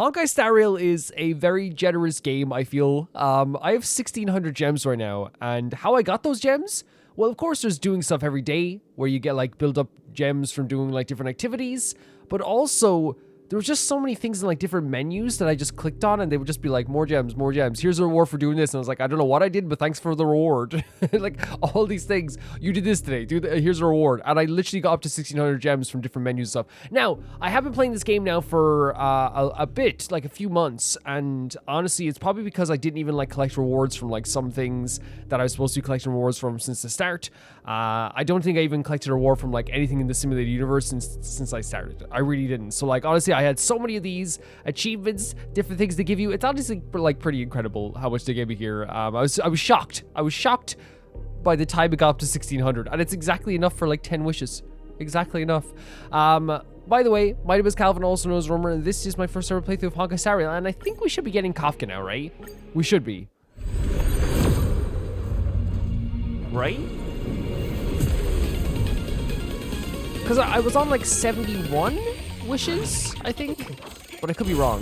Honkai Star Rail is a very generous game, I feel. I have 1,600 gems right now, and how I got those gems? Well, of course, there's doing stuff every day where you get like build up gems from doing like different activities, but also there was just so many things in like different menus that I just clicked on and they would just be like, more gems, more gems. Here's a reward for doing this. And I was like, I don't know what I did, but thanks for the reward. Like all these things. You did this today. Here's a reward. And I literally got up to 1,600 gems from different menus and stuff. Now, I have been playing this game now for a bit, like a few months. And honestly, it's probably because I didn't even like collect rewards from like some things that I was supposed to be collecting rewards from since the start. I don't think I even collected a reward from like anything in the simulated universe since I started. I really didn't. So like, honestly, I had so many of these achievements, different things they give you. It's honestly like pretty incredible how much they gave me here. I was shocked. I was shocked by the time it got up to 1,600, and it's exactly enough for like 10 wishes. Exactly enough. By the way, my name is Calvin, also known as Romer, and this is my first ever playthrough of Honkai Star Rail, and I think we should be getting Kafka now, right? We should be. Right? Because I was on like 71 wishes, I think, but I could be wrong.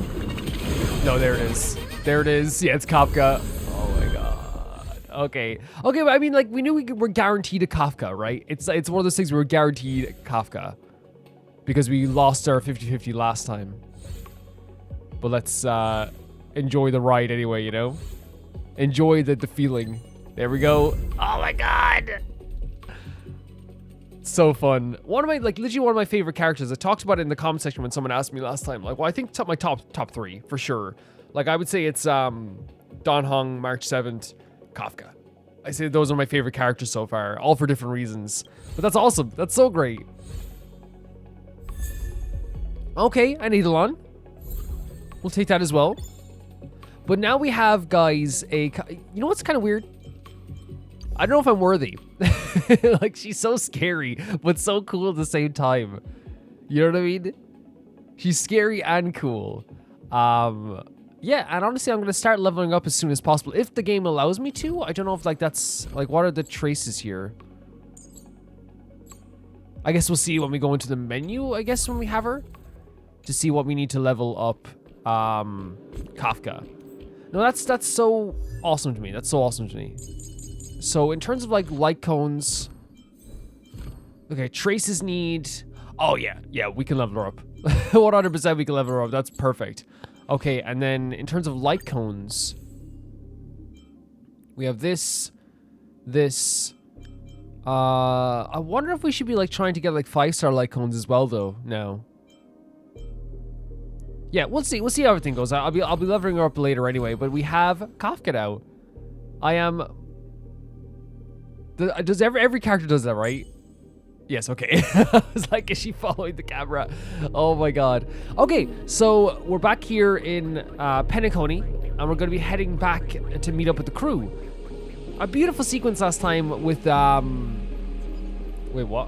No, there it is. There it is. Yeah, it's Kafka. Oh my god. Okay. Okay, but I mean, like, we knew we were guaranteed a Kafka, right? It's one of those things we were guaranteed Kafka because we lost our 50-50 last time. But let's enjoy the ride anyway, you know? Enjoy the feeling. There we go. Oh my god. So fun. One of my, like, literally one of my favorite characters. I talked about it in the comment section when someone asked me last time. Like, well, I think my top three for sure. Like, I would say it's Don Hong, March 7th, Kafka. I say those are my favorite characters so far, all for different reasons. But that's awesome. That's so great. Okay, an Eidolon. We'll take that as well. But now we have, guys, you know what's kind of weird? I don't know if I'm worthy. Like, she's so scary, but so cool at the same time. You know what I mean? She's scary and cool. Yeah, and honestly, I'm going to start leveling up as soon as possible. If the game allows me to. I don't know if, like, that's... Like, what are the traces here? I guess we'll see when we go into the menu, I guess, when we have her. To see what we need to level up Kafka. No, that's so awesome to me. That's so awesome to me. So in terms of like light cones, okay, traces need, oh yeah, we can level her up. 100% we can level her up, that's perfect. Okay, and then in terms of light cones, we have this. I wonder if we should be like trying to get like 5-star light cones as well though, now. Yeah, we'll see how everything goes. I'll be leveling her up later anyway, but we have Kafka now. I am... Does every character does that, right? Yes, okay. I was like, is she following the camera? Oh my god. Okay, so we're back here in Penacony, and we're going to be heading back to meet up with the crew. A beautiful sequence last time with, wait, what?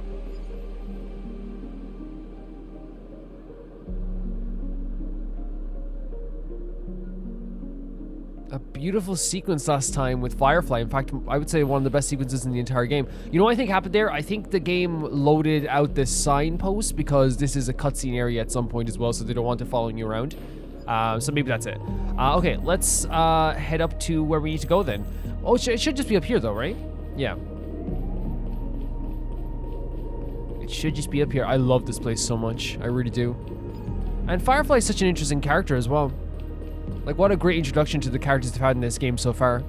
A beautiful sequence last time with Firefly. In fact, I would say one of the best sequences in the entire game. You know what I think happened there? I think the game loaded out this signpost because this is a cutscene area at some point as well, so they don't want it following you around. So maybe that's it. Okay, let's head up to where we need to go then. Oh, it should just be up here though, right? Yeah. It should just be up here. I love this place so much. I really do. And Firefly is such an interesting character as well. Like, what a great introduction to the characters they've had in this game so far.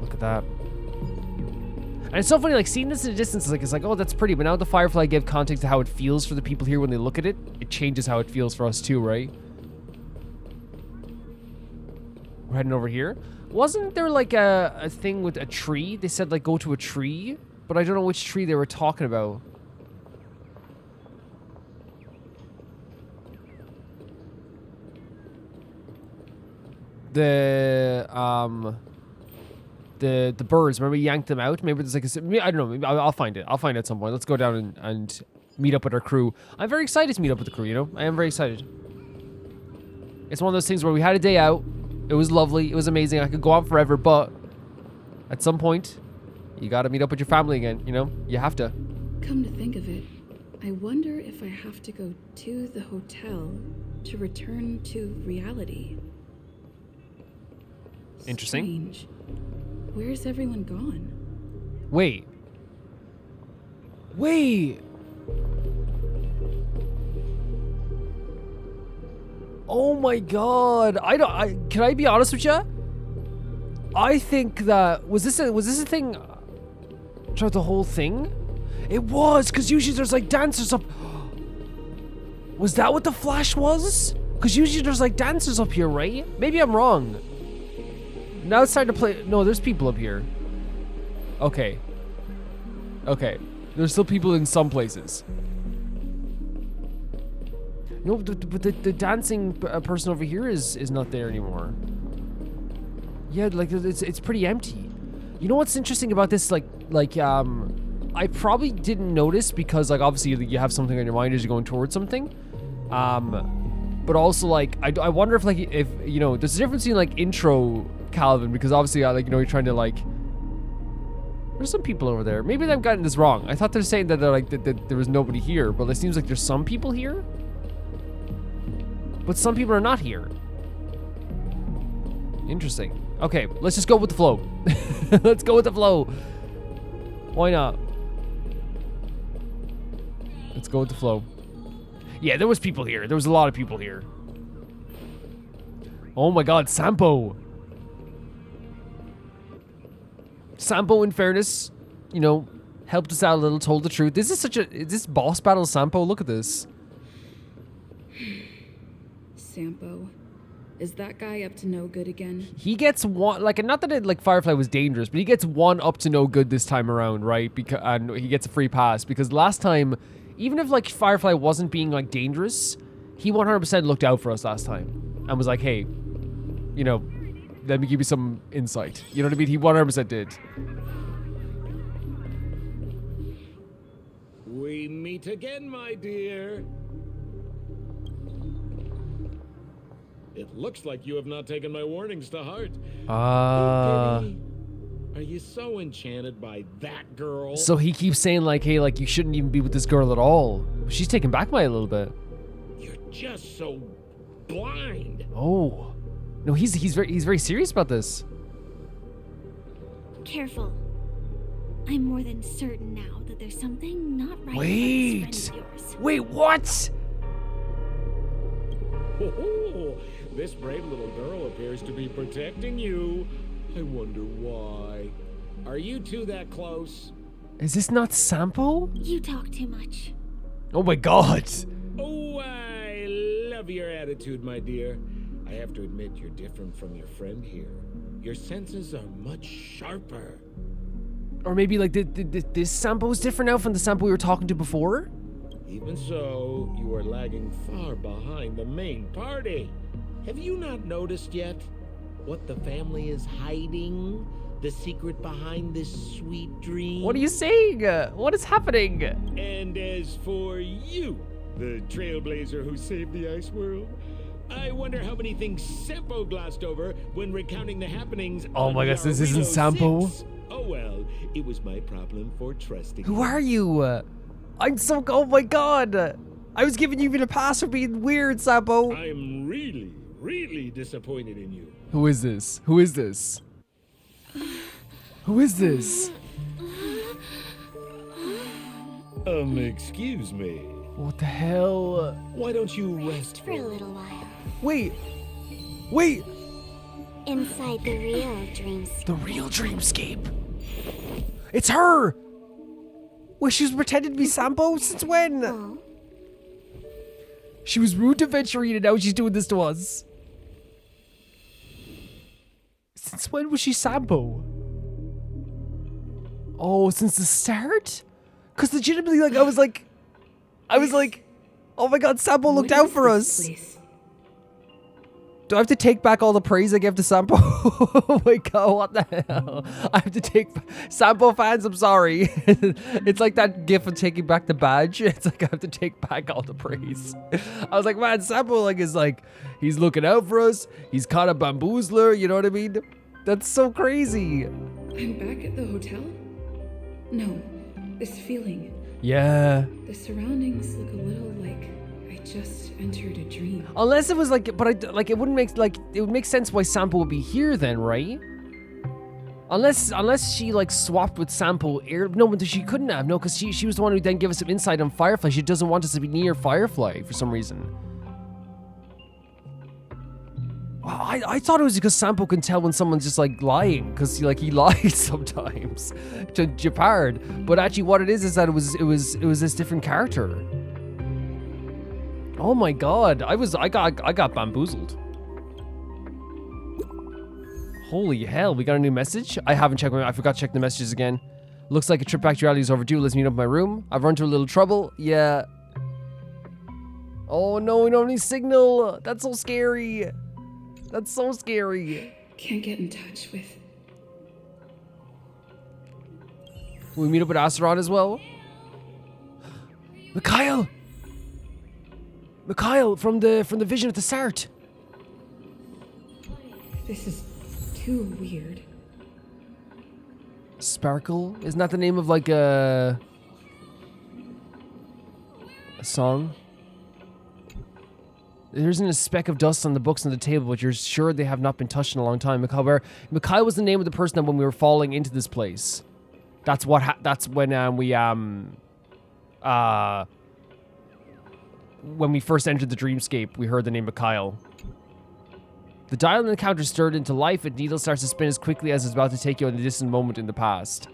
Look at that. And it's so funny, like, seeing this in a distance, it's like, oh, that's pretty. But now the Firefly gave context to how it feels for the people here when they look at it. It changes how it feels for us too, right? We're heading over here. Wasn't there, like, a thing with a tree? They said, like, go to a tree. But I don't know which tree they were talking about. The birds, remember we yanked them out? Maybe there's like I don't know, maybe I'll find it. I'll find it at some point. Let's go down and meet up with our crew. I'm very excited to meet up with the crew, you know? I am very excited. It's one of those things where we had a day out. It was lovely. It was amazing. I could go on forever, but at some point, you gotta meet up with your family again, you know? You have to. Come to think of it, I wonder if I have to go to the hotel to return to reality. Interesting. Strange. Where's everyone gone? Wait. Wait. Oh my god. Can I be honest with you? I think that was this a thing throughout the whole thing? It was, because usually there's like dancers up. Was that what the flash was? Because usually there's like dancers up here, right? Maybe I'm wrong. Now it's time to play. No, there's people up here. Okay. Okay. There's still people in some places. No, but the dancing person over here is not there anymore. Yeah, like it's pretty empty. You know what's interesting about this? I probably didn't notice because like obviously you have something on your mind as you're going towards something. But also like I wonder if you know there's a difference between like intro Calvin, because obviously like you know you're trying to like. There's some people over there. Maybe I've gotten this wrong. I thought they're saying that that there was nobody here, but it seems like there's some people here. But some people are not here. Interesting. Okay, let's just go with the flow. Let's go with the flow. Why not? Let's go with the flow. Yeah, there was people here. There was a lot of people here. Oh my god, Sampo. Sampo, in fairness, you know, helped us out a little, told the truth. This is this boss battle Sampo? Look at this. Sampo. Is that guy up to no good again? He gets one, like, not that it, like, Firefly was dangerous, but he gets one up to no good this time around, right? Because, and he gets a free pass, because last time, even if, like, Firefly wasn't being, like, dangerous, he 100% looked out for us last time, and was like, hey, you know, let me give you some insight. You know what I mean? He 100% did. We meet again, my dear. It looks like you have not taken my warnings to heart. Oh, Penny, are you so enchanted by that girl? So he keeps saying like, hey, like you shouldn't even be with this girl at all. She's taken back by a little bit. You're just so blind. Oh. No, he's very serious about this. Careful. I'm more than certain now that there's something not right Wait. about this friend of yours. Wait, what? Oh, this brave little girl appears to be protecting you. I wonder why. Are you two that close? Is this not Sampo? You talk too much. Oh my god. Oh, I love your attitude, my dear. I have to admit you're different from your friend here. Your senses are much sharper. Or maybe like this Sampo is different now from the Sampo we were talking to before? Even so, you are lagging far behind the main party. Have you not noticed yet what the family is hiding? The secret behind this sweet dream? What are you saying? What is happening? And as for you, the trailblazer who saved the ice world, I wonder how many things Sampo glossed over when recounting the happenings. Oh my gosh, this isn't Sampo. Oh well, it was my problem for trusting. Who are you? I'm so, oh my god. I was giving you even a pass for being weird, Sampo. I'm really disappointed in you. Who is this? Who is this? Who is this? Excuse me. What the hell? Why don't you rest For a little while. Wait. Inside the real dreamscape. The real dreamscape. It's her. Wait, she was pretending to be Sampo since when? Oh, She was rude to Venturine and now she's doing this to us. Since when was she Sampo? Oh, since the start? Because legitimately, like, I was like, oh my god, Sampo looked out for us. Do I have to take back all the praise I gave to Sampo? Oh my god, what the hell? I have to take... Sampo fans, I'm sorry. It's like that gif of taking back the badge. It's like I have to take back all the praise. I was like, man, Sampo like is like, he's looking out for us. He's caught a bamboozler, you know what I mean? That's so crazy. I'm back at the hotel? No, this feeling. Yeah. The surroundings look a little like I just entered a dream. Unless it was like, but it wouldn't make it would make sense why Sampo would be here then, right? Unless she like swapped with Sampo. No, but she couldn't have. No, because she was the one who then gave us some insight on Firefly. She doesn't want us to be near Firefly for some reason. Wow, I thought it was because Sampo can tell when someone's just like lying, because he lies sometimes to Japard. But actually, what it is that it was this different character. Oh my god, I got bamboozled. Holy hell, we got a new message? I haven't checked I forgot to check the messages again. Looks like a trip back to reality is overdue. Let's meet up in my room. I've run into a little trouble. Yeah. Oh no, we don't have any signal. That's so scary. That's so scary. Can't get in touch with... Will we meet up with Asteron as well? Mikhail! Mikhail from the vision at the start. This is too weird. Sparkle? Isn't that the name of like a song? There isn't a speck of dust on the books on the table, but you're sure they have not been touched in a long time. Mikhail was the name of the person that when we were falling into this place. That's what. That's when we first entered the dreamscape, we heard the name Mikhail. The dial in the encounter stirred into life. A needle starts to spin as quickly as it's about to take you on a distant moment in the past.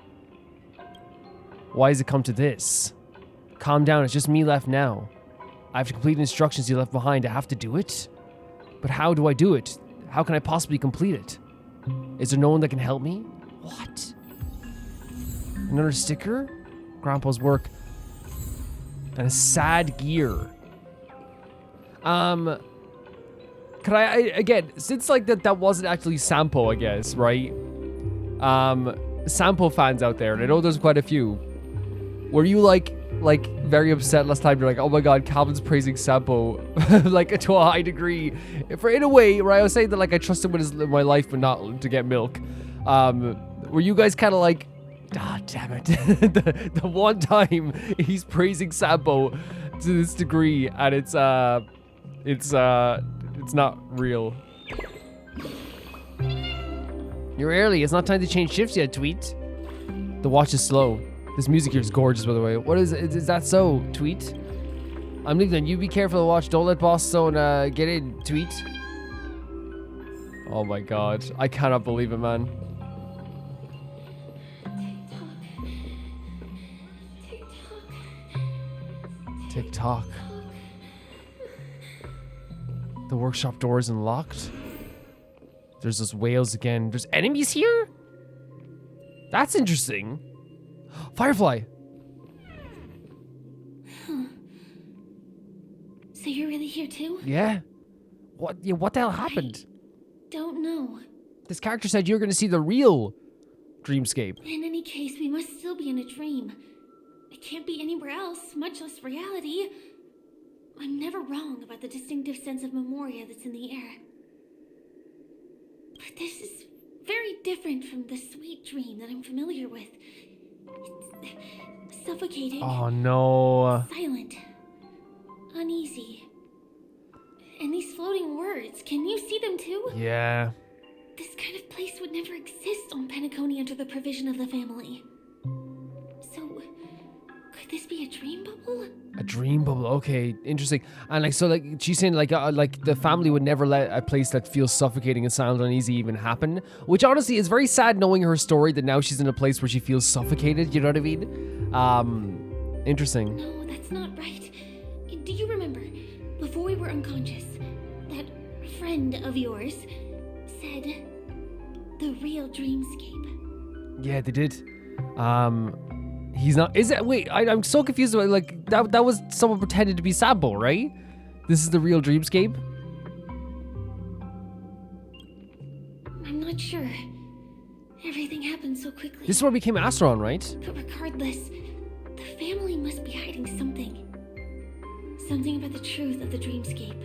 Why has it come to this? Calm down. It's just me left now. I have to complete the instructions you left behind. I have to do it? But how do I do it? How can I possibly complete it? Is there no one that can help me? What? Another sticker? Grandpa's work. And a sad gear. Could I again, since like that wasn't actually Sampo, I guess, right? Sampo fans out there, and I know there's quite a few. Were you like very upset last time? You're like, oh my god, Calvin's praising Sampo like to a high degree. In a way, right? I was saying that like I trust him with my life, but not to get milk. Were you guys kind of like, ah, damn it, the one time he's praising Sampo to this degree, and it's not real. You're early. It's not time to change shifts yet, Tweet. The watch is slow. This music here is gorgeous, by the way. What is that so, Tweet? I'm leaving then. You be careful of the watch. Don't let Boss Stone get in, Tweet. Oh my god. I cannot believe it, man. Tick-tock. The workshop door is unlocked. There's those whales again. There's enemies here? That's interesting. Firefly. Huh. So you're really here too? Yeah. What? Yeah, what the hell happened? Don't know. This character said you were going to see the real dreamscape. In any case, we must still be in a dream. It can't be anywhere else, much less reality. I'm never wrong about the distinctive sense of memoria that's in the air. But this is very different from the sweet dream that I'm familiar with. It's suffocating. Oh no. Silent. Uneasy. And these floating words, can you see them too? Yeah. This kind of place would never exist on Penacony under the provision of the family. So, could this be a dream bubble? A dream bubble. Okay, interesting. And like, so like she's saying like the family would never let a place that feels suffocating and silent and uneasy even happen. Which honestly is very sad knowing her story that now she's in a place where she feels suffocated. You know what I mean? Interesting. No, that's not right. Do you remember before we were unconscious, that friend of yours said the real dreamscape? Yeah, they did. He's not. Is it? Wait, I'm so confused about like that was someone pretended to be Sampo, right? This is the real dreamscape. I'm not sure. Everything happened so quickly. This is where we became Asteron, right? But regardless, the family must be hiding something. Something about the truth of the dreamscape.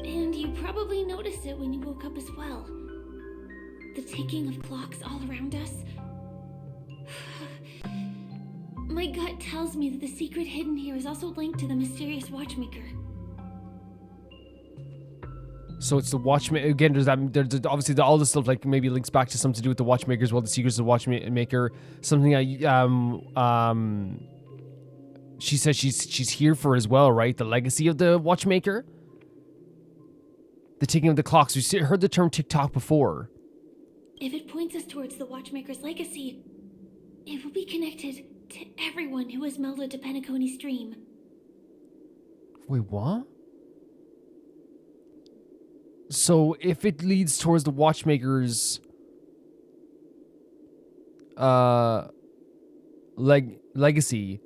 And you probably noticed it when you woke up as well. The ticking of clocks all around us. My gut tells me that the secret hidden here is also linked to the mysterious watchmaker. So it's the watchmaker again. There's obviously all this stuff like maybe links back to something to do with the watchmaker as well. The secrets of the watchmaker. Something she says she's here for as well, right? The legacy of the watchmaker. The ticking of the clocks. We heard the term tick-tock before. If it points us towards the watchmaker's legacy, it will be connected to everyone who has melded to Penacony's dream. Wait, what? So if it leads towards the watchmaker's legacy,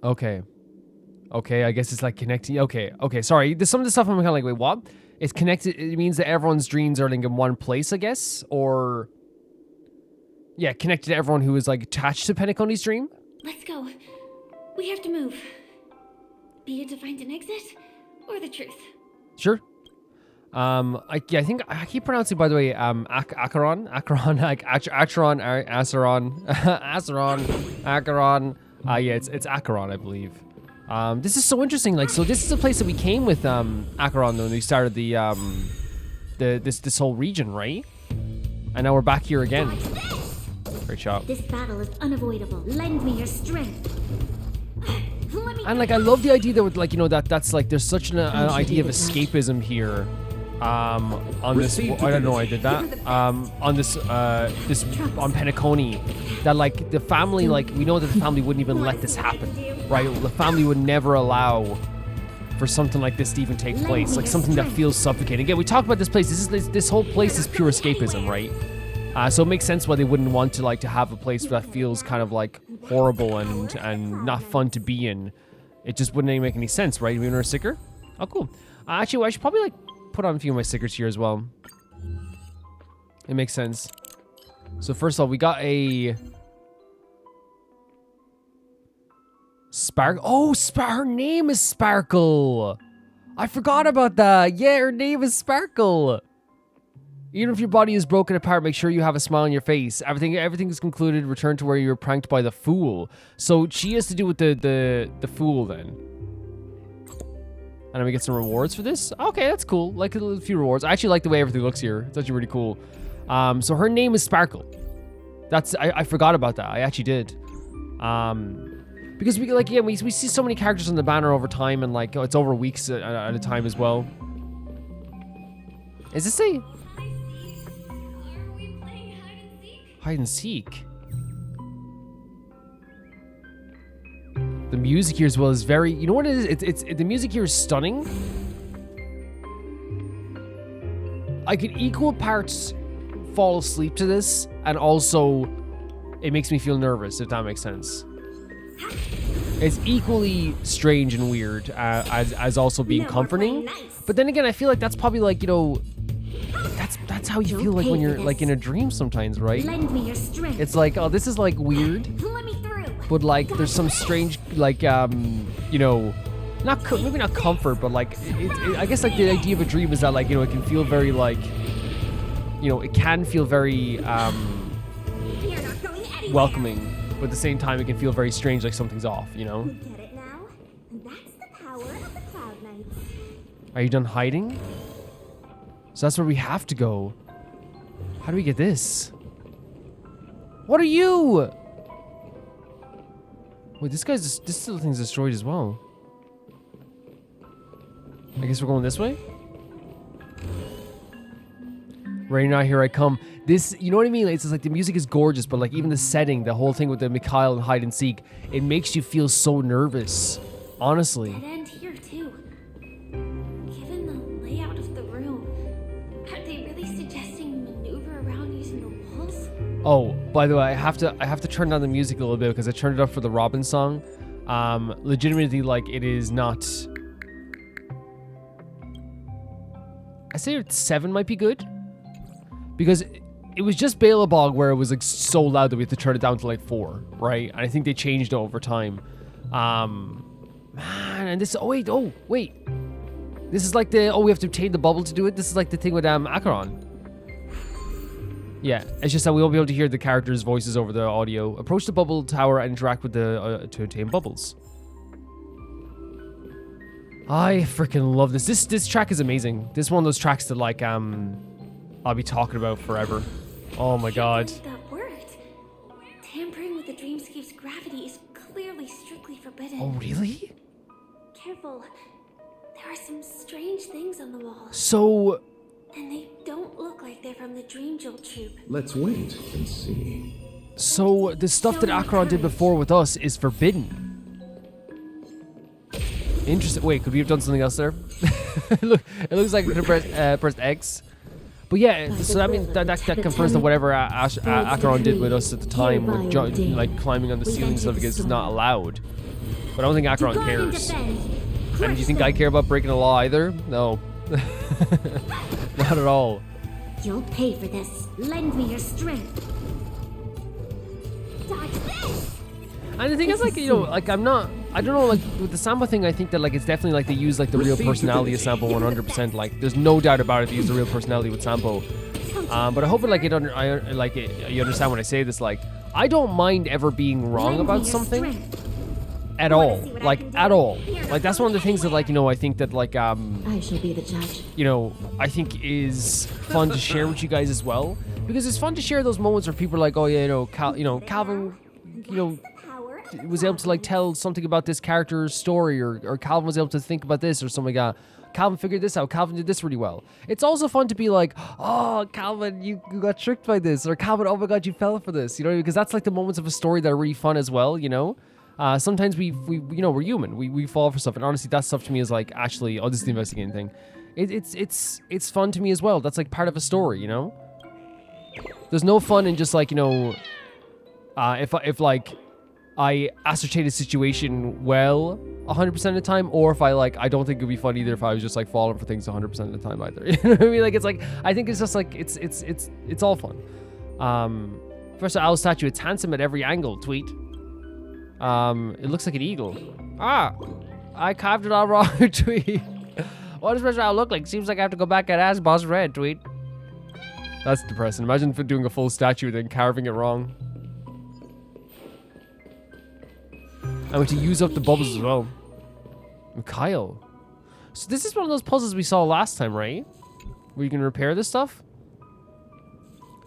okay, I guess it's like connecting. Okay, sorry. There's some of the stuff I'm kind of like, wait, what? It's connected. It means that everyone's dreams are like in one place, I guess, or yeah, connected to everyone who is like attached to Penacony's dream. Let's go. We have to move. Be it to find an exit or the truth. Sure. I think I keep pronouncing, by the way, Acheron, like Acheron, Acheron. Yeah, it's Acheron, I believe. This is so interesting. Like, so this is the place that we came with Acheron when we started this whole region, right? And now we're back here again. Great shot. This battle is unavoidable. Lend me your strength. And like, I love the idea that with like, you know, that's like there's such an idea of escapism here. On this, I don't know, I did that. On this on Penacony, that like the family, like we know that the family wouldn't even let this happen, right? The family would never allow for something like this to even take place, like something that feels suffocating. Again, we talk about this place. This whole place is pure escapism, right? So it makes sense why they wouldn't want to like to have a place that feels kind of like horrible and not fun to be in. It just wouldn't make any sense, right? We want a sticker? Oh, cool. Actually, I should probably like put on a few of my stickers here as well. It makes sense. So first of all, we got a Sparkle. Oh, her name is Sparkle. I forgot about that. Yeah, her name is Sparkle. Even if your body is broken apart, make sure you have a smile on your face. Everything is concluded. Return to where you were pranked by the fool. So she has to do with the fool then. And then we get some rewards for this. Okay, that's cool. Like a few rewards. I actually like the way everything looks here. It's actually really cool. So her name is Sparkle. I forgot about that. I actually did. Because we see so many characters on the banner over time, and like it's over weeks at a time as well. Is this a hide and seek? The music here as well is very, you know what it is? It's the music here is stunning. I could equal parts fall asleep to this, and also it makes me feel nervous, if that makes sense. It's equally strange and weird as also being comforting. But then again, I feel like that's probably like, you know, that's how you feel like when you're like in a dream sometimes, right? It's like, oh, this is like weird. But like, there's some strange, like, you know, maybe not comfort, but like, I guess like the idea of a dream is that like, you know, it can feel very like, you know, it can feel very welcoming, but at the same time, it can feel very strange, like something's off, you know? Get it now? That's the power of the Cloud Knights. Are you done hiding? So that's where we have to go. How do we get this? What are you? Wait, this little thing's destroyed as well. I guess we're going this way? Ready now, here I come. This, you know what I mean? It's just like the music is gorgeous, but like even the setting, the whole thing with the Mikhail and hide and seek, it makes you feel so nervous. Honestly. Dead end here too. Given the layout of the room, are they really suggesting maneuver around using the walls? Oh, by the way, I have to turn down the music a little bit because I turned it up for the Robin song. Legitimately, like it is not. I say 7 might be good. Because it was just Balabog where it was like so loud that we had to turn it down to like 4, right? And I think they changed it over time. Man, and this, oh wait. This is like we have to obtain the bubble to do it. This is like the thing with Acheron. Yeah, it's just that we won't be able to hear the characters' voices over the audio. Approach the bubble tower and interact with the to obtain bubbles. I freaking love this. This track is amazing. This is one of those tracks that like I'll be talking about forever. Oh my god. That worked. Tampering with the dreamscape's gravity is clearly strictly forbidden. Oh really? Careful. There are some strange things on the wall. So And they don't look like they're from the Dream Jewel troupe. Let's wait and see. So the stuff that Acheron did before with us is forbidden. Interesting. Wait, could we have done something else there? Look, it looks like we could have pressed X. But yeah, so that means that confirms that whatever Acheron did with us at the time, with like climbing on the ceiling and stuff, because it's not allowed. But I don't think Acheron cares. And do you think I care about breaking the law either? No. Not at all. You'll pay for this. Lend me your strength. Dodge this! And the thing is, like, you know, like I don't know, like with the Sampo thing, I think that like it's definitely like they use like the real personality of Sampo 100%. Like, there's no doubt about it. They use the real personality with Sampo. But I hope it like you understand when I say this. Like, I don't mind ever being wrong about something. At all, like at all. Like that's one of the things that like, you know, I think that like I shall be the judge. you know, I think is fun to share with you guys as well, because it's fun to share those moments where people are like, oh yeah, Calvin, you know, was able to like tell something about this character's story, or Calvin was able to think about this or something like that. Calvin figured this out. Calvin did this really well. It's also fun to be like, oh, Calvin, you got tricked by this, or Calvin, oh my god, you fell for this, you know, because that's like the moments of a story that are really fun as well, you know. Sometimes we you know, we're human. We fall for stuff, and honestly, that stuff to me is like actually, oh, this is the investigating thing. It's fun to me as well. That's like part of a story, you know. There's no fun in just like, you know, if like I ascertain a situation well 100% of the time, or if I don't think it'd be fun either if I was just like falling for things 100% of the time either. You know what I mean? Like, it's like, I think it's just like it's all fun. First owl statue, it's handsome at every angle. Tweet. It looks like an eagle. Ah, I carved it all wrong. Tweet. What does Special Owl look like? Seems like I have to go back and ask Boss Red. Tweet. That's depressing. Imagine doing a full statue and then carving it wrong. I want to use up the bubbles as well. Mikhail. So this is one of those puzzles we saw last time, right? Where you can repair this stuff?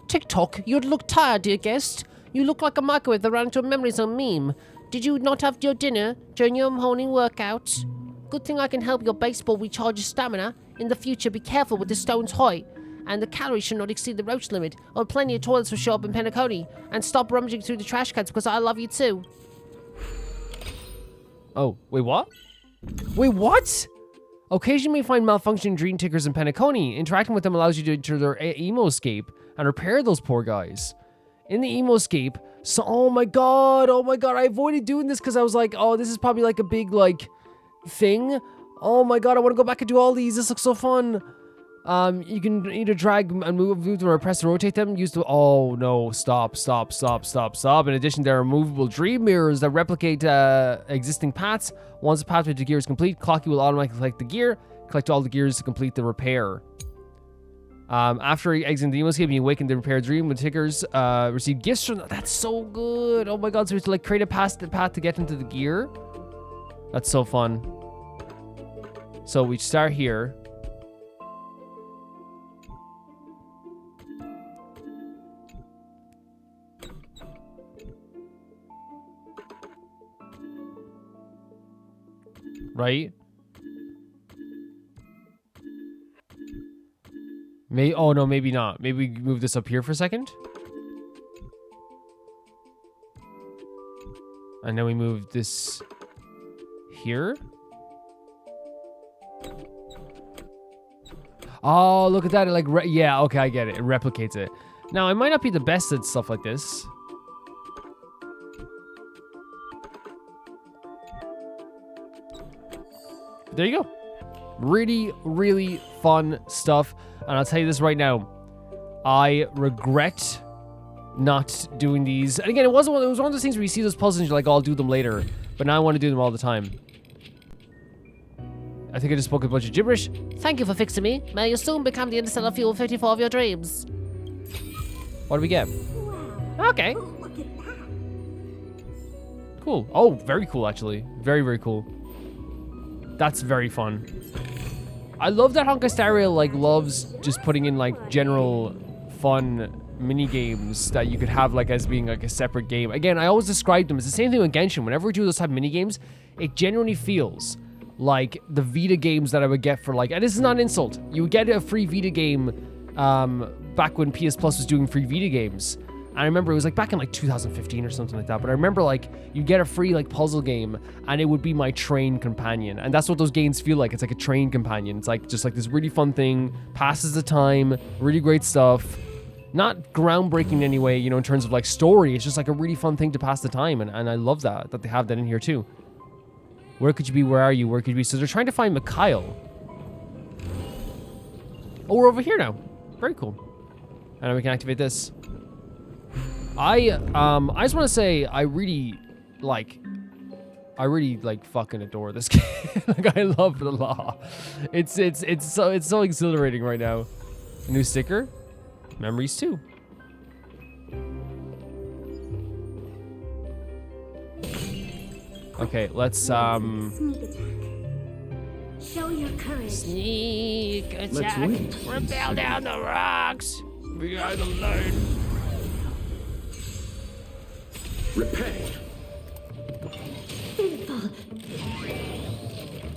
TikTok, you look tired, dear guest. You look like a microwave that ran into a memory zone meme. Did you not have your dinner during your morning workout? Good thing I can help your baseball recharge your stamina. In the future, be careful with the stone's height. And the calories should not exceed the roach limit, or plenty of toilets will show up in Penacony. And stop rummaging through the trash cans because I love you too. Oh, wait, what? Wait, what? Occasionally you find malfunctioning dream tickers in Penacony. Interacting with them allows you to enter their emo-scape and repair those poor guys. In the emo-scape, so, oh my god, I avoided doing this because I was like, oh, this is probably like a big, like, thing. Oh my god, I want to go back and do all these. This looks so fun. You can either drag and move them or press to rotate them. Use the, oh no, stop. In addition, there are movable dream mirrors that replicate existing paths. Once the pathway to gear is complete, Clocky will automatically collect the gear. Collect all the gears to complete the repair. After exiting the emo-scape, you awaken the repaired dream. When tickers receive gifts from them. That's so good. Oh my god, so we have to like create a path to get into the gear. That's so fun. So we start here. Right? Oh no, maybe not. Maybe we move this up here for a second. And then we move this here. Oh, look at that. It like, yeah, okay, I get it. It replicates it. Now, I might not be the best at stuff like this. There you go. Really, really fun stuff. And I'll tell you this right now. I regret not doing these. And again, it was one of those things where you see those puzzles and you're like, oh, I'll do them later. But now I want to do them all the time. I think I just spoke a bunch of gibberish. Thank you for fixing me. May you soon become the interstellar fuel 54 of your dreams. What do we get? Okay. Look at that. Cool. Oh, very cool, actually. Very, very cool. That's very fun. I love that Honkai Star Rail, like, loves just putting in, like, general fun mini games that you could have, like, as being, like, a separate game. Again, I always describe them as the same thing with Genshin. Whenever we do those type of mini games, it genuinely feels like the Vita games that I would get for, like, and this is not an insult. You would get a free Vita game back when PS Plus was doing free Vita games. And I remember it was like back in like 2015 or something like that. But I remember like you get a free like puzzle game and it would be my train companion. And that's what those games feel like. It's like a train companion. It's like just like this really fun thing, passes the time, really great stuff. Not groundbreaking in any way, you know, in terms of like story. It's just like a really fun thing to pass the time. And I love that they have that in here too. Where could you be? Where are you? Where could you be? So they're trying to find Mikhail. Oh, we're over here now. Very cool. And now we can activate this. I just want to say I really like fucking adore this game. Like I love it a lot. It's so exhilarating right now. A new sticker, memories too. Okay, let's Sneak attack. Show your courage. Sneak Let's attack. wait. Rappel down the rocks. behind the line. Repay.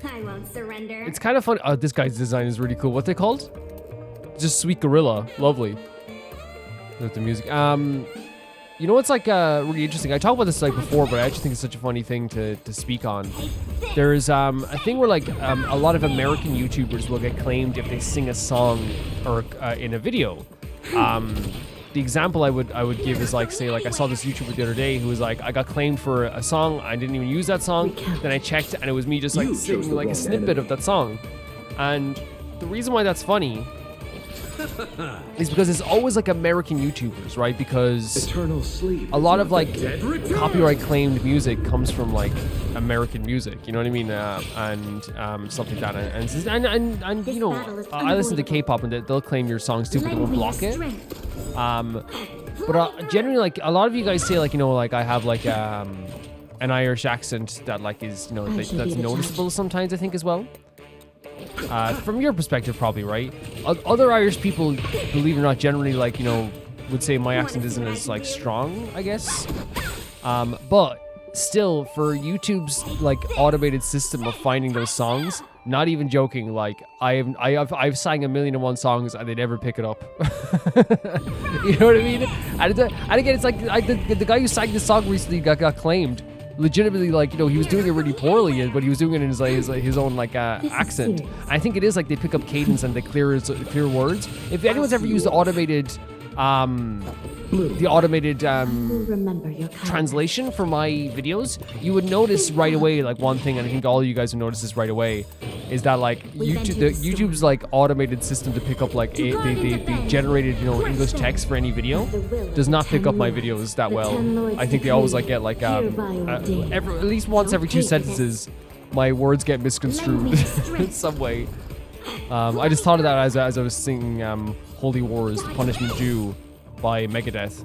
I won't surrender. It's kind of fun. Oh, this guy's design is really cool. What they called? Just Sweet Gorilla. Lovely. With the music. You know what's like really interesting? I talked about this like before, but I actually think it's such a funny thing to speak on. There's a thing where like a lot of American YouTubers will get claimed if they sing a song or in a video. The example I would give is like, say, like I saw this YouTuber the other day who was like, I got claimed for a song, I didn't even use that song, then I checked and it was me just like singing like a snippet of that song. And the reason why that's funny is because it's always like American YouTubers, right? Because Eternal sleep. a lot of like copyright claimed music comes from like American music, you know what I mean? And stuff like that. And you know, I listen to K-pop and they'll claim your songs too, but they won't block it. But generally, like a lot of you guys say, like, you know, like I have like an Irish accent that like is, you know, that's noticeable sometimes, I think, as well. From your perspective, probably, right? Other Irish people, believe it or not, generally, like, you know, would say my accent isn't as like strong, I guess. But still, for YouTube's like automated system of finding those songs, not even joking, like I've sang 1,000,001 songs and they never pick it up. You know what I mean? And again, it's like the guy who sang this song recently got claimed. Legitimately, like, you know, he was doing it really poorly, but he was doing it in his own like accent. I think it is like they pick up cadence and they clear words. If anyone's ever used the automated translation for my videos, you would notice right away, like, one thing, and I think all of you guys will notice this right away, is that like YouTube's like automated system to pick up like the generated, you know, English text for any video does not pick up my videos that well. I think they always like get like at least once every 2 sentences my words get misconstrued in some way. I just thought of that as I was singing Holy Wars, The Punishment Due by Megadeth.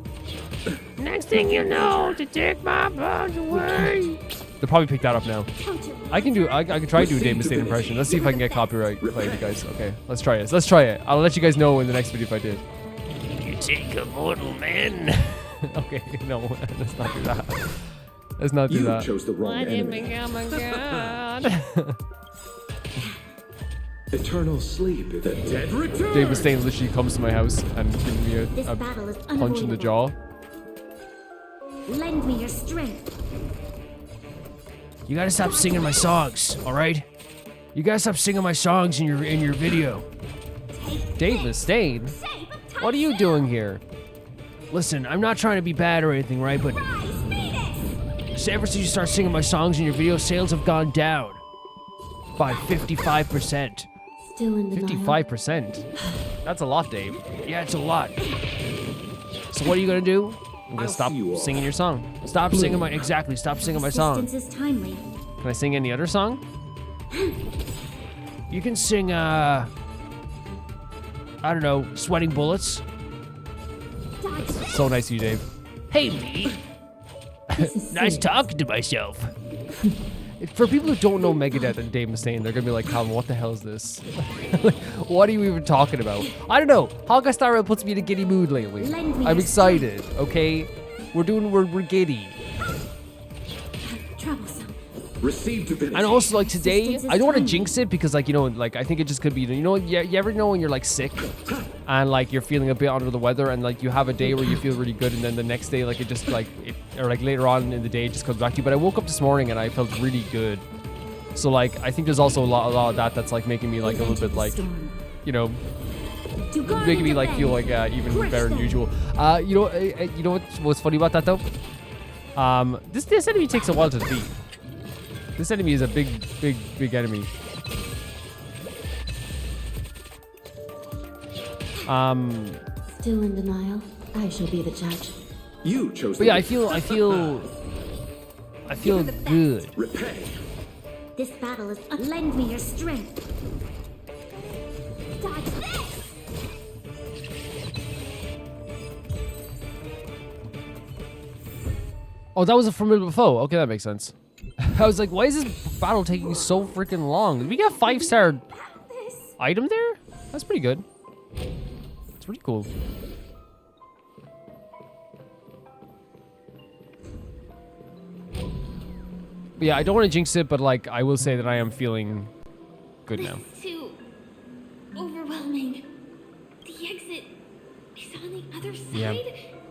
Next thing you know, to take my bones away. They'll probably pick that up now. I can try to do a Dave Mustaine impression. Let's see if I can get copyright claim, you guys. Okay, let's try it. Let's try it. I'll let you guys know in the next video if I did. You take a mortal man. Okay, no, let's not do that. Let's not do You that. chose the wrong Let him enemy. become a god. Eternal sleep. The dead return. Dave Mustaine literally comes to my house and gives me This a battle is punch in the jaw. Lend me your strength. You gotta stop singing my songs, all right? You gotta stop singing my songs in your video. Dave Mustaine? What are you doing here? Listen, I'm not trying to be bad or anything, right? But ever since you start singing my songs in your video, sales have gone down by 55%. Still in denial. 55%? That's a lot, Dave. Yeah, it's a lot. So what are you gonna do? I'm gonna I'll stop see you all. singing your song. Stop singing my stop singing my song. Persistence is timely. Can I sing any other song? You can sing I don't know, Sweating Bullets. That's That's so nice of you, Dave. Hey, me. Nice talking to myself. For people who don't know Megadeth and Dave Mustaine, they're gonna be like, Calvin, what the hell is this? Like, what are you even talking about? I don't know. Honkai Star Rail puts me in a giddy mood lately. I'm excited, okay? We're giddy. Troublesome. Receive divinity. And also, like, today, I don't want to jinx it because, like, you know, like, I think it just could be, you know, you ever know when you're, like, sick and, like, you're feeling a bit under the weather and, like, you have a day where you feel really good and then the next day, like, it just, like, or, like, later on in the day, it just comes back to you. But I woke up this morning and I felt really good. So, like, I think there's also a lot of that that's, like, making me, like, a little bit, like, you know, making me, like, feel, like, even better than usual. You know what's funny about that, though? This enemy takes a while to defeat. This enemy is a big enemy. Still in denial. I shall be the judge. You chose. But yeah, I feel good. Repay. This battle is. Lend me your strength. Dodge this! Oh, that was a formidable foe. Okay, that makes sense. I was like, why is this battle taking so freaking long? Did we get a 5-star item there? That's pretty good. It's pretty cool. But yeah, I don't want to jinx it, but like, I will say that I am feeling good now. This is too overwhelming. The exit is on the other side. Yeah.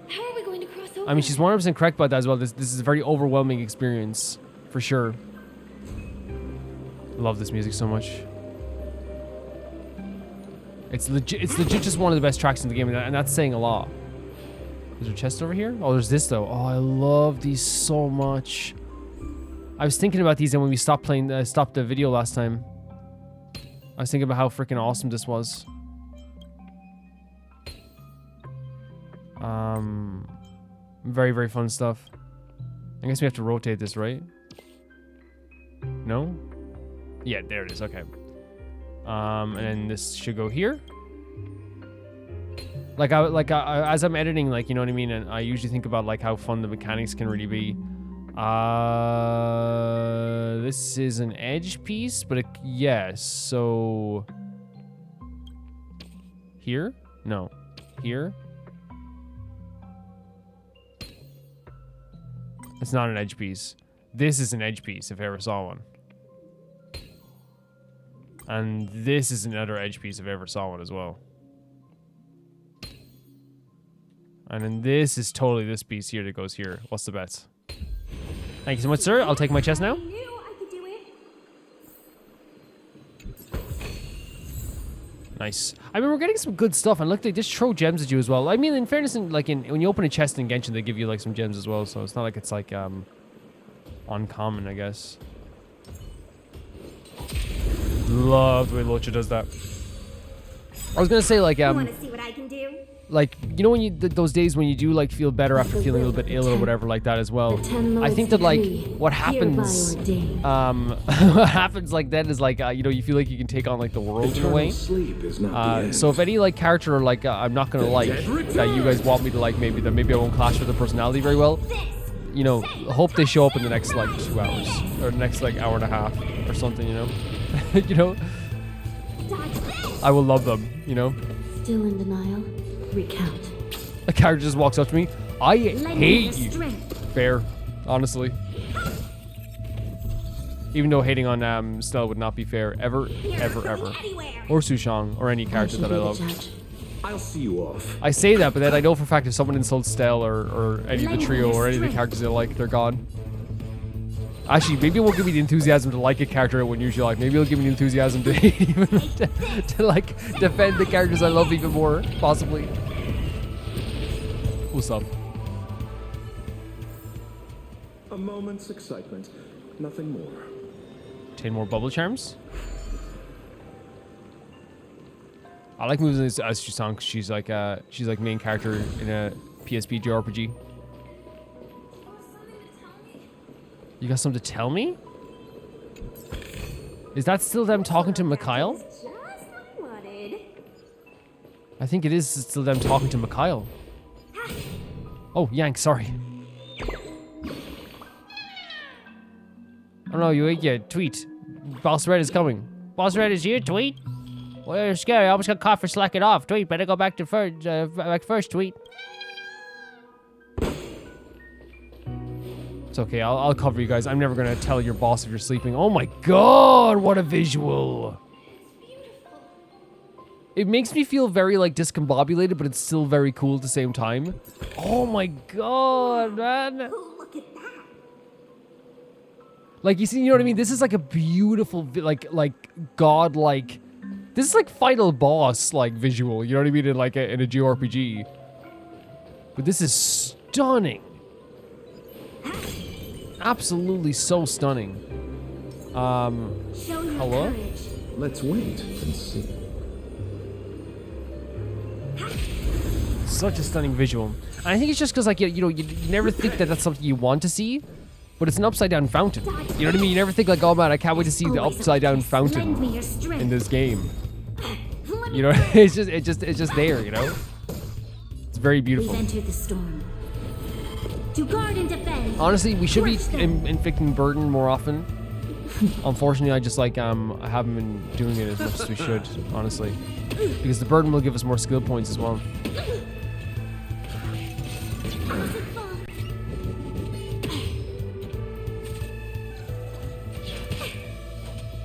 How are we going to cross over? I mean, she's 100% correct about that as well. This is a very overwhelming experience, for sure. I love this music so much. It's legit just one of the best tracks in the game, and that's saying a lot. Is there a chest over here? Oh, there's this though. Oh, I love these so much. I was thinking about these, and when we stopped the video last time, I was thinking about how freaking awesome this was. Very, very fun stuff. I guess we have to rotate this, right? No? Yeah, there it is. Okay. And then this should go here. As I'm editing, like, you know what I mean, and I usually think about like how fun the mechanics can really be. This is an edge piece, but yes. So here? No. Here? It's not an edge piece. This is an edge piece, if I ever saw one. And this is another edge piece if I ever saw one as well. And then this is totally this piece here that goes here. What's the bets? Thank you so much, sir. I'll take my chest now. I knew I could do it. Nice. I mean, we're getting some good stuff, and look, they just throw gems at you as well. I mean, in fairness, when you open a chest in Genshin, they give you like some gems as well, so it's not like it's like uncommon, I guess. Love the way Locha does that. I was gonna say like You want to see what I can do? like, you know, when you those days when you do like feel better after feeling a little bit ill or whatever like that as well. I think that like what happens what happens like that is like you know, you feel like you can take on like the world in a way. Sleep is not the end. So if any like character like I'm not gonna like that you guys want me to like, maybe I won't clash with the personality very well, you know, hope they show up in the next like 2 hours or the next like hour and a half or something, you know. You know, I will love them, you know. Still in denial. Recount. A character just walks up to me. I hate you. Fair, honestly. Even though hating on Stella would not be fair ever. Or Sushang or any character that I love. I'll see you off. I say that, but then I know for a fact if someone insults Stella or any of the trio or any of the characters they like, they're gone. Actually, maybe it won't give me the enthusiasm to like a character I wouldn't usually like. Maybe it'll give me the enthusiasm to even to like defend the characters I love even more, possibly. What's up? A moment's excitement, nothing more. 10 more bubble charms. I like moves as Sushang because she's like main character in a PSP JRPG. You got something to tell me? Is that still them talking to Mikhail? I think it is still them talking to Mikhail. Oh, Yank, sorry. Oh no, you ate your tweet. Boss Red is coming. Boss Red is here, Tweet. Well, you're scary. I almost got caught for slacking off. Tweet, better go back to first, Tweet. It's okay, I'll cover you guys. I'm never gonna tell your boss if you're sleeping. Oh my god, what a visual! It makes me feel very like discombobulated, but it's still very cool at the same time. Oh my god, man! Look at that. Like you see, you know what I mean? This is like a beautiful, like godlike. This is like final boss like visual. You know what I mean? In like in a JRPG. But this is stunning. Absolutely so stunning. Show your Hello? courage. Let's wait and see. Such a stunning visual. And I think it's just because like you know you never think that that's something you want to see, but it's an upside down fountain. You know what I mean? You never think like, oh man, I can't wait to see the upside down Lend fountain me your strength. in this game. Let me You know, it's just there. You know, it's very We've beautiful. entered the storm. To guard and defend. Honestly, we should be Crush them. inflicting burden more often. Unfortunately, I just like I haven't been doing it as much as we should, honestly, because the burden will give us more skill points as well.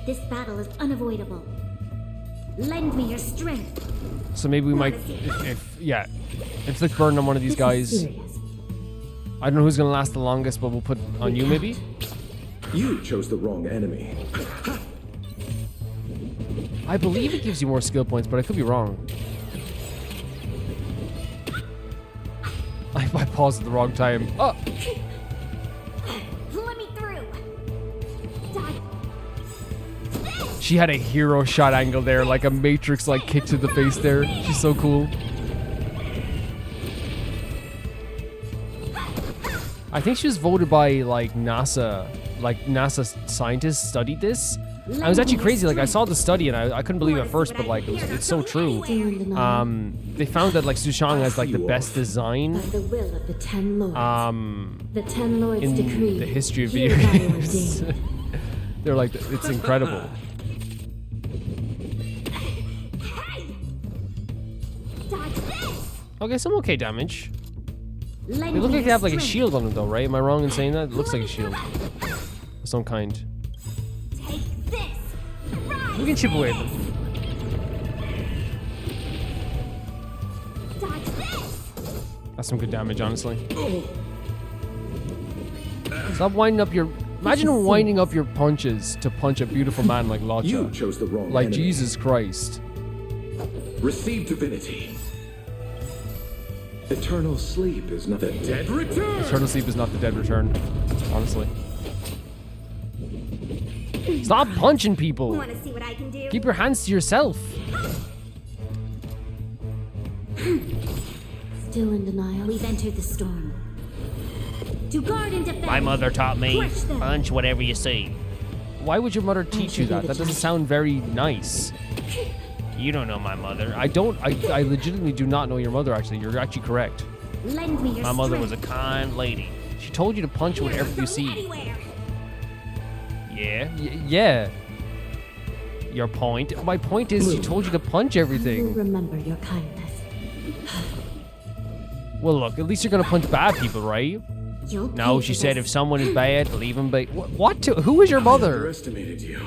This battle is unavoidable. Lend me your strength. So maybe we might, inflict burden on one of these This is guys. serious. I don't know who's gonna last the longest, but we'll put on you maybe. You chose the wrong enemy. I believe it gives you more skill points, but I could be wrong. I paused at the wrong time. Oh, Let me through. Die. she had a hero shot angle there, like a Matrix like kick to the face there. She's so cool. I think she was voted by like NASA scientists studied this. I was actually crazy. Like I saw the study and I couldn't believe it at first, but like it's so true. Still in denial. They found that like Sushang has like the best design By the will of the 10 lords. The 10 lords in decree. the history of video hereby games. ordained. They're like, it's incredible. Dodge this. Okay, some okay damage. Lend They look me like they your have like a strength. shield on them though, right? Am I wrong in saying that? It looks like a shield of some kind. Take this. Rise. We can chip away at them. Dodge this. That's some good damage, honestly. Stop winding up your... Imagine winding up your punches to punch a beautiful man like You Lotcha. chose the wrong Like enemy. Jesus Christ. Receive divinity. Eternal sleep is not the dead return. Eternal sleep is not the dead return. Honestly. Stop punching people. Want to see what I can do? Keep your hands to yourself. Still in denial. We've entered the storm. To guard and defend. My mother taught me, Crush them. punch whatever you see. Why would your mother teach you that? That doesn't sound very nice. You don't know my mother. I legitimately do not know your mother, actually. You're actually correct. Lend me your My mother was strength. a kind lady. She told you to punch whatever you see. Anywhere. Yeah? Yeah. Your point? My point is she told you to punch I will everything. remember your kindness. Well, look, at least you're gonna punch bad people, right? You'll No, pay she for said this. if someone is bad, leave them be. What? Who is your mother? Underestimated you.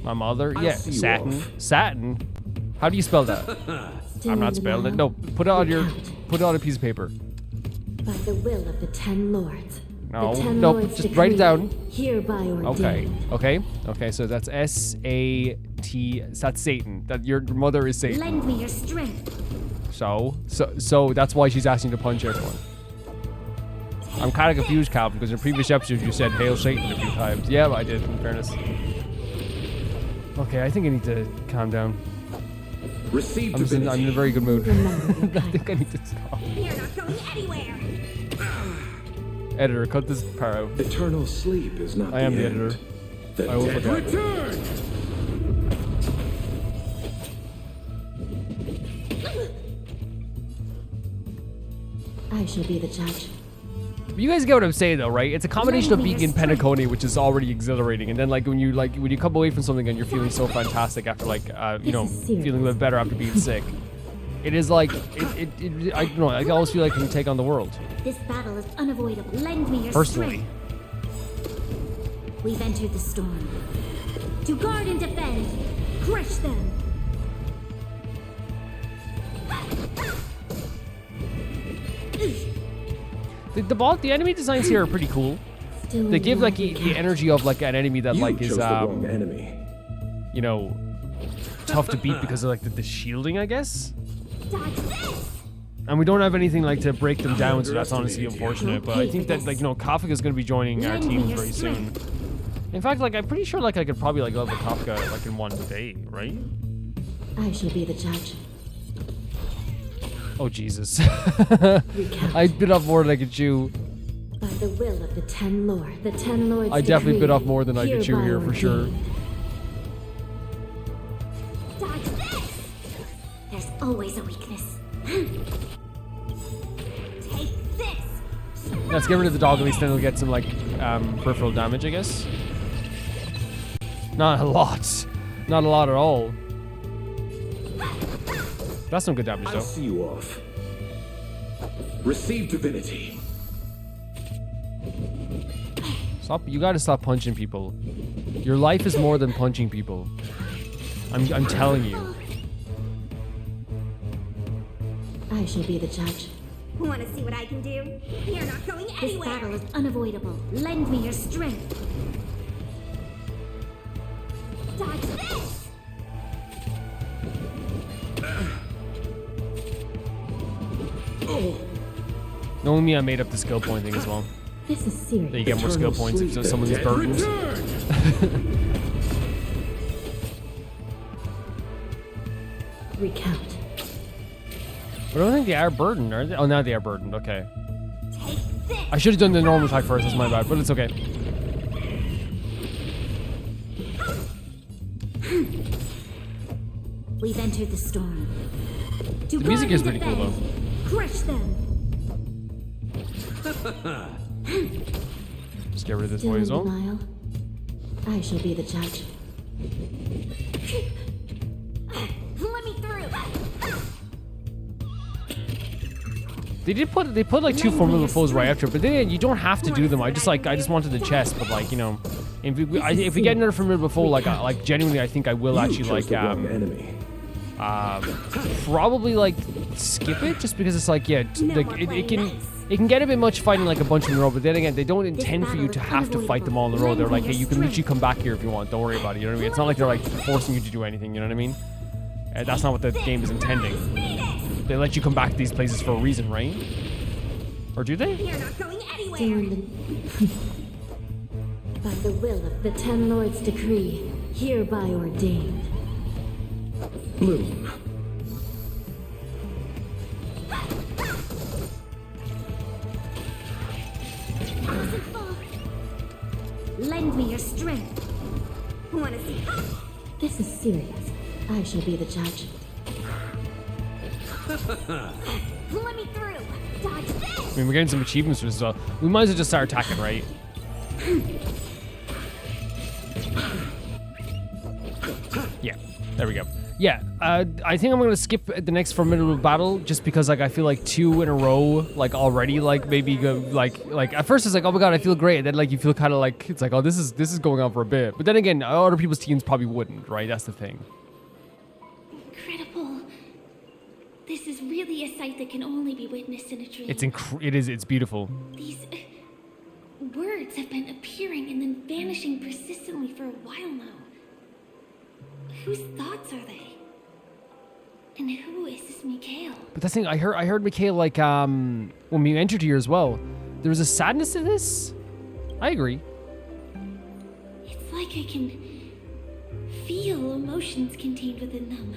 My mother? I'll Yeah, see you Satin. off. Satin? How do you spell that? Still I'm in not spelling it. denial. No, put it on your, put it on a piece of paper. By the will of the 10 lords. No, the 10 no, lords just write it decree, down. Hereby Okay, ordained. okay, so that's S-A-T, that's Satan. That your mother is Satan. Lend me your strength. So that's why she's asking you to punch everyone. I'm kind of confused, Calvin, because in previous episodes you said "Hail Satan" a few times. Yeah, I did, in fairness. Okay, I think I need to calm down. Receive I'm in a divinity. very good mood. Remember your I think I kindness. need to stop. You're not going anywhere. Editor, cut this part out. Eternal sleep is not I am the end. editor. The I will dead forget. return. I shall be the judge. You guys get what I'm saying though, right? It's a combination of being in Penacony, which is already exhilarating, and then when you come away from something and you're feeling so fantastic after feeling a little better after being sick. It is like I don't know. I always feel like I can take on the world. This battle is unavoidable. Lend me your Personally. strength. We've entered the storm. To guard and defend. Crush them. The enemy designs here are pretty cool. Still They give in the energy of an enemy that You is chose the wrong enemy. tough to beat because of the shielding, I guess. Dodge this! And we don't have anything to break them down, so that's honestly unfortunate. But I think that Kafka is going to be joining our team very soon. In fact, I'm pretty sure I could probably level Kafka in one day, right? I shall be the judge. Oh Jesus! I bit off more than I could chew. By the will of the Ten Lord, the Ten Lords I definitely bit decree, off more than I could chew hereby here for sure. ordained. Dodge this! There's always a weakness. Take this! Let's get rid of the dog, at least then we'll get some peripheral damage, I guess. Not a lot. Not a lot at all. That's some good damage I'll though. see you off. Receive divinity. Stop! You gotta stop punching people. Your life is more than punching people. I'm telling you. I shall be the judge. Want to see what I can do? You're not going This anywhere! battle is unavoidable. Lend me your strength. Dodge this! Knowing me, I made up the skill point thing as well. This is serious. That you get more skill points if someone is burdened. Recount. But I don't think they are burdened, are they? Oh, now they are burdened. Okay. Take this! I should have done the normal attack first. That's my bad, but it's okay. We've entered the storm. To The music guard is and pretty cool, defend. Crush them! Just get rid of this Still boy in as well. denial. I shall be the judge. Let me through! They put like two formidable foes right after, but then you don't have to do them. I just wanted the chest, but if we get another formidable foe, genuinely, I think I will actually You chose the wrong enemy. probably skip it just because it's it can get a bit much fighting a bunch in a row, but then again, they don't intend for you to have to fight them all in a row. They're like, hey, you can literally come back here if you want. Don't worry about it. You know what I mean? It's not like they're forcing you to do anything. You know what I mean? That's not what the game is intending. They let you come back to these places for a reason, right? Or do they? You're not going anywhere! Still in the... By the will of the Ten Lords decree, hereby ordained. Bloom. Lend me your strength. Want to see? This is serious. I shall be the judge. Let me through. Dodge this. I mean, we're getting some achievements for this as well. We might as well just start attacking, right? Yeah, there we go. Yeah, I think I'm gonna skip the next formidable battle just because I feel like two in a row already maybe at first it's oh my god I feel great, and then you feel kind of it's oh this is going on for a bit, but then again other people's teams probably wouldn't, right? That's the thing. Incredible. This is really a sight that can only be witnessed in a dream. It's beautiful. These words have been appearing and then vanishing persistently for a while now. Whose thoughts are they? And who is this Mikhail? But that's the thing, I heard Mikhail when we entered here as well. There was a sadness to this. I agree. It's like I can feel emotions contained within them.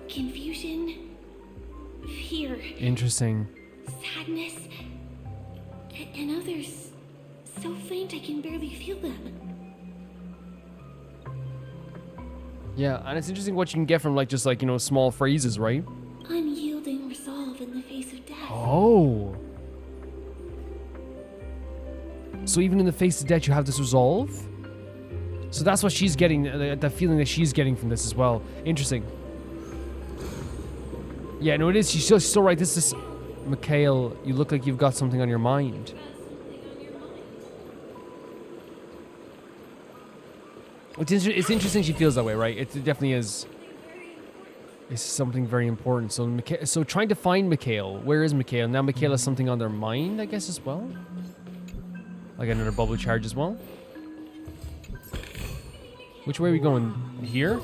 Confusion, fear, Interesting. sadness, and others so faint I can barely feel them. Yeah, and it's interesting what you can get from just small phrases, right? Unyielding resolve in the face of death. Oh. So even in the face of death, you have this resolve? So that's what she's getting, the feeling that she's getting from this as well. Interesting. Yeah, no, it is. She's still right. This is... Mikhail, you look like you've got something on your mind. It's interesting she feels that way, right? It definitely is. It's something very important. So trying to find Mikhail. Where is Mikhail? Now Mikhail has something on their mind, I guess, as well. Like another bubble charge as well. Which way are we going? Here?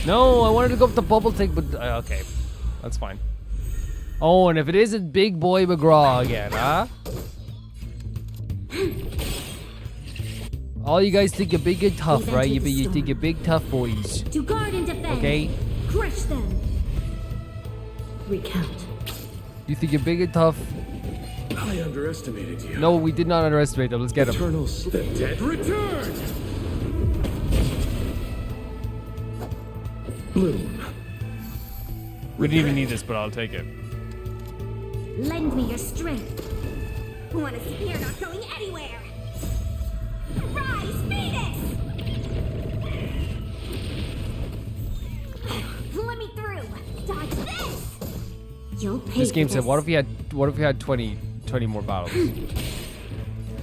No, I wanted to go up the bubble thing, but... okay. That's fine. Oh, and if it isn't Big Boy McGraw again, huh? All you guys think you're big and tough, right? You think you're big, tough boys. To guard and defend. Okay? Crush them. Recount. You think you're big and tough? I underestimated you. No, we did not underestimate them. Let's get them. Eternal the dead return. Bloom. We didn't even need this, but I'll take it. Lend me your strength. Want to sit here not going anywhere? Rise, Phoenix! Let me through. Dodge this. You'll pay This game for said, this. what if we had 20 more battles?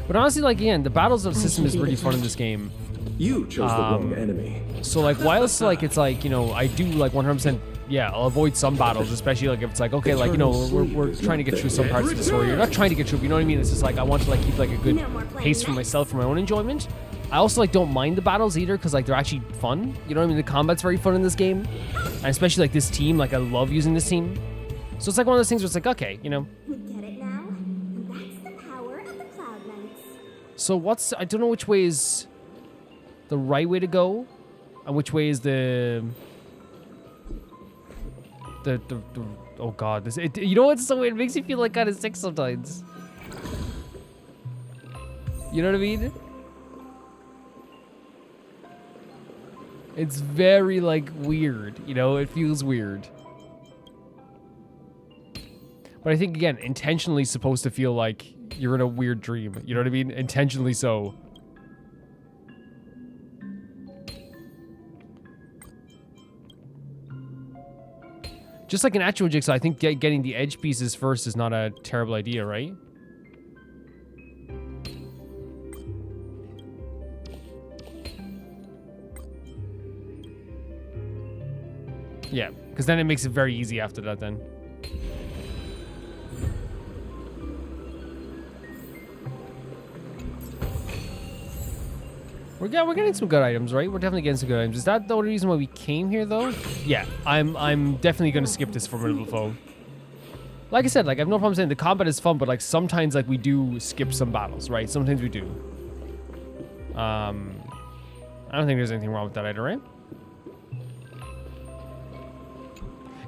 But honestly, like, again, the battles of system is really fun in this game. You chose the wrong enemy. So, like, whilst, like, it's like, you know, I do, like, 100%, yeah, I'll avoid some battles, especially, like, if it's like, okay, like, you know, we're trying to get through some parts of the story. You're not trying to get through, but you know what I mean? It's just like, I want to, like, keep, like, a good pace for myself, for my own enjoyment. I also, like, don't mind the battles either, because, like, they're actually fun. You know what I mean? The combat's very fun in this game. And especially, like, this team, like, I love using this team. So it's like one of those things where it's like, okay, you know. We get it now? And that's the power of the Cloud Knights. So what's, I don't know which way is the right way to go, and which way is the oh god, this, you know what's so weird? It makes you feel like kind of sick sometimes. You know what I mean? It's very, like, weird, you know? It feels weird. But I think, again, intentionally supposed to feel like you're in a weird dream. You know what I mean? Intentionally so. Just like an actual jigsaw, I think getting the edge pieces first is not a terrible idea, right? Yeah, because then it makes it very easy after that then. We're getting some good items, right? We're definitely getting some good items. Is that the only reason why we came here, though? Yeah, I'm definitely gonna skip this formidable foe. Like I said, like, I have no problem saying the combat is fun, but, like, sometimes, like, we do skip some battles, right? Sometimes we do. I don't think there's anything wrong with that either, right?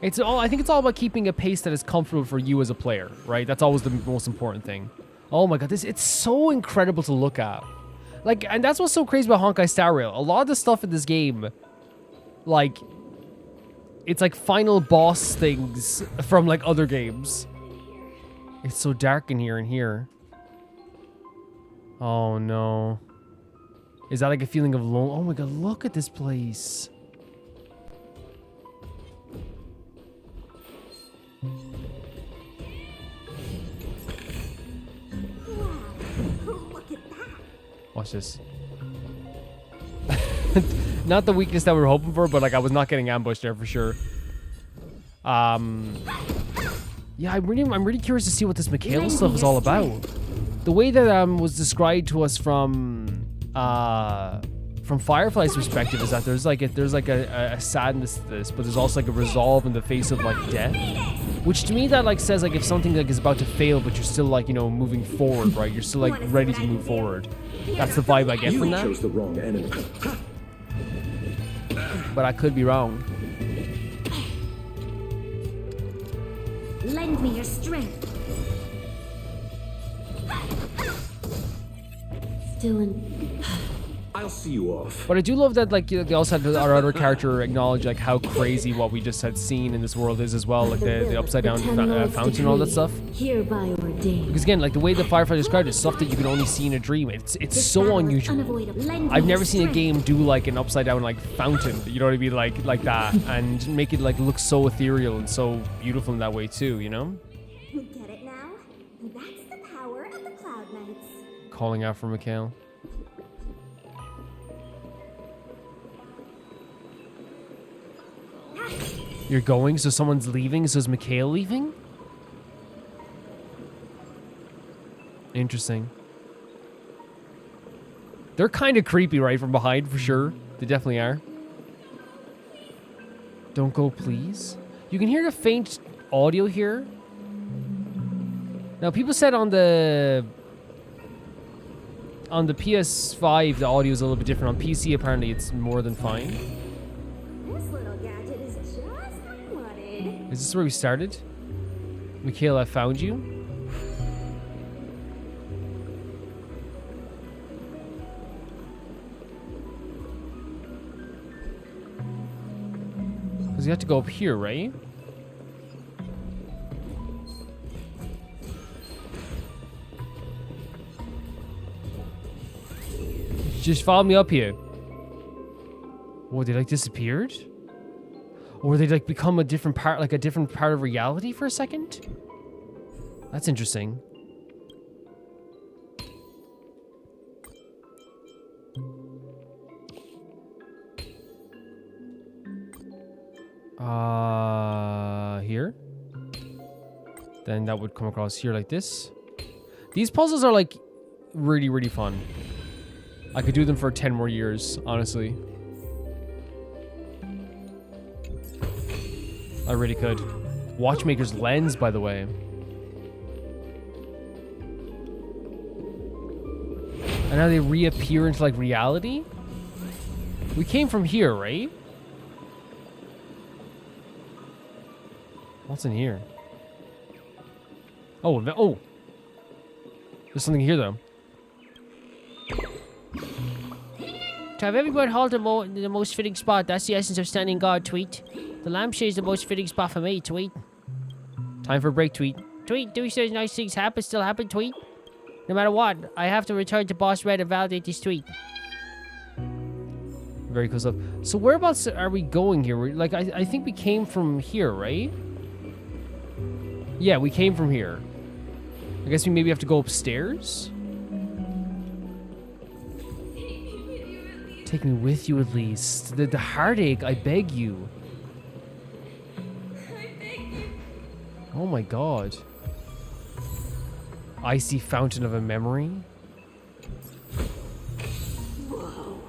I think it's all about keeping a pace that is comfortable for you as a player, right? That's always the most important thing. Oh my god, it's so incredible to look at. Like, and that's what's so crazy about Honkai Star Rail. A lot of the stuff in this game, like, it's like final boss things from, like, other games. It's so dark in here and here. Oh no. Is that like a feeling of lone? Oh my god, look at this place. Watch this. Not the weakness that we were hoping for, but, like, I was not getting ambushed there for sure. Yeah, I'm really curious to see what this Mikhail stuff is all about. The way that was described to us from Firefly's perspective is that there's like a sadness to this, but there's also like a resolve in the face of, like, death. Which to me that, like, says, like, if something, like, is about to fail, but you're still, like, you know, moving forward, right? You're still, like, ready to move forward. That's the vibe I get from that. You chose the wrong enemy. But I could be wrong. Lend me your strength. Still in. I I'll see you off. But I do love that, like, you know, they also had our other character acknowledge, like, how crazy what we just had seen in this world is as well, like the upside down fountain and all that stuff. Hereby ordained. Because again, like the way the Firefly described it, stuff that you can only see in a dream. It's so unusual. I've never seen a game do like an upside down like fountain. You know what I mean, like that, and make it like look so ethereal and so beautiful in that way too. You know. Get it now? That's the power of the Cloud Knights. Calling out for Mikhail. You're going, so someone's leaving. So is Mikhail leaving? Interesting. They're kind of creepy, right, from behind, for sure. They definitely are. Don't go, please. You can hear the faint audio here. Now, people said on the PS5, the audio is a little bit different. On PC, apparently, it's more than fine. This little gadget is just what I wanted. Is this where we started? Mikhail, I found you. Because you have to go up here, right? Just follow me up here. Oh, they like disappeared? Or they like become a different part, like a different part of reality for a second? That's interesting. Here. Then that would come across here like this. These puzzles are like really, really fun. I could do them for 10 more years, honestly. I really could. Watchmaker's lens, by the way. And now they reappear into like reality? We came from here, right? What's in here? Oh, oh. There's something here, though. To have everyone halt in the most fitting spot, that's the essence of standing guard, Tweet. The lampshade is the most fitting spot for me, Tweet. Time for a break, Tweet. Tweet, do these nice things still happen, Tweet? No matter what, I have to return to Boss Red and validate this tweet. Very cool stuff. So whereabouts are we going here? Like, I think we came from here, right? Yeah, we came from here. I guess we maybe have to go upstairs? Take me with you at least. The heartache, I beg you. Oh my god. Icy fountain of a memory? Whoa.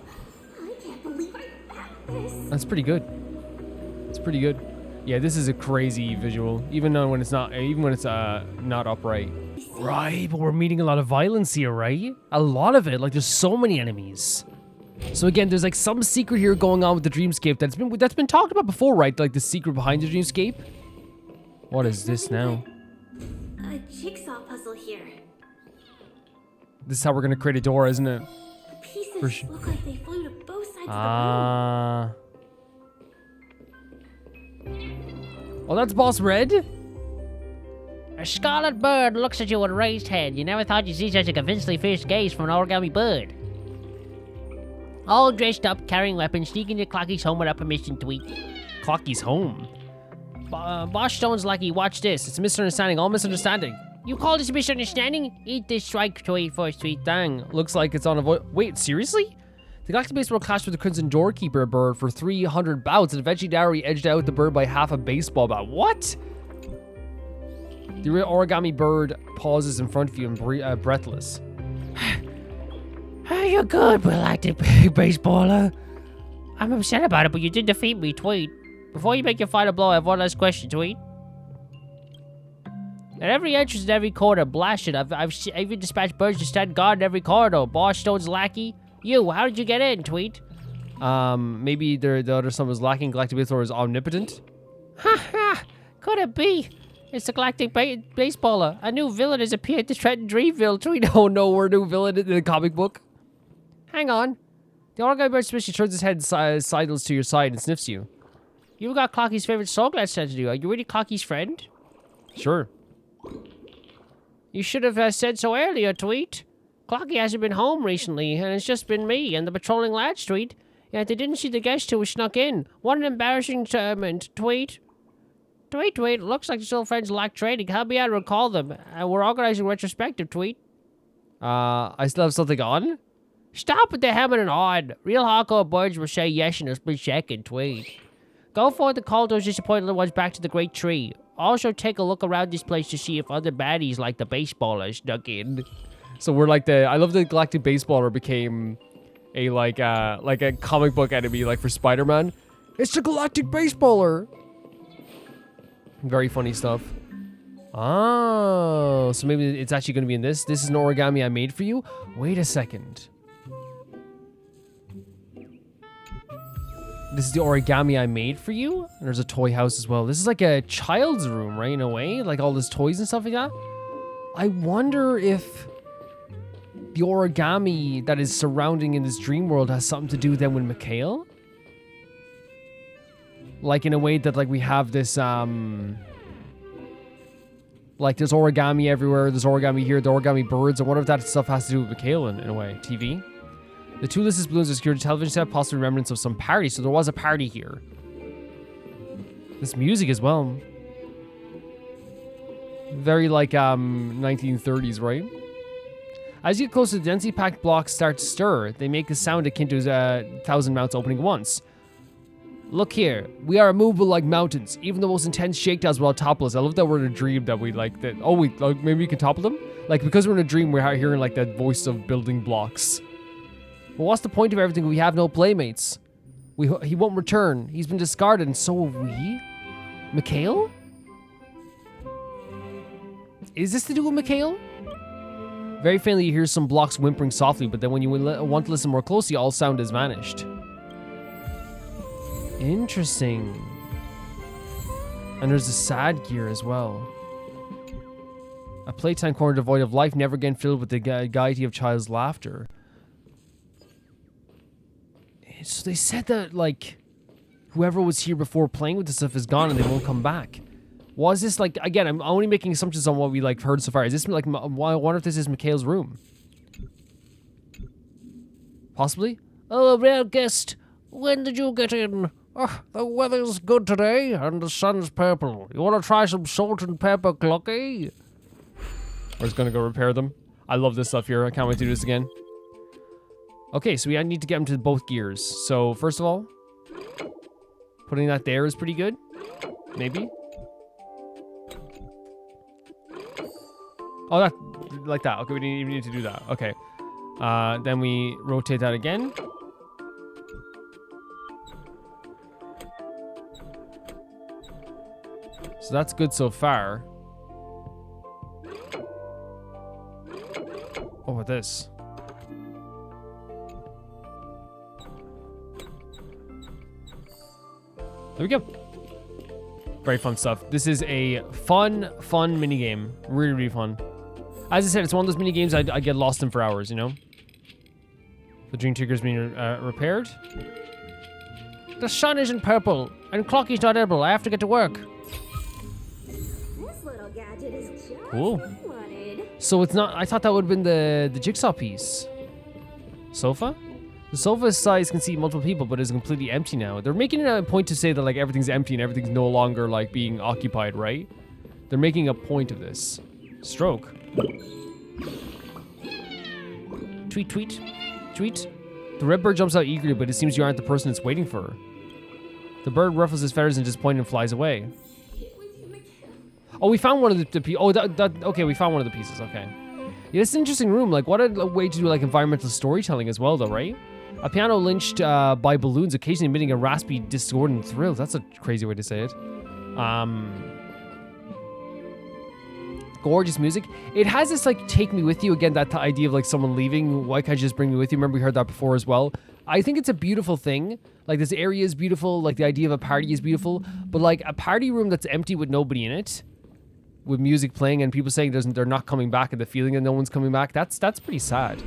I can't believe I found this. That's pretty good. It's pretty good. Yeah, this is a crazy visual, even when it's not upright. Right, but we're meeting a lot of violence here, right? A lot of it. Like, there's so many enemies. So again, there's like some secret here going on with the dreamscape that's been talked about before, right? Like the secret behind the dreamscape. What is this now? A jigsaw puzzle here. This is how we're gonna create a door, isn't it? The pieces look like they flew to both sides of the room. Ah. Oh, that's Boss Red? A scarlet bird looks at you with raised head. You never thought you'd see such a convincingly fierce gaze from an origami bird. All dressed up, carrying weapons, sneaking to Clocky's home without permission, Tweet. Clocky's home. Boss Stone's lucky, watch this. It's a misunderstanding, all misunderstanding. You call this a misunderstanding? Eat this strike, Tweet, first, Tweet. Dang, looks like it's on a Wait, seriously? The Galactic Baseball clashed with the Crimson Doorkeeper bird for 300 bouts, and eventually Dowry edged out the bird by half a baseball bat. What? The origami bird pauses in front of you and breathless. You're good, Galactic Baseballer. I'm upset about it, but you did defeat me, Tweet. Before you make your final blow, I have one last question, Tweet. At every entrance and every corner, blast it. I've even dispatched birds to stand guard in every corridor. Boss Stone's lackey. You, how did you get in, Tweet? Maybe the other son was lacking. Galactic Baseballer is omnipotent. Ha ha! Could it be? It's the Galactic Baseballer. A new villain has appeared to threaten Dreamville, Tweet. Oh no, we're a new villain in the comic book. Hang on. The origami bird especially turns its head sideways to your side and sniffs you. You got Clocky's favorite sunglass set to do. Are you really Clocky's friend? Sure. You should have said so earlier, Tweet. Clocky hasn't been home recently, and it's just been me and the patrolling lads, Tweet. Yet they didn't see the guest who was snuck in. What an embarrassing moment, Tweet. Tweet. Looks like the still friends lack training. Help me out to recall them. We're organizing retrospective, Tweet. I still have something on? Stop with the hemming and hawing. Real hardcore birds will say yes in a split second, Tweet. Go forth and call those disappointed little ones back to the great tree. Also take a look around this place to see if other baddies like the baseballer snuck in. So we're like I love the Galactic Baseballer became a like a comic book enemy like for Spider-Man. It's the Galactic Baseballer. Very funny stuff. Oh, so maybe it's actually going to be in this. This is an origami I made for you. Wait a second. This is the origami I made for you. And there's a toy house as well. This is like a child's room, right? In a way, like all these toys and stuff like that. I wonder if the origami that is surrounding in this dream world has something to do then with Mikhail. Like in a way that like we have this like there's origami everywhere, there's origami here, the origami birds, and what if that stuff has to do with Mikhail in a way? TV? The two listed balloons are secured television set, possibly remnants of some party, so there was a party here. This music as well. Very like 1930s, right? As you get closer, the densely packed blocks start to stir. They make a sound akin to 1,000 mouths opening once. Look here, we are immovable like mountains. Even the most intense shakedowns will topple us. I love that we're in a dream that we like that. Oh, maybe we can topple them? Like, because we're in a dream, we're hearing like that voice of building blocks. But what's the point of everything? We have no playmates. He won't return. He's been discarded, and so have we? Mikhail? Is this to do with Mikhail? Very faintly, you hear some blocks whimpering softly, but then when you want to listen more closely, all sound has vanished. Interesting. And there's a sad gear as well. A playtime corner devoid of life, never again filled with the gaiety of child's laughter. So they said that, like, whoever was here before playing with this stuff is gone and they won't come back. Was this, like, again, I'm only making assumptions on what we, like, heard so far. Is this, like, I wonder if this is Mikhail's room? Possibly? Oh, a rare guest. When did you get in? Oh, the weather's good today, and the sun's purple. You want to try some salt and pepper, Clocky? We're just gonna go repair them. I love this stuff here. I can't wait to do this again. Okay, so we need to get them to both gears. So, first of all, putting that there is pretty good. Maybe. Oh, that, like that. Okay, we didn't even need to do that. Okay. Then we rotate that again. So that's good so far. What about this? There we go. Very fun stuff. This is a fun minigame. Really, really fun. As I said, it's one of those minigames I get lost in for hours, you know? The dream trigger's being repaired. The sun isn't purple, and Clocky's not able. I have to get to work. This little gadget is just Cool. what I wanted. So it's not... I thought that would have been the jigsaw piece. Sofa? The sofa's size can seat multiple people, but is completely empty now. They're making it a point to say that, like, everything's empty and everything's no longer, like, being occupied, right? They're making a point of this. Stroke. Tweet, tweet, tweet. The red bird jumps out eagerly, but it seems you aren't the person it's waiting for. The bird ruffles his feathers in disappointment and flies away. Oh, we found one of the pieces. Oh, okay, we found one of the pieces. Okay. Yeah, it's an interesting room. Like, what a way to do, like, environmental storytelling as well, though, right? A piano lynched by balloons, occasionally emitting a raspy, discordant thrill. That's a crazy way to say it. Gorgeous music. It has this, like, take me with you. Again, that idea of, like, someone leaving. Why can't you just bring me with you? Remember we heard that before as well. I think it's a beautiful thing. Like, this area is beautiful. Like, the idea of a party is beautiful. But, like, a party room that's empty with nobody in it, with music playing and people saying they're not coming back, and the feeling that no one's coming back, that's pretty sad.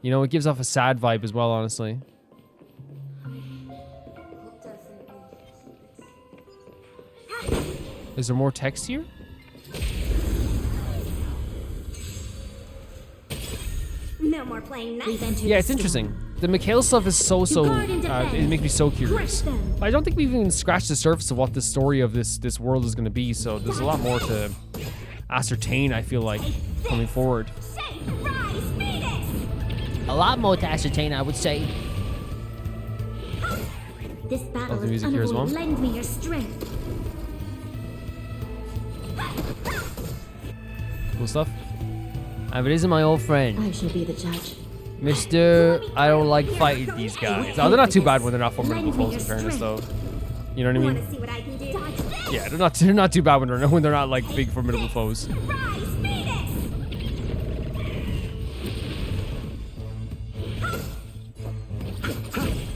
You know, it gives off a sad vibe as well, honestly. Is there more text here? No more playing nice. Yeah, it's interesting. The Mikhail stuff is it makes me so curious. I don't think we've even scratched the surface of what the story of this world is going to be, so there's a lot more to ascertain, I feel like, coming forward. A lot more to ascertain, I would say. This battle the is music here as well. unavoidable. Lend me your strength. Cool stuff. If it isn't my old friend, I shall be the judge. Mr. I don't like fighting these guys. Oh, they're not too bad when they're not formidable foes, in fairness, though. You know what I mean? See what I can do? Dodge this. Yeah, they're not too bad when they're not like big formidable foes. Rise, beat it.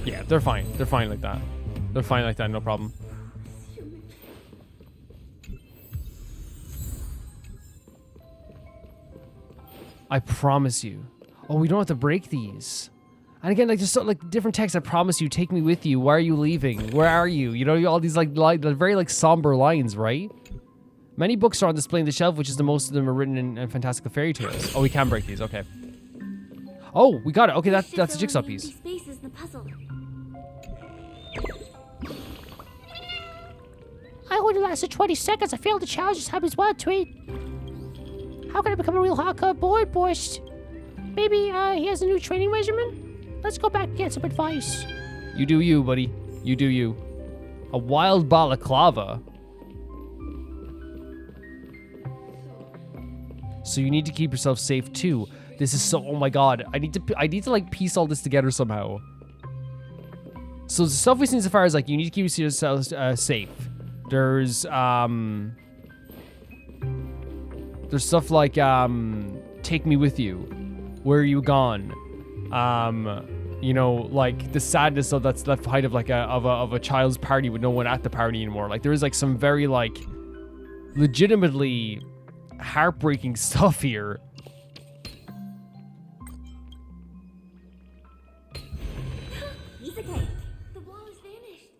Yeah, they're fine. They're fine like that. They're fine like that, no problem. I promise you. Oh, we don't have to break these. And again, like just like different texts. I promise you, take me with you. Why are you leaving? Where are you? You know, all these like very like somber lines, right? Many books are on display on the shelf, which is the most of them are written in fantastical fairy tales. Oh, we can break these. Okay. Oh, we got it. Okay, that's a jigsaw piece. Spaces in the puzzle. I only lasted 20 seconds. I failed to challenge this happens one tweet. How can I become a real hardcore boy boist? Maybe he has a new training regimen? Let's go back and get some advice. You do you, buddy. You do you. A wild balaclava. So you need to keep yourself safe too. This is so, oh my god. I need to like piece all this together somehow. So the stuff we've seen so far is like you need to keep yourself safe. There's stuff like take me with you. Where are you gone? You know, like the sadness of that's left behind of like a child's party with no one at the party anymore. Like there is like some very like legitimately heartbreaking stuff here. Piece of cake. The wall has vanished.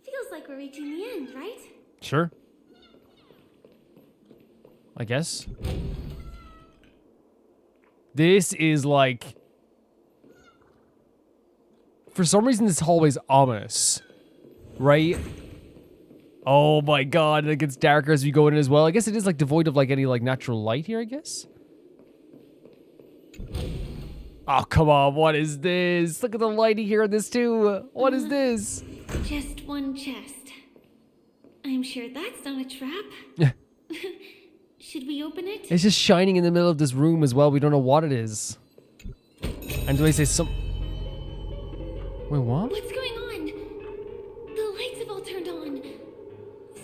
Feels like we're reaching the end, right? Sure. I guess. This is like... For some reason, this hallway's ominous. Right? Oh my god, it gets darker as we go in as well. I guess it is like devoid of like any like natural light here, I guess. Oh, come on, what is this? Look at the lighting here in this too. What is this? Just one chest. I'm sure that's not a trap. Yeah. Should we open it? It's just shining in the middle of this room as well. We don't know what it is. And do I say some... Wait, what? What's going on? The lights have all turned on.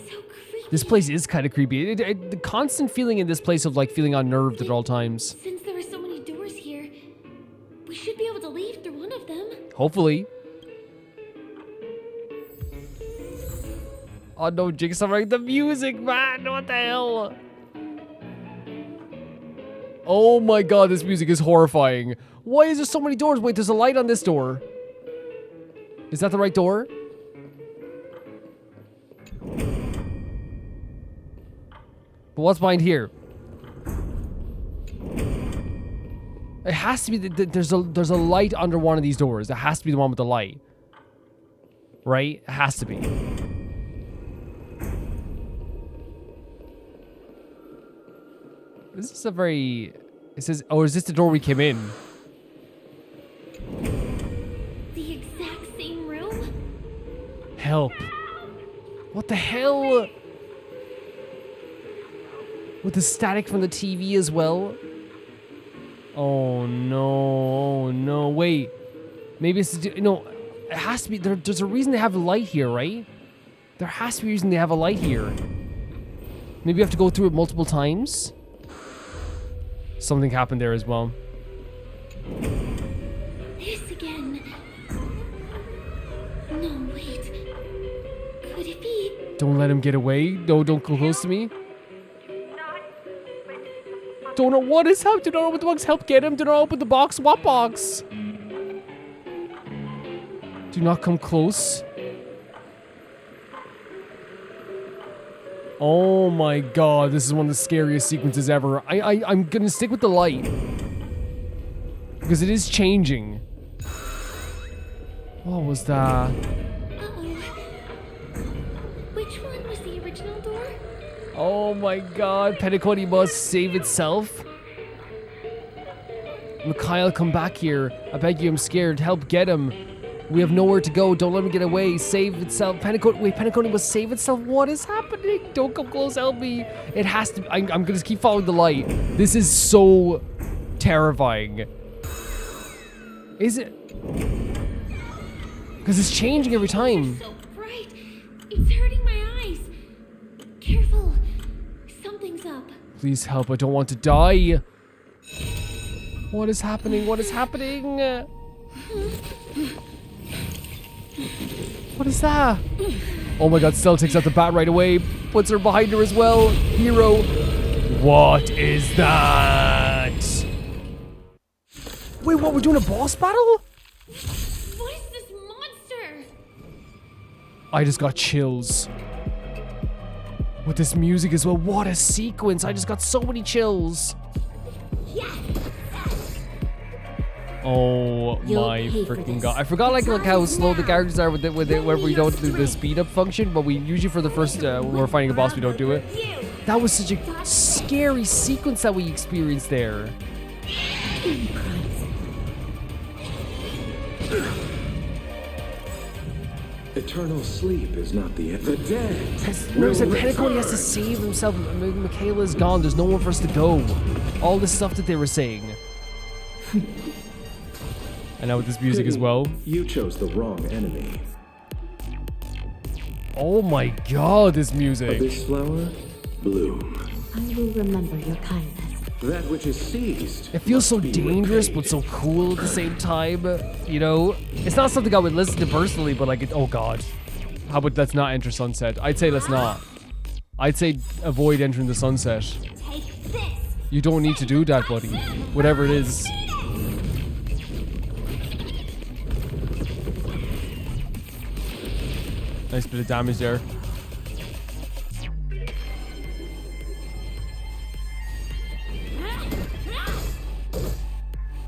So creepy. This place is kind of creepy. The constant feeling in this place of like feeling unnerved at all times. Since there are so many doors here, we should be able to leave through one of them. Hopefully. Oh no, Jigsaw, like the music, man. What the hell? Oh my god, this music is horrifying. Why is there so many doors? Wait, there's a light on this door. Is that the right door? But what's behind here? It has to be there's a light under one of these doors. It has to be the one with the light. Right? It has to be. This is a very... It says... Oh, is this the door we came in? The exact same room? Help. What the hell? With the static from the TV as well? Oh no, oh no, wait. Maybe it's... No, it has to be... There's a reason they have a light here, right? There has to be a reason they have a light here. Maybe you have to go through it multiple times? Something happened there as well. This again. No, wait. Could it be? Don't let him get away. No, don't go close to me. Don't know what is happening. Do not open the box. Help get him. Do not open the box. What box? Do not come close. Oh my god, this is one of the scariest sequences ever. I'm gonna stick with the light. Because it is changing. What was that? Uh-oh. Which one was the original door? Oh my god, Penacony must save itself. Mikhail, come back here. I beg you, I'm scared. Help get him. We have nowhere to go. Don't let him get away. Save itself. Penacony must save itself. What is happening? Don't come close. Help me. It has to. I'm going to keep following the light. This is so terrifying. Is it? Because it's changing every time. So bright. It's hurting my eyes. Careful. Something's up. Please help. I don't want to die. What is happening? What is happening? What is that? Oh my god, Stella takes out the bat right away. Puts her behind her as well. Hero. What is that? Wait, what? We're doing a boss battle? What is this monster? I just got chills. With this music as well. What a sequence. I just got so many chills. Oh my freaking god. I forgot like how slow the characters are with it whenever we don't do the speed up function, but we usually for the first when we're fighting a boss we don't do it. That was such a scary sequence that we experienced there. Eternal sleep is not the end. The dead. Remember, said Penacony has to save himself. Mikhail is gone. There's nowhere for us to go. All this stuff that they were saying. And now with this music as well. You chose the wrong enemy. Oh my god, this Of music. this flower, bloom. I will remember your kindness. That which is seized. It feels so must be dangerous, repaid. but so cool at the same time. You know, it's not something I would listen to personally, but like, oh god. How about let's not enter sunset? I'd say let's not. I'd say avoid entering the sunset. Take this. You don't need to do that, buddy. Whatever it is. Nice bit of damage there.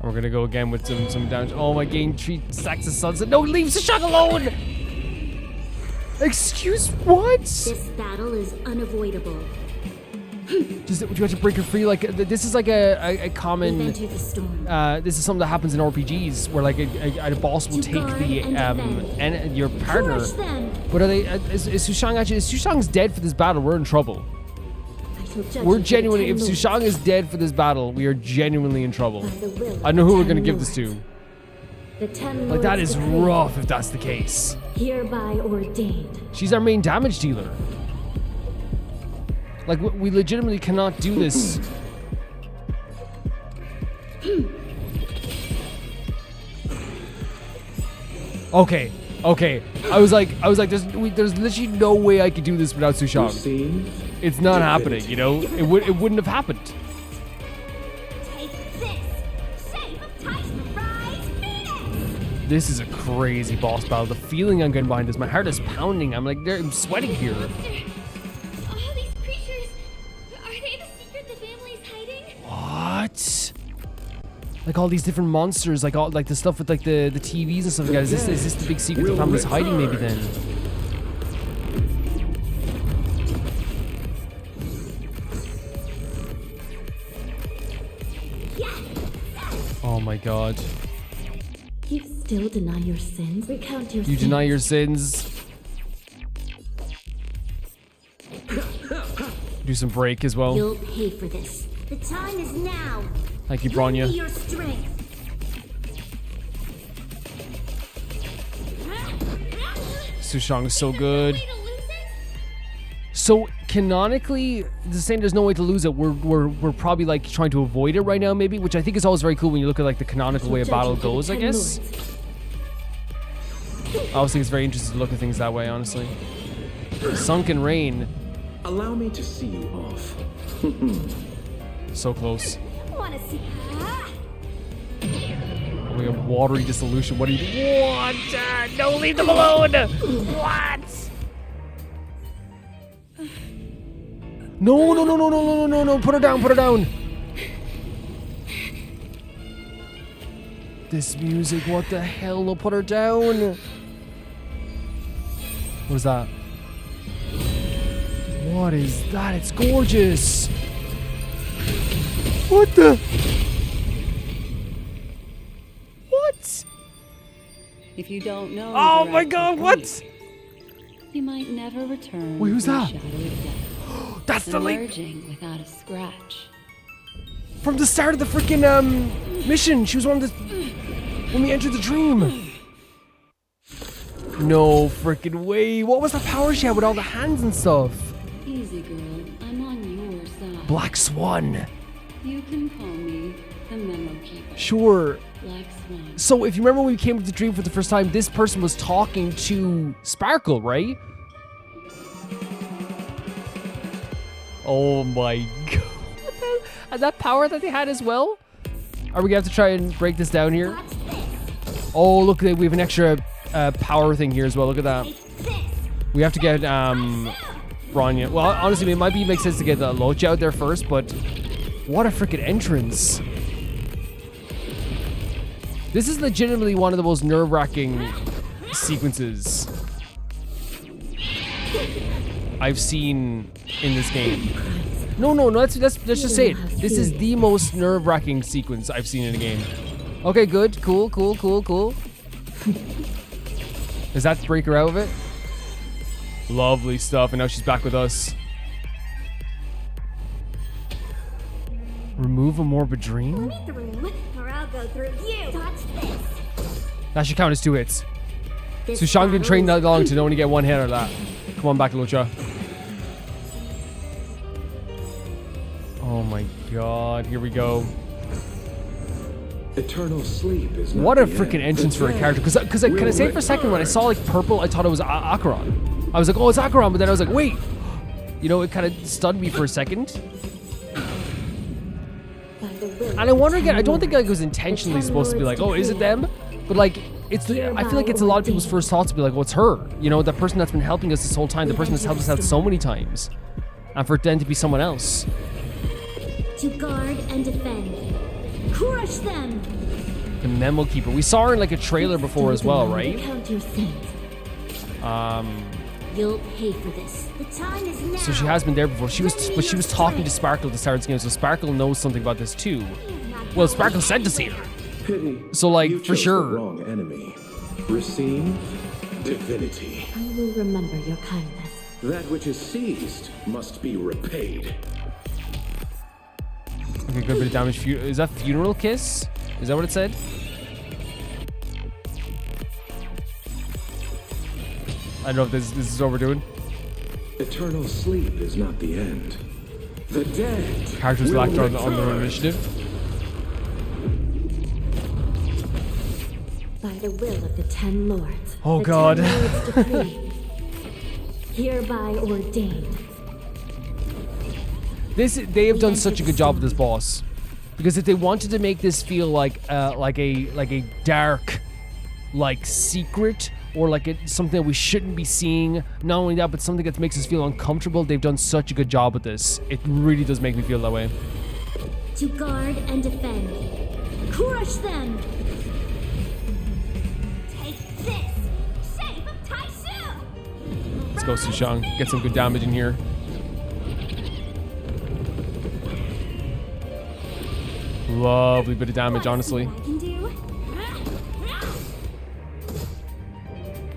And we're gonna go again with some damage. Oh my, gain 3 stacks of sunset. No, leave Sushang alone! Excuse what? This battle is unavoidable. Do you have to break her free? Like this is like a common. We've entered the storm. This is something that happens in RPGs where like a boss will take the and your partner. Crush them. But are they? Is Sushang actually? If Sushang's dead for this battle, we're in trouble. I shall judge We're you for genuinely. the If 10 lords. Sushang is dead for this battle, we are genuinely in trouble. By the will of I know who the we're gonna 10 give this lords. to. The 10 Like that lords is decree, rough if that's the case. hereby ordained. She's our main damage dealer. Like we legitimately cannot do this. Okay. I was like, there's literally no way I could do this without You Sushang. see? It's not happening, you know. It wouldn't have happened. Take this. Shape of Titan, rise, Phoenix. This is a crazy boss battle. The feeling I'm getting behind this, my heart is pounding. I'm sweating here. All these creatures, are they the secret the family is hiding? What? Like all these different monsters, like all like the stuff with like the TVs and stuff like that. Is this the big secret the family's hiding maybe then? Oh my god. You still deny your sins? Recount your You sins. deny your sins. Do some break as well. You'll pay for this. The time is now. Thank you, Bring me Bronya. your strength. Sushang is so good. Way to lose it? So canonically, the saying there's no way to lose it. We're probably like trying to avoid it right now, maybe, which I think is always very cool when you look at like the canonical way a battle goes. I guess. I always think it's very interesting to look at things that way, honestly. Sunken Rain. Allow me to see you off. So close. Wanna see? Oh, we have watery dissolution. What are you? What? No, leave them alone. What? No, no, no, no, no, no, no, no. Put her down. Put her down. This music. What the hell? No, put her down. What is that? What is that? It's gorgeous. What the? What? If you don't know, Oh the my right god, technique, what? You might never return. Wait, who's from the that? shadow of death, That's the lady emerging without a scratch. from the start of the freaking mission. She was one of the when we entered the dream. No freaking way. What was the power she had with all the hands and stuff? Easy, girl. I'm on your side. Black Swan. You can call me the Memo Keeper. Sure. Black Swan. So if you remember when we came to the dream for the first time, this person was talking to Sparkle, right? Oh my god. And that power that they had as well? Are we gonna have to try and break this down here? Oh, look, we have an extra power thing here as well. Look at that. We have to get Bronya. Well, honestly, it might make sense to get Loach out there first, but what a freaking entrance. This is legitimately one of the most nerve-wracking sequences I've seen in this game. No, let's just say it. This is the most nerve-wracking sequence I've seen in a game. Okay, good. Cool. Does that break her out of it? Lovely stuff, and now she's back with us. Remove a morbid dream? Through, or I'll go through you. Touch this. That should count as 2 hits. So Sean can train that long to only get 1 hit out of that. Come on back, Lucha. Oh my god, here we go. Eternal sleep is not What a the freaking end. entrance for a The character. Because can I say for a second, when I saw like purple, I thought it was Acheron. I was like, oh, it's Acheron, but then I was like, wait. You know, it kind of stunned me for a second. And I wonder again, I don't think like, it was intentionally supposed to be like, oh, is it them? But like, I feel like it's a lot of people's first thoughts to be like, oh, it's her. You know, the person that's been helping us this whole time, the person that's helped us out so many times. And for it then to be someone else. To guard and defend. Crush them! The Memo Keeper. We saw her in like a trailer before as well, right? Count your sins. You'll pay for this. The time is now. So she has been there before. She was talking to Sparkle at the start of this game, so Sparkle knows something about this too. Well, Sparkle said to see her. Pity. So like, You for chose sure. The wrong enemy. Receive divinity. I will remember your kindness. That which is seized must be repaid. Okay, good bit of damage. Is that Funeral Kiss? Is that what it said? I don't know if this is what we're doing. Eternal sleep is not the end. The dead. Characters will lacked on their return. initiative. By the will of the 10 lords. Oh, the God. 10 lords decree. Hereby ordained. They have done such a good job with this boss, because if they wanted to make this feel like a dark, like secret, or like something that we shouldn't be seeing, not only that, but something that makes us feel uncomfortable, they've done such a good job with this. It really does make me feel that way. To guard and defend. Crush them! Take this. Shape of Taishu. Let's go, Sushang. Get some good damage in here. Lovely bit of damage, honestly. What I can do.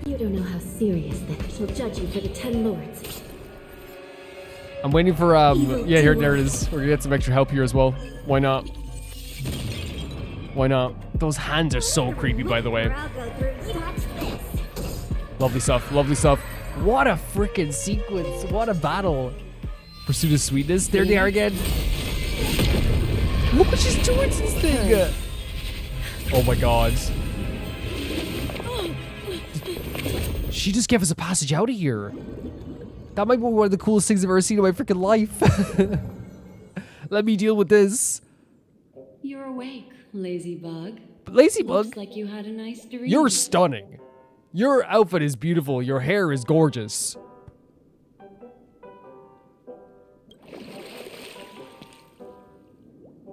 You don't know how serious that shall judge you for the 10 lords. I'm waiting for, yeah, there it is. We're gonna get some extra help here as well. Why not? Why not? Those hands are so creepy, by the way. Or I'll go through you. Touch this. Lovely stuff, lovely stuff. What a freaking sequence. What a battle. Pursuit of Sweetness. There they are again. Look what she's doing to this thing. Oh my god. She just gave us a passage out of here. That might be one of the coolest things I've ever seen in my freaking life. Let me deal with this. You're awake, lazy bug. Lazy bug, Looks like you had a nice dream. you're stunning. Your outfit is beautiful. Your hair is gorgeous.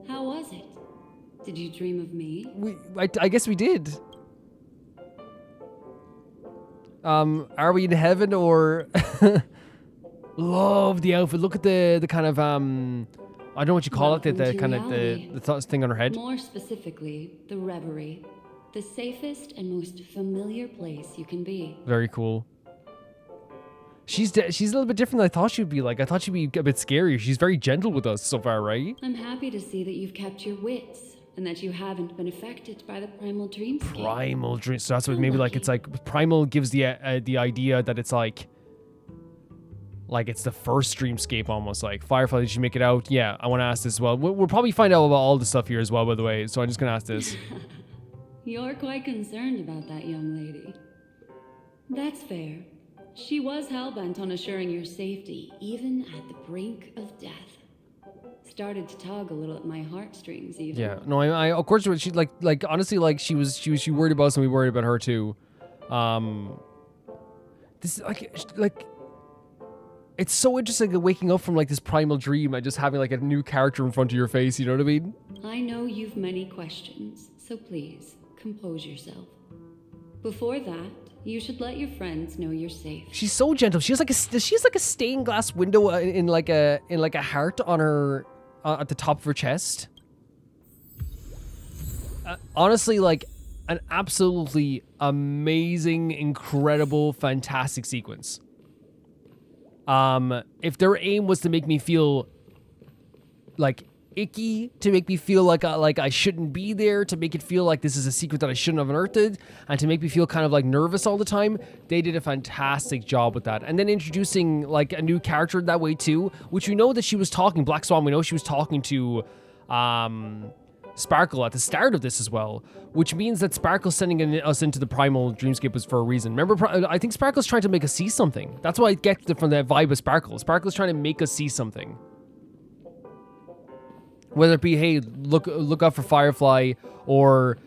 How was it? Did you dream of me? I guess we did. Are we in heaven or? Love the outfit. Look at the kind of I don't know what you call it. The Welcome to kind of reality. the thing on her head. More specifically, the reverie. The safest and most familiar place you can be. Very cool. She's a little bit different than I thought she'd be. Like I thought she'd be a bit scary. She's very gentle with us so far, right? I'm happy to see that you've kept your wits and that you haven't been affected by the primal dreamscape. Primal dream. So that's what How maybe like lucky. it's like primal gives the idea that it's like it's the first dreamscape almost. Like Firefly, did you make it out? Yeah, I want to ask this as well. We'll probably find out about all the stuff here as well, by the way. So I'm just gonna ask this. You're quite concerned about that young lady. That's fair. She was hell-bent on assuring your safety, even at the brink of death. Started to tug a little at my heartstrings, even. Yeah, no, I of course she like honestly like she worried about us and we worried about her too. This is like it's so interesting waking up from like this primal dream and just having like a new character in front of your face. You know what I mean? I know you've many questions, so please compose yourself. Before that, you should let your friends know you're safe. She's so gentle. She has like a stained glass window in like a heart on her at the top of her chest. Honestly, like an absolutely amazing, incredible, fantastic sequence. If their aim was to make me feel like icky, to make me feel like I shouldn't be there, to make it feel like this is a secret that I shouldn't have unearthed, and to make me feel kind of like nervous all the time, they did a fantastic job with that. And then introducing like a new character that way too, which we know that she was talking, Black Swan, we know she was talking to Sparkle at the start of this as well, which means that Sparkle's sending us into the primal dreamscape was for a reason. Remember, I think Sparkle's trying to make us see something. That's why I get from that vibe of Sparkle. Sparkle's trying to make us see something. Whether it be, hey, look out for Firefly, or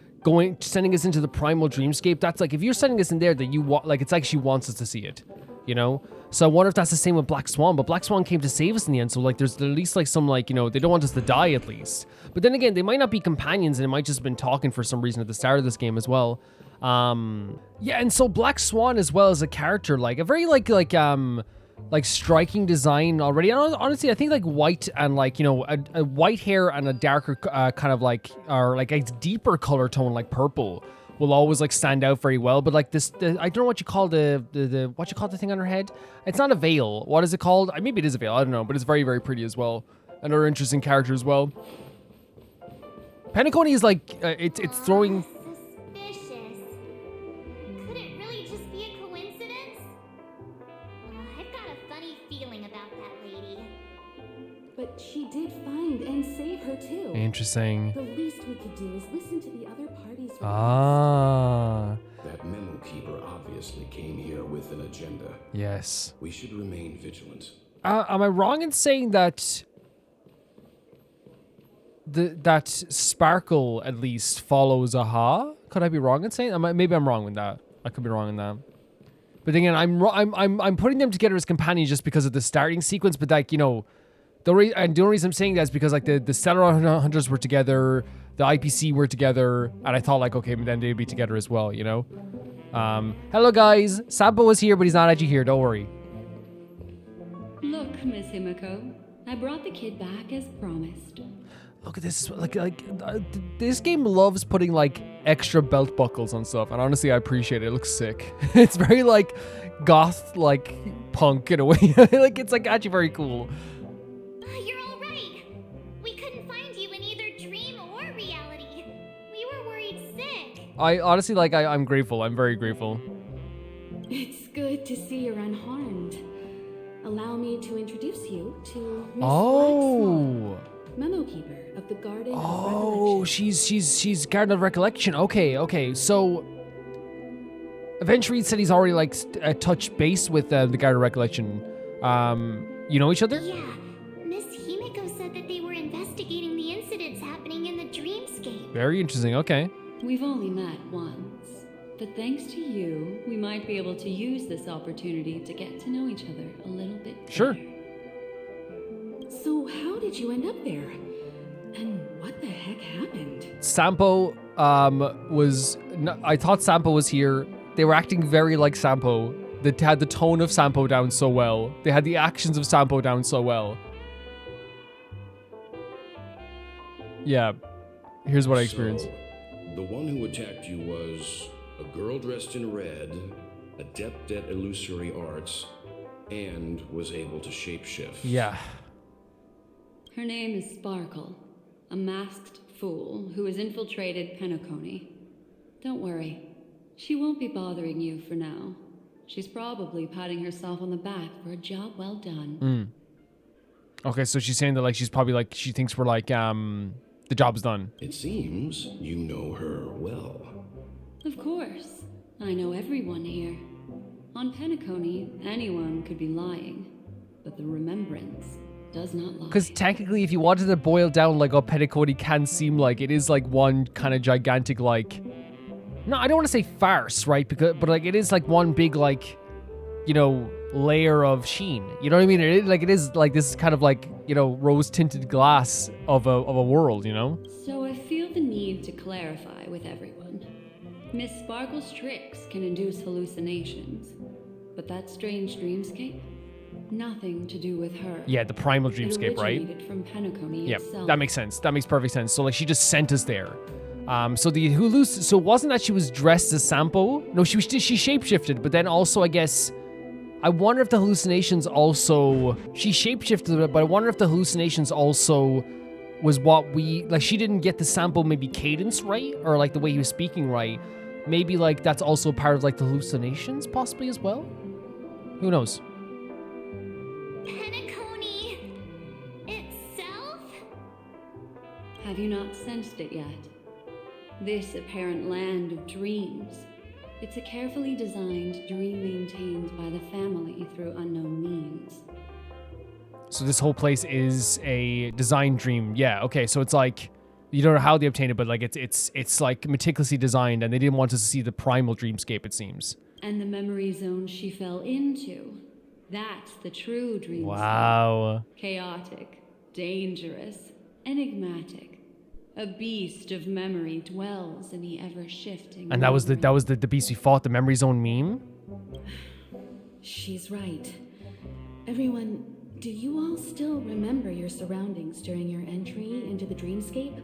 sending us into the primal dreamscape. That's like, if you're sending us in there, that you want, like, it's like she wants us to see it, you know? So I wonder if that's the same with Black Swan, but Black Swan came to save us in the end, so like there's at least like some like, you know, they don't want us to die at least. But then again, they might not be companions and it might just have been talking for some reason at the start of this game as well. Yeah, and so Black Swan as well as a character, like a very like striking design already. And honestly, I think like white and like, you know, a white hair and a darker kind of like, or like a deeper color tone like purple will always like stand out very well. But like this, I don't know what you call what you call the thing on her head. It's not a veil. What is it called? Maybe it is a veil. I don't know, but it's very, very pretty as well. Another interesting character as well. Penacony is like, it's throwing... Suspicious. Could it really just be a coincidence? I've got a funny feeling about that lady. But she did find and save her too. Interesting. The least we could do is listen to the other parties. Ah. That memo keeper obviously came here with an agenda. Yes. We should remain vigilant. Am I wrong in saying that that Sparkle at least follows Aha? Could I be wrong in saying? Maybe I'm wrong with that. I could be wrong in that. But again, I'm putting them together as companions just because of the starting sequence. But like, you know, the only reason I'm saying that is because like the Stellar Hunters were together, the IPC were together, and I thought like, okay, then they'd be together as well, you know. Hello guys, Sampo was here, but he's not actually here. Don't worry. Look, Miss Himiko, I brought the kid back as promised. Look at this, this game loves putting like extra belt buckles on stuff, and honestly, I appreciate it. It looks sick. It's very like goth, like punk in a way. Like it's like actually very cool. You're all right. We couldn't find you in either dream or reality. We were worried sick. I honestly I'm grateful. I'm very grateful. It's good to see you're unharmed. Allow me to introduce you to Miss Black Oh. Swan, Memo Keeper of the Garden of Oh, Recollection. she's Garden of Recollection. Okay. So eventually said he's already like touched base with the Garden of Recollection. You know each other? Yeah, Miss Himiko said that they were investigating happening in the dreamscape. Very interesting. Okay. We've only met once, but thanks to you, we might be able to use this opportunity to get to know each other a little bit better. Sure. So how did you end up there? And what the heck happened? Sampo I thought Sampo was here. They were acting very like Sampo. They had the tone of Sampo down so well. They had the actions of Sampo down so well. Yeah. Here's what I experienced. So, the one who attacked you was a girl dressed in red, adept at illusory arts, and was able to shapeshift. Yeah. Her name is Sparkle, a masked fool who has infiltrated Penacony. Don't worry, she won't be bothering you for now. She's probably patting herself on the back for a job well done. Okay, so she's saying that like she's probably like she thinks we're like the job's done. It seems you know her well. Of course, I know everyone here. On Penacony, anyone could be lying, but the remembrance does not lie. Because technically, if you wanted to boil down like what Penacony can seem like, it is like one kind of gigantic like. No, I don't want to say farce, right? But like it is like one big like, you know, layer of sheen. You know what I mean? It is like this kind of like, you know, rose tinted glass of a world. You know. So I feel the need to clarify with everyone. Miss Sparkle's tricks can induce hallucinations, but that strange dreamscape, nothing to do with her. Yeah, the primal dreamscape, right? It originated from Penacony Yeah, itself. that makes sense. That makes perfect sense. So like she just sent us there. So it wasn't that she was dressed as Sampo. No, she shapeshifted, but then also I guess I wonder if the hallucinations also she shapeshifted, but I wonder if the hallucinations also was what we like. She didn't get the Sampo maybe cadence right, or like the way he was speaking right. Maybe like that's also part of like the hallucinations possibly as well. Who knows? Penacony itself? Have you not sensed it yet? This apparent land of dreams. It's a carefully designed dream maintained by the family through unknown means. So this whole place is a design dream. Yeah, okay. So it's like you don't know how they obtained it, but like it's like meticulously designed, and they didn't want us to see the primal dreamscape, it seems. And the memory zone she fell into. That's the true dreamscape. Wow. Chaotic, dangerous, enigmatic. A beast of memory dwells in the ever-shifting. And that was the beast we fought, the memory zone meme. She's right. Everyone, do you all still remember your surroundings during your entry into the dreamscape?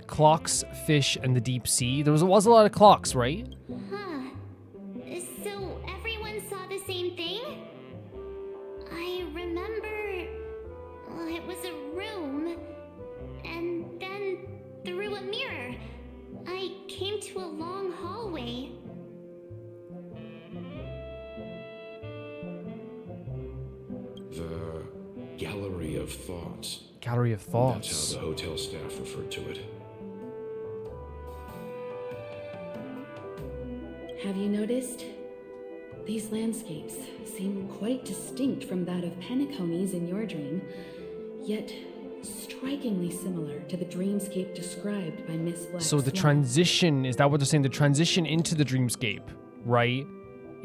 Clocks, fish, and the deep sea. There was a lot of clocks, right? Huh. So everyone saw the same thing? I remember... well, it was a room, and then through a mirror, I came to a long hallway. The Gallery of Thoughts. Gallery of Thoughts. That's how the hotel staff referred to it. Have you noticed? These landscapes seem quite distinct from that of Penacony's in your dream, yet strikingly similar to the dreamscape described by Miss Black So the Swan. transition, is that what they're saying? The transition into the dreamscape, right?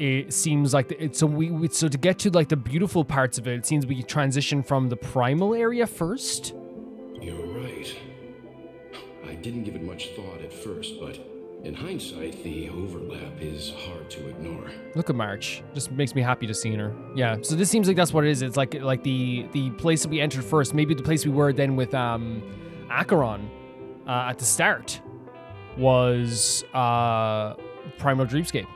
It seems like so to get to like the beautiful parts of it, it seems we transition from the primal area first. You're right. I didn't give it much thought at first, but in hindsight, the overlap is hard to ignore. Look at March. Just makes me happy to seeing her. Yeah. So this seems like that's what it is. It's like the place that we entered first, maybe the place we were then with Acheron at the start was Primal Dreamscape.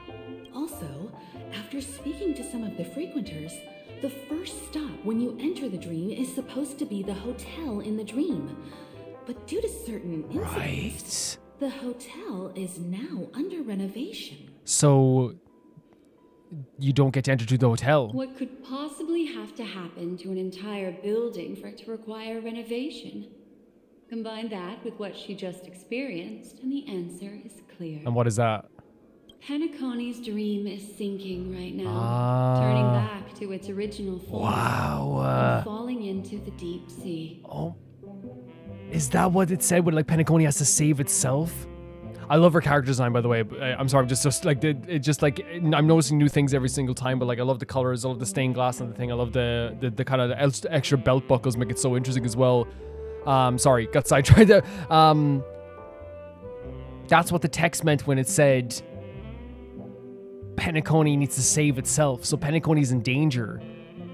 Also, after speaking to some of the frequenters, the first stop when you enter the dream is supposed to be the hotel in the dream. But due to certain incidents, the hotel is now under renovation. So you don't get to enter to the hotel. What could possibly have to happen to an entire building for it to require renovation? Combine that with what she just experienced, and the answer is clear. And what is that? Penacony's dream is sinking right now, turning back to its original form. Wow. And falling into the deep sea. Oh. Is that what it said when like Penacony has to save itself? I love her character design, by the way. I'm sorry, just like it just like I'm noticing new things every single time. But like I love the colors, I love the stained glass on the thing. I love the kind of extra belt buckles make it so interesting as well. Sorry, got sidetracked there. That's what the text meant when it said Penacony needs to save itself. So Penacony's in danger,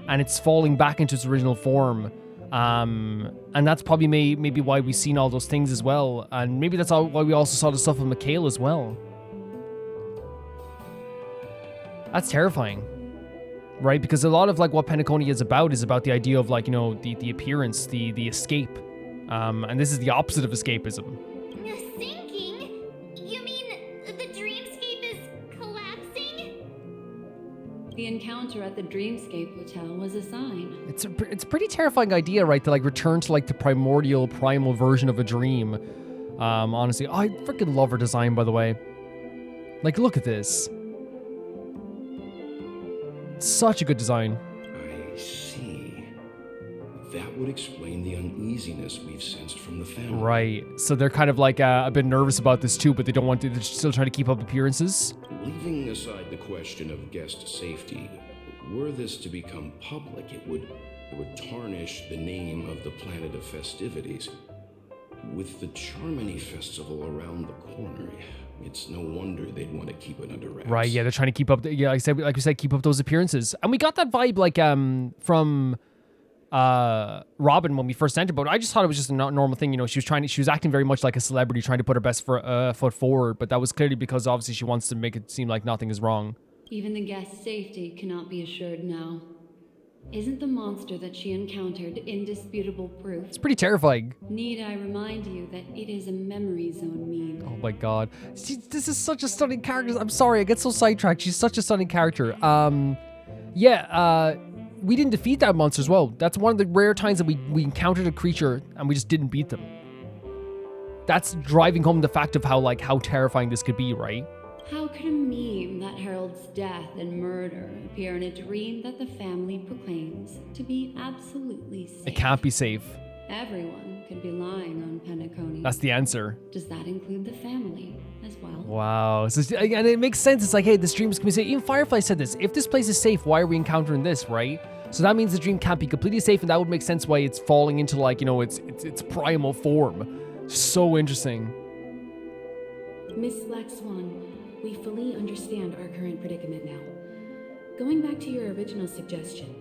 and it's falling back into its original form. And that's probably maybe why we've seen all those things as well. And maybe that's why we also saw the stuff with Mikhail as well. That's terrifying. Right? Because a lot of like what Penacony is about the idea of like, you know, the appearance, the escape. And this is the opposite of escapism. Sinking? You mean the dreamscape is collapsing? The encounter at the Dreamscape Hotel was a sign. It's a pretty terrifying idea, right? To like return to like the primal version of a dream. Honestly, I freaking love her design, by the way. Like, look at this. Such a good design. I see. That would explain the uneasiness we've sensed from the family. Right. So they're kind of like a bit nervous about this too, but they don't want to. They're still trying to keep up appearances. Leaving aside the question of guest safety, were this to become public, it would tarnish the name of the planet of festivities. With the Charmony Festival around the corner, it's no wonder they'd want to keep it under wraps. Right. Yeah, they're trying to keep up. Yeah, like we said, keep up those appearances, and we got that vibe like from Robin when we first entered, but I just thought it was just a normal thing. You know, she was acting very much like a celebrity, trying to put her best foot forward, but that was clearly because obviously she wants to make it seem like nothing is wrong. Even the guest's safety cannot be assured now. Isn't the monster that she encountered indisputable proof? It's pretty terrifying. Need I remind you that it is a memory zone meme? Oh my god. This is such a stunning character. I'm sorry, I get so sidetracked. She's such a stunning character. We didn't defeat that monster as well. That's one of the rare times that we encountered a creature and we just didn't beat them. That's driving home the fact of how terrifying this could be, right? How could a meme that heralds death and murder appear in a dream that the family proclaims to be absolutely safe? It can't be safe. Everyone could be lying on Penacony. That's the answer. Does that include the family as well? Wow. So, and it makes sense. It's like, hey, this dream is going to be safe. Even Firefly said this. If this place is safe, why are we encountering this, right? So that means the dream can't be completely safe, and that would make sense why it's falling into like, you know, its primal form. So interesting. Miss Black Swan, we fully understand our current predicament now. Going back to your original suggestion,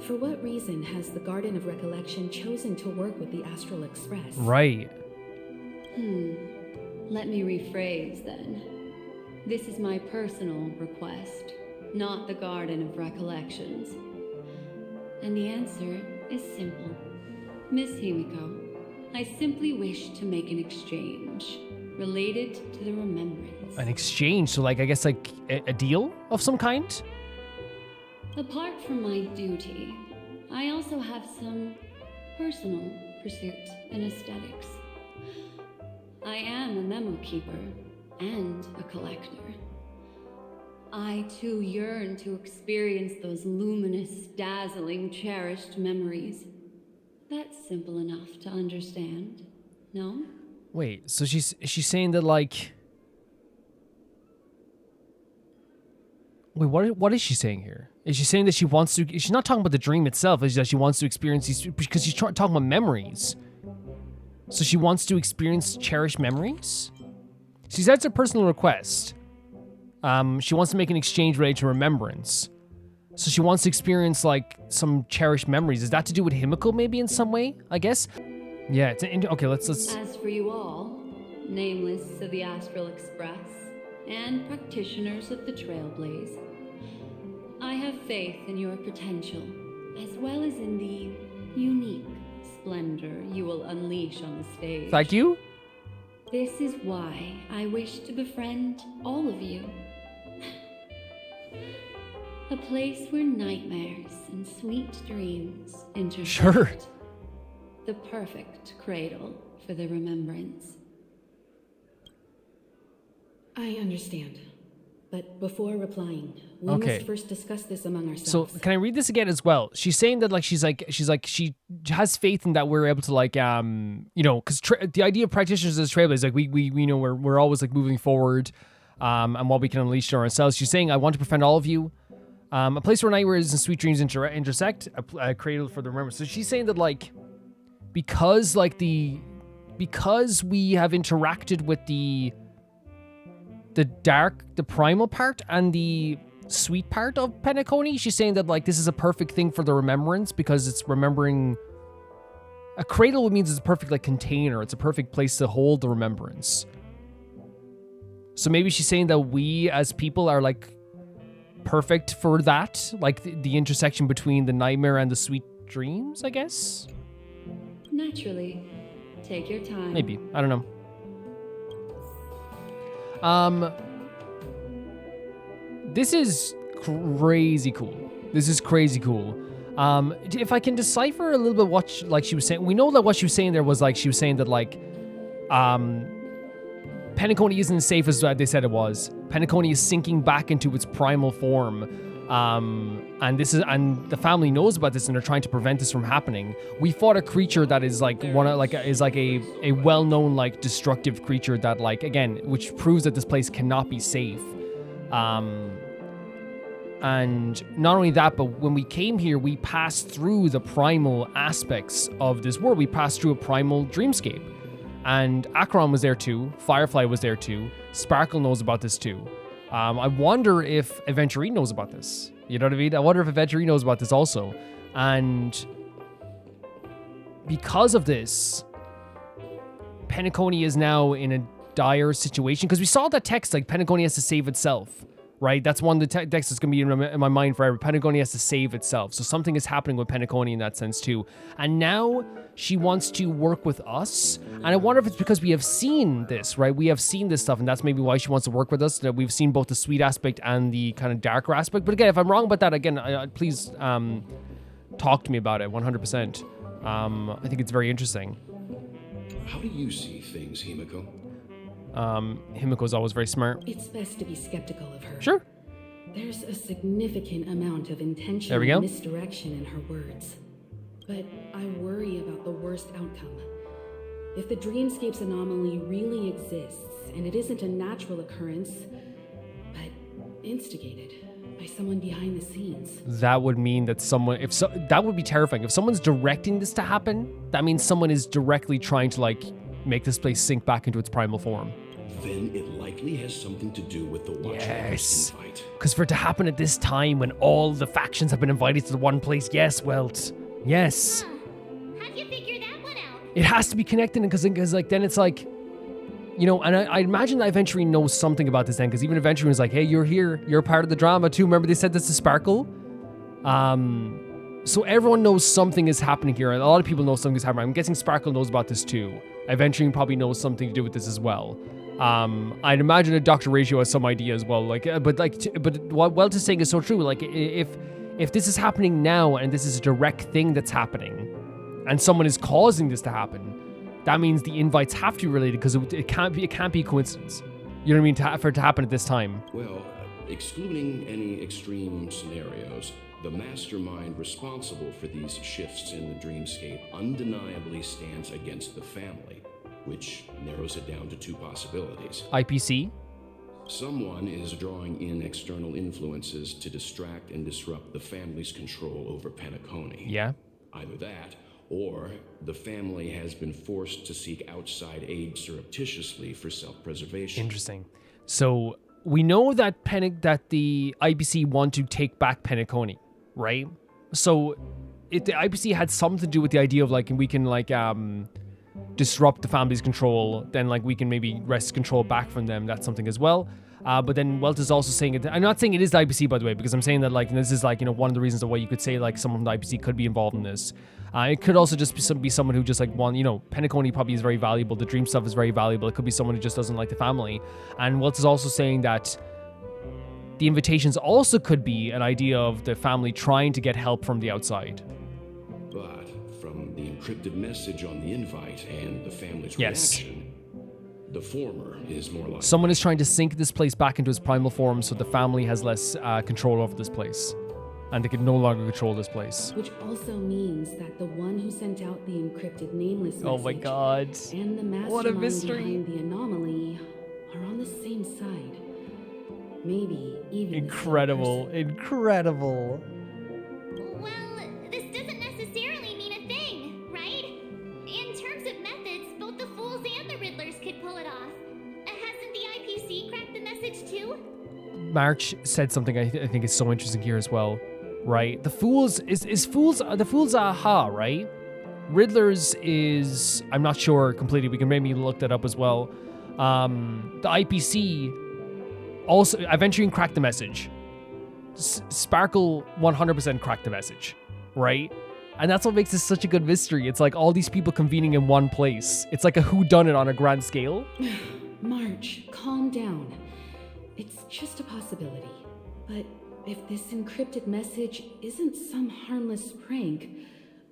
for what reason has the Garden of Recollection chosen to work with the Astral Express? Right. Let me rephrase then. This is my personal request, not the Garden of Recollections. And the answer is simple. Miss Himiko, I simply wish to make an exchange related to the remembrance. An exchange? So like, I guess like a deal of some kind? Apart from my duty, I also have some personal pursuits and aesthetics. I am a memo keeper and a collector. I too yearn to experience those luminous, dazzling, cherished memories. That's simple enough to understand, no? Wait, so is she saying that like... Wait, what is she saying here? Is she saying that she wants to... She's not talking about the dream itself, is that she wants to experience these... Because she's talking about memories. So she wants to experience cherished memories? She said it's a personal request. She wants to make an exchange related to remembrance. So she wants to experience, like, some cherished memories. Is that to do with Himiko, maybe, in some way, I guess? Yeah, okay, let's... As for you all, nameless of the Astral Express, and practitioners of the Trailblaze, I have faith in your potential, as well as in the unique splendor you will unleash on the stage. Thank you. This is why I wish to befriend all of you. A place where nightmares and sweet dreams intersect. Sure. The perfect cradle for the remembrance. I understand. But before replying, we Okay. must first discuss this among So ourselves. can I read this again as well? She's saying that she has faith in that we're able to because the idea of practitioners as trailblazers, like we know we're always like moving forward, and what we can unleash on ourselves. She's saying, I want to befriend all of you. A place where nightmares and sweet dreams intersect, a cradle for the remembrance. So she's saying that because we have interacted with the primal part and the sweet part of Penacony, she's saying that this is a perfect thing for the remembrance because it's remembering. A cradle means it's a perfect container. It's a perfect place to hold the remembrance. So maybe she's saying that we as people are perfect for that, the intersection between the nightmare and the sweet dreams, I guess. Naturally. Take your time. Maybe. I don't know. This is crazy cool. If I can decipher a little bit what she was saying, we know that what she was saying there was she was saying that Penacony isn't as safe as they said it was. Penacony is sinking back into its primal form. And the family knows about this and they're trying to prevent this from happening. We fought a creature that is a well-known destructive creature that again, which proves that this place cannot be safe. And not only that, but when we came here, we passed through the primal aspects of this world. We passed through a primal dreamscape. And Akron was there too. Firefly was there too. Sparkle knows about this too. I wonder if Aventurine knows about this. You know what I mean? I wonder if Aventurine knows about this also. And because of this, Penacony is now in a dire situation. Because we saw that text, Penacony has to save itself. Right? That's one of the texts that's going to be in my mind forever. Penacony has to save itself. So something is happening with Penacony in that sense too. And now she wants to work with us. And I wonder if it's because we have seen this, right? We have seen this stuff, and that's maybe why she wants to work with us. That we've seen both the sweet aspect and the kind of darker aspect. But again, if I'm wrong about that, again, please talk to me about it 100%. I think it's very interesting. How do you see things, Himiko? Himiko's always very smart. It's best to be skeptical of her. Sure. There's a significant amount of intentional misdirection in her words. But I worry about the worst outcome. If the dreamscape's anomaly really exists, and it isn't a natural occurrence, but instigated by someone behind the scenes. That would mean that that would be terrifying. If someone's directing this to happen, that means someone is directly trying to make this place sink back into its primal form. Then it likely has something to do with the Watchmaker's invite. Because for it to happen at this time when all the factions have been invited to the one place, yes, Welt. Yes. How'd you figure that one out? It has to be connected because then it's and I imagine that Aventurine knows something about this then, because even Aventurine was hey, you're here. You're part of the drama too. Remember they said this to Sparkle? So everyone knows something is happening here. And a lot of people know something is happening. I'm guessing Sparkle knows about this too. Aventurine probably knows something to do with this as well. I'd imagine that Dr. Ratio has some idea as well. But what Welt is saying is so true. If this is happening now and this is a direct thing that's happening, and someone is causing this to happen, that means the invites have to be related because it can't be a coincidence. You know what I mean? For it to happen at this time. Well, excluding any extreme scenarios, the mastermind responsible for these shifts in the dreamscape undeniably stands against the family, which narrows it down to two possibilities. IPC? Someone is drawing in external influences to distract and disrupt the family's control over Penacony. Yeah. Either that, or the family has been forced to seek outside aid surreptitiously for self-preservation. Interesting. So we know that that the IPC want to take back Penacony, right? So if the IPC had something to do with the idea of we can disrupt the family's control, then we can maybe wrest control back from them. That's something as well. But then Welt is also saying it. I'm not saying it is the IPC, by the way, because I'm saying that this is one of the reasons why you could say someone from the IPC could be involved in this. It could also just be someone who just Penacony probably is very valuable. The dream stuff is very valuable. It could be someone who just doesn't like the family. And Welt is also saying that the invitations also could be an idea of the family trying to get help from the outside. But from the encrypted message on the invite and the family's reaction, The former is more likely. Someone is trying to sink this place back into its primal form so the family has less control over this place. And they can no longer control this place. Which also means that the one who sent out the encrypted nameless message Oh my god. and the What a mastermind mystery. behind the anomaly are on the same side. Maybe even the same Incredible. person. Incredible. Well, this doesn't necessarily mean a thing, right? In terms of methods, both the Fools and the Riddlers could pull it off. Hasn't the IPC cracked the message too? March said something I think is so interesting here as well. Right? The Fools the Fools aha, right? Riddlers is, I'm not sure completely. We can maybe look that up as well. The IPC also, Aventurine cracked the message. Sparkle 100% cracked the message, right? And that's what makes this such a good mystery. It's like all these people convening in one place. It's like a whodunit on a grand scale. March, calm down. It's just a possibility. But if this encrypted message isn't some harmless prank,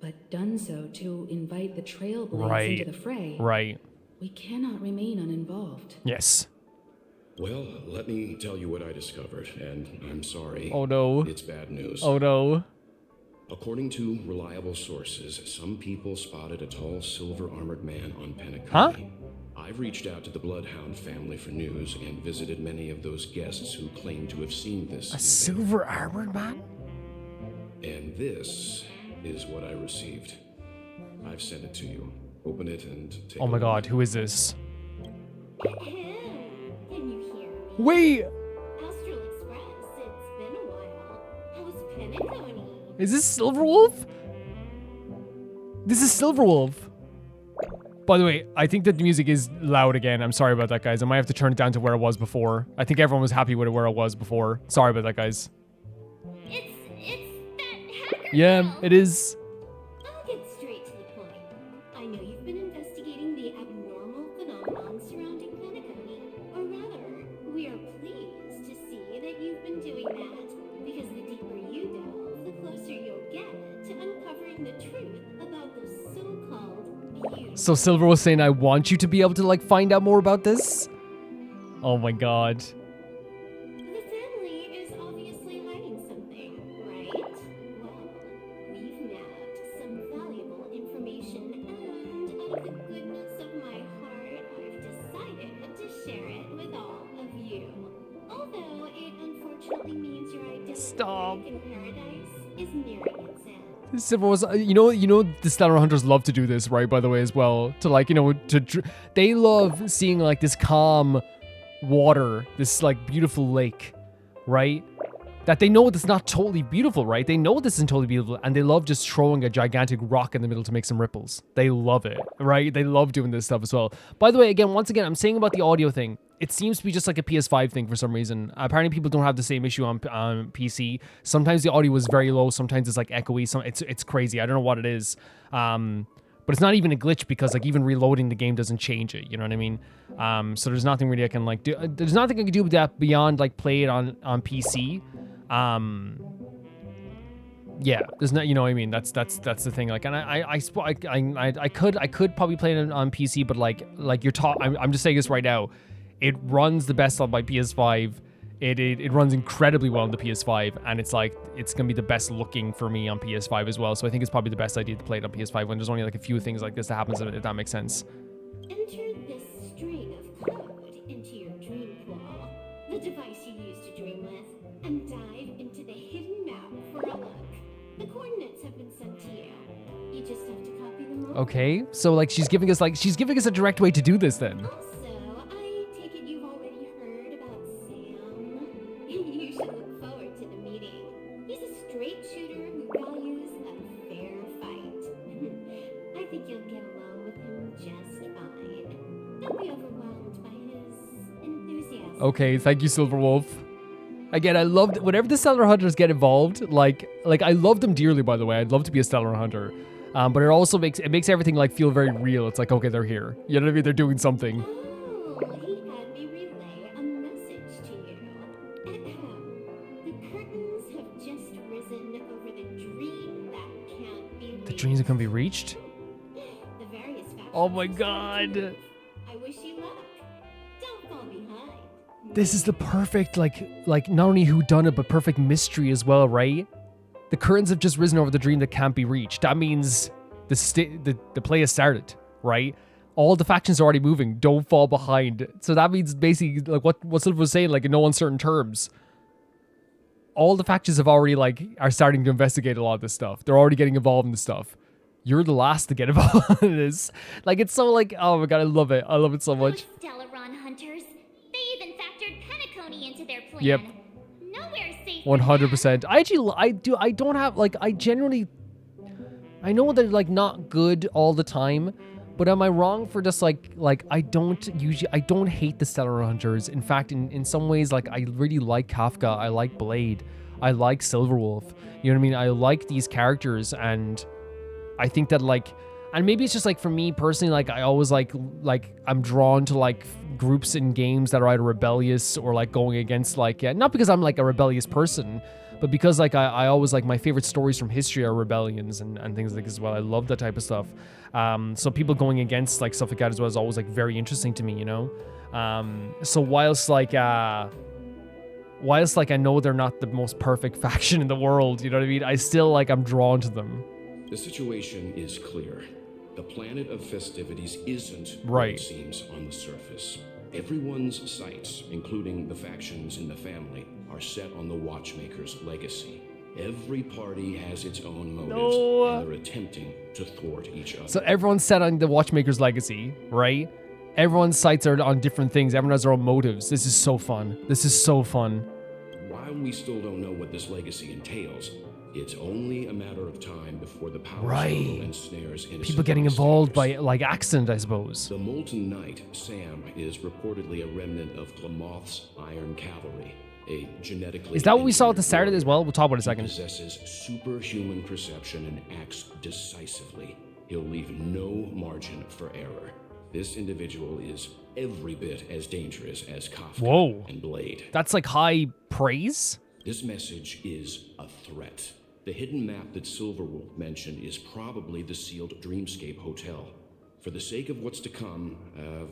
but done so to invite the Trailblades into the fray, Right. we cannot remain uninvolved. Yes. Well, let me tell you what I discovered, and I'm sorry. Oh no. It's bad news. Oh no. According to reliable sources, some people spotted a tall silver-armored man on Penacony. Huh? I've reached out to the Bloodhound family for news and visited many of those guests who claim to have seen this. A silver armored man? And this is what I received. I've sent it to you. Open it and take Oh a my look. god, who is this? Can you hear me? Wait! Astral Express, it's been a while. How's Penacony? Is this Silverwolf? This is Silverwolf. By the way, I think that the music is loud again. I'm sorry about that, guys. I might have to turn it down to where it was before. I think everyone was happy with it where it was before. Sorry about that, guys. It's that hacker Yeah, girl. it is. I'll get straight to the point. I know you've been investigating the abnormal phenomenon surrounding Penacony. Or rather, we are pleased to see that you've been doing that. Because the deeper you delve, the closer you'll get to uncovering the truth about those so-called beauties. So Silver was saying, I want you to be able to, like, find out more about this? Oh my god. The family is obviously hiding something, right? Well, we've nabbed some valuable information, and out of the goodness of my heart, I've decided to share it with all of you. Although it unfortunately means your identity Stop. in paradise is nearing its end. Silver was, you know, the Stellar Hunters love to do this, right? By the way, as well, to like, you know, they love seeing like this calm water, this like beautiful lake, right? That they know it's not totally beautiful, right? They know this isn't totally beautiful, and they love just throwing a gigantic rock in the middle to make some ripples. They love it, right? They love doing this stuff as well. By the way, once again, I'm saying about the audio thing. It seems to be just like a PS5 thing for some reason. Apparently, people don't have the same issue on PC. Sometimes the audio is very low. Sometimes it's like echoey. It's crazy. I don't know what it is. But it's not even a glitch because like even reloading the game doesn't change it. You know what I mean? So there's nothing really I can like do. There's nothing I can do with that beyond like play it on PC. Yeah, there's not, you know what I mean? That's the thing. Like, and I could probably play it on PC, but like you're I'm just saying this right now. It runs the best on my PS5. It runs incredibly well on the PS5, and it's like it's gonna be the best looking for me on PS5 as well. So I think it's probably the best idea to play it on PS5 when there's only like a few things like this that happens, if that makes sense. Enter this string of code into your dream pool, the device you use to dream with, and dive into the hidden map for a look. The coordinates have been sent to you. You just have to copy them over. Okay, so like she's giving us a direct way to do this then. Also, I take it you've already heard about Sam. You should look forward to the meeting. He's a straight shooter who values a fair fight. I think you'll get along with him just fine. Don't be overwhelmed by his enthusiasm. Okay, thank you, Silverwolf. Again, I loved whenever the Stellar Hunters get involved. Like I love them dearly. By the way, I'd love to be a Stellar Hunter, but it also makes everything like feel very real. It's like, okay, they're here. You know what I mean? They're doing something. Oh, he had me relay a message to you. Ahem. The curtains have just risen over the dream that can't be reached. The dreams are gonna be reached. The various factions Oh my have started to god. move. I wish you luck. Don't fall behind. This is the perfect, like not only whodunit, but perfect mystery as well, right? The curtains have just risen over the dream that can't be reached. That means the play has started, right? All the factions are already moving. Don't fall behind. So that means basically, like what Silver was saying, like in no uncertain terms, all the factions have already are starting to investigate a lot of this stuff. They're already getting involved in this stuff. You're the last to get involved in this. Like, it's so oh my god, I love it. I love it so much. Those Stellaron hunters. They even factored Penacony into their plan. Yep. Nowhere safe. 100%. I don't have, I genuinely, I know they're not good all the time, but am I wrong for just I don't hate the Stellar Hunters. In fact, in some ways, I really like Kafka. I like Blade. I like Silverwolf. You know what I mean? I like these characters, and I think that and maybe it's just for me personally, I always I'm drawn to groups in games that are either rebellious or going against not because I'm a rebellious person, but because I always my favorite stories from history are rebellions and things like this as well. I love that type of stuff. So people going against stuff like that as well is always very interesting to me, you know? So whilst I know they're not the most perfect faction in the world, you know what I mean? I still I'm drawn to them. The situation is clear. The planet of festivities isn't right. what it seems on the surface. Everyone's sights, including the factions in the family, are set on the Watchmaker's legacy. Every party has its own motives, and they're attempting to thwart each other. So everyone's set on the Watchmaker's legacy, right? Everyone's sights are on different things. Everyone has their own motives. This is so fun. This is so fun. While we still don't know what this legacy entails, it's only a matter of time before the power struggle ensnares innocent people getting involved by bystanders. accident, I suppose. The Molten Knight, Sam, is reportedly a remnant of Klamoth's Iron Cavalry, a genetically... Is that what we saw at the start of it as well? We'll talk about it in a second. He possesses superhuman perception and acts decisively. He'll leave no margin for error. This individual is every bit as dangerous as Kafka and Blade. That's high praise? This message is a threat. The hidden map that Silverwolf mentioned is probably the sealed Dreamscape Hotel. For the sake of what's to come,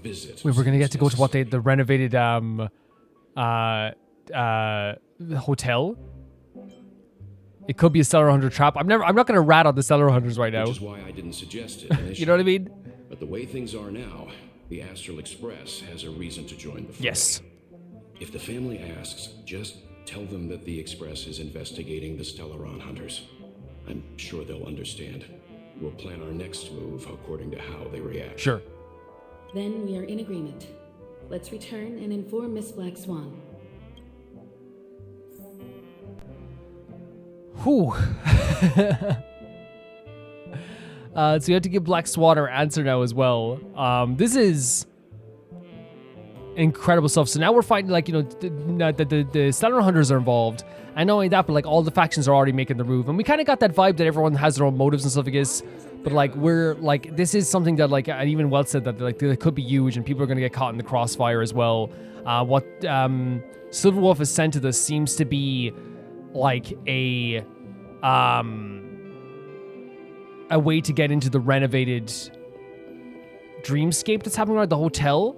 visit. We're going to get to go to the renovated hotel. It could be a Stellar Hunter trap. I'm not going to rat on the Stellar Hunters right now. Which is why I didn't suggest it initially. You know what I mean? But the way things are now, the Astral Express has a reason to join the fray. Yes. If the family asks, just tell them that the Express is investigating the Stellaron Hunters. I'm sure they'll understand. We'll plan our next move according to how they react. Sure. Then we are in agreement. Let's return and inform Miss Black Swan. Whew. So you have to give Black Swan our answer now as well. This is incredible stuff. So now we're fighting the Stellar Hunters are involved. And not only that, but all the factions are already making the move. And we kind of got that vibe that everyone has their own motives and stuff like this. But we're this is something that and even Welt said that that could be huge and people are going to get caught in the crossfire as well. What Silverwolf has sent to this seems to be a way to get into the renovated dreamscape that's happening around the hotel,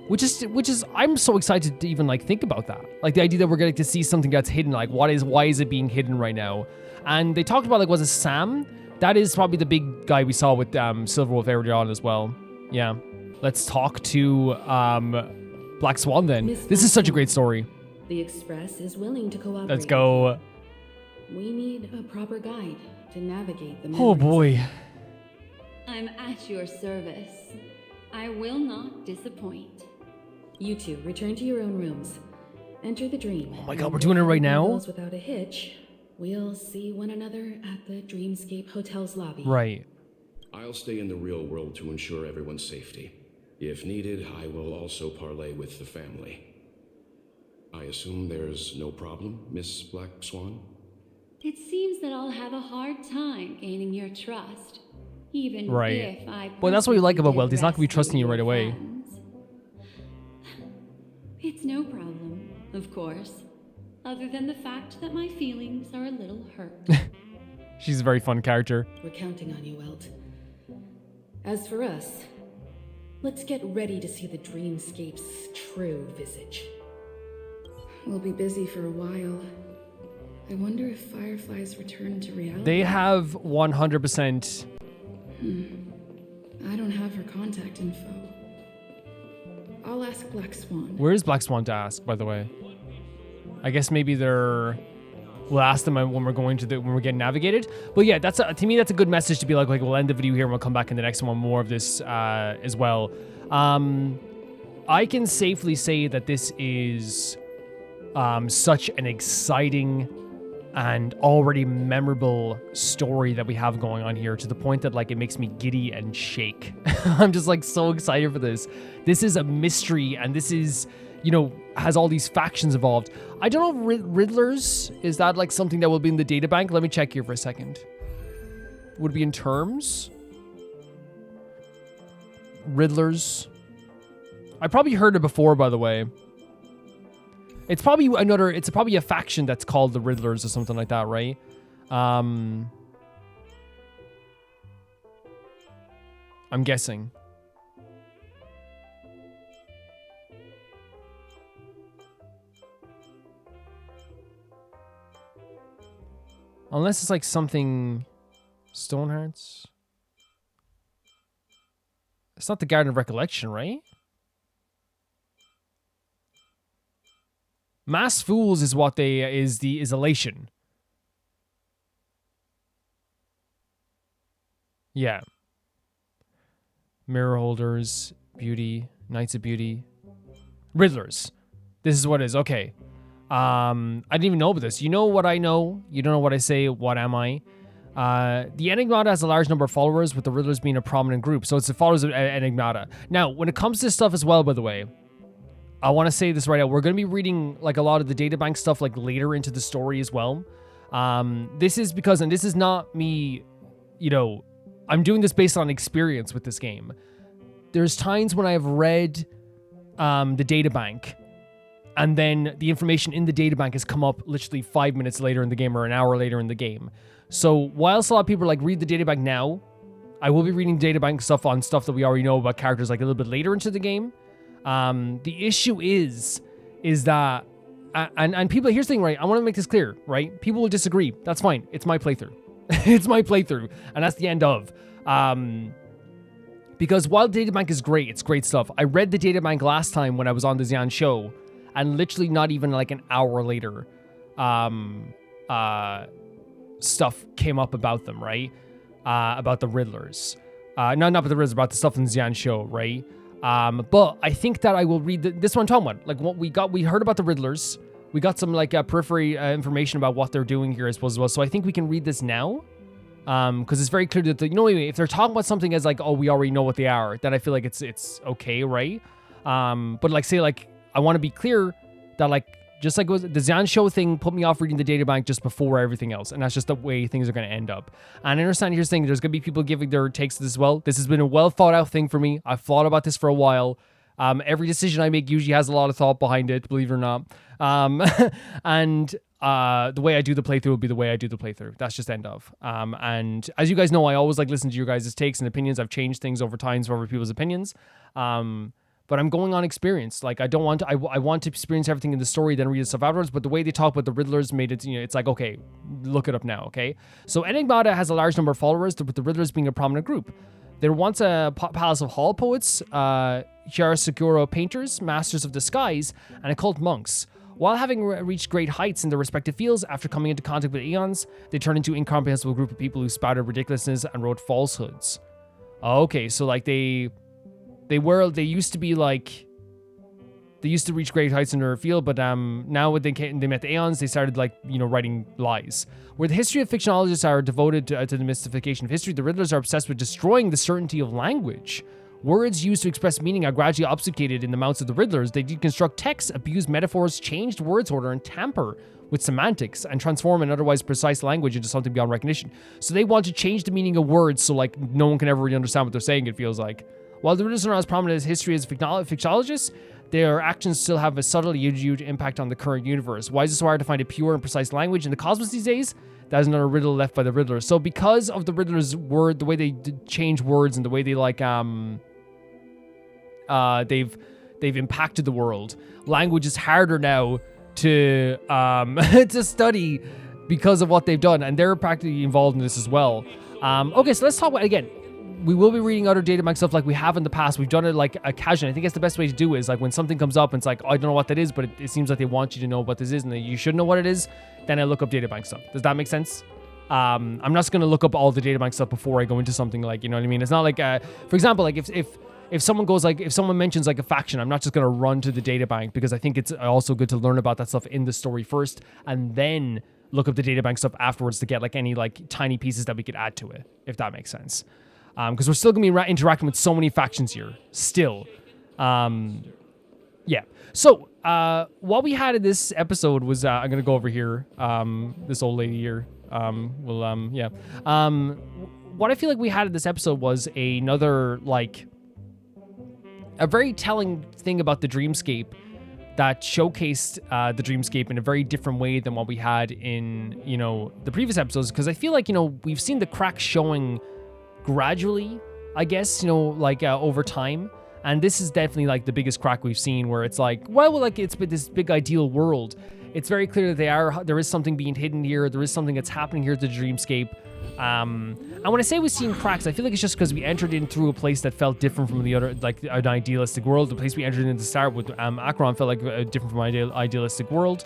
which is I'm so excited to even think about that. The idea that we're getting to see something that's hidden. Why is it being hidden right now? And they talked about was it Sam? That is probably the big guy we saw with Silverwolf earlier on as well. Yeah. Let's talk to Black Swan then. This is such a great story. The Express is willing to cooperate. Let's go. We need a proper guide to navigate the Oh boy. I'm at your service. I will not disappoint. You two, return to your own rooms. Enter the dream. Oh my god, we're doing it right now? Goes without a hitch. We'll see one another at the Dreamscape Hotel's lobby. Right. I'll stay in the real world to ensure everyone's safety. If needed, I will also parley with the family. I assume there's no problem, Miss Black Swan? It seems that I'll have a hard time gaining your trust, even right. if I. Well, that's what you like about personally Welt. He's not going to be trusting you right away. friends. It's no problem, of course, other than the fact that my feelings are a little hurt. She's a very fun character. We're counting on you, Welt. As for us, Let's get ready to see the dreamscape's true visage. We'll be busy for a while. I wonder if Firefly's return to reality. They have 100%. I don't have her contact info. I'll ask Black Swan. Where is Black Swan to ask, by the way? I guess maybe they're... We'll ask them when we're going to when we're getting navigated. But yeah, to me that's a good message to be like we'll end the video here and we'll come back in the next one more of this as well. I can safely say that this is such an exciting and already memorable story that we have going on here, to the point that like it makes me giddy and shake. I'm just like so excited for this. This is a mystery, and this is, you know, has all these factions involved. I don't know, Riddlers, is that like something that will be in the databank? Let me check here for a second. Would it be in terms? Riddlers. I probably heard it before, by the way. It's probably a faction that's called the Riddlers or something like that, right? I'm guessing. Unless it's like something... Stonehearts? It's not the Garden of Recollection, right? Mass Fools is what is Elation. Yeah. Mirror Holders, Beauty, Knights of Beauty. Riddlers. This is what it is. Okay. I didn't even know about this. You know what I know. You don't know what I say. What am I? The Enigmata has a large number of followers, with the Riddlers being a prominent group. So it's the followers of Enigmata. Now, when it comes to this stuff as well, by the way, I want to say this right now. We're going to be reading like a lot of the databank stuff like later into the story as well. This is because, and this is not me, you know, I'm doing this based on experience with this game. There's times when I have read the databank, and then the information in the databank has come up literally 5 minutes later in the game or an hour later in the game. So whilst a lot of people like read the databank now, I will be reading databank stuff on stuff that we already know about characters like a little bit later into the game. The issue is that, and people, here's the thing, right? I want to make this clear, right? People will disagree. That's fine. It's my playthrough. It's my playthrough. And that's the end of. Because while the databank is great, it's great stuff. I read the databank last time when I was on the Xian show, and literally not even like an hour later, stuff came up about them, right? About the Riddlers. Not about the Riddlers, about the stuff in the Xian show, right? But I think that I will read this one I'm talking about. Like what we heard about the Riddlers. We got some like periphery information about what they're doing here as well. So I think we can read this now. Because it's very clear that, if they're talking about something as like, oh, we already know what they are, then I feel like it's okay, right? But like, say like, I want to be clear that like, just like the Xian show thing put me off reading the databank just before everything else. And that's just the way things are going to end up. And I understand here's the thing, there's going to be people giving their takes to this as well. This has been a well thought out thing for me. I've thought about this for a while. Every decision I make usually has a lot of thought behind it, believe it or not. And the way I do the playthrough will be the way I do the playthrough. That's just end of. And as you guys know, I always like listen to your guys' takes and opinions. I've changed things over time for other people's opinions. But I'm going on experience. Like I want to experience everything in the story, then read the stuff afterwards. But the way they talk about the Riddlers made it, it's like, okay, look it up now, okay? So Enigmata has a large number of followers, with the Riddlers being a prominent group. There were once a palace of hall poets, chiaroscuro painters, masters of disguise, and occult monks. While having reached great heights in their respective fields, after coming into contact with eons, they turned into an incomprehensible group of people who spouted ridiculousness and wrote falsehoods. Okay, so like they used to be like, they used to reach great heights in their field, but now when they met the Aeons, they started like, writing lies. Where the history of fictionologists are devoted to the mystification of history, the Riddlers are obsessed with destroying the certainty of language. Words used to express meaning are gradually obfuscated in the mouths of the Riddlers. They deconstruct texts, abuse metaphors, change words order, and tamper with semantics, and transform an otherwise precise language into something beyond recognition. So they want to change the meaning of words so like no one can ever really understand what they're saying, it feels like. While the Riddlers are not as prominent as history as fictionologists, their actions still have a subtle, huge impact on the current universe. Why is it so hard to find a pure and precise language in the cosmos these days? That is another riddle left by the Riddlers. So because of the Riddlers' the way they change words and the way they like, they've impacted the world. Language is harder now to to study because of what they've done, and they're practically involved in this as well. Okay, so let's talk about, again, we will be reading other databank stuff like we have in the past. We've done it like a casual. I think that's the best way to do it, is like when something comes up and it's like, oh, I don't know what that is, but it seems like they want you to know what this is and that you should know what it is, then I look up databank stuff. Does that make sense? I'm not just going to look up all the databank stuff before I go into something, like, you know what I mean? It's not like, for example, like if someone goes like, if someone mentions like a faction, I'm not just going to run to the databank, because I think it's also good to learn about that stuff in the story first and then look up the databank stuff afterwards to get like any like tiny pieces that we could add to it, if that makes sense. Because we're still going to be interacting with so many factions here, still. Yeah. So, what we had in this episode was, I'm going to go over here, this old lady here. Yeah. What I feel like we had in this episode was another, like, a very telling thing about the dreamscape that showcased the dreamscape in a very different way than what we had in, you know, the previous episodes. Because I feel like, you know, we've seen the cracks showing gradually, I guess, you know, like over time. And this is definitely like the biggest crack we've seen, where it's like, well, like it's been this big ideal world. It's very clear that there is something being hidden here. There is something that's happening here at the dreamscape. And when I say we've seen cracks, I feel like it's just because we entered in through a place that felt different from the other, like an idealistic world. The place we entered in to start with, Acheron, felt like different from an idealistic world.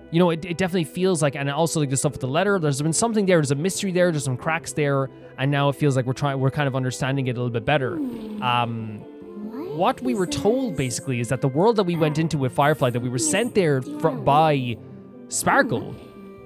You know, it definitely feels like, and also like the stuff with the letter, there's been something there, there's a mystery there, there's some cracks there, and now it feels like we're kind of understanding it a little bit better. What we were told basically is that the world that we went into with Firefly, that we were sent there by Sparkle,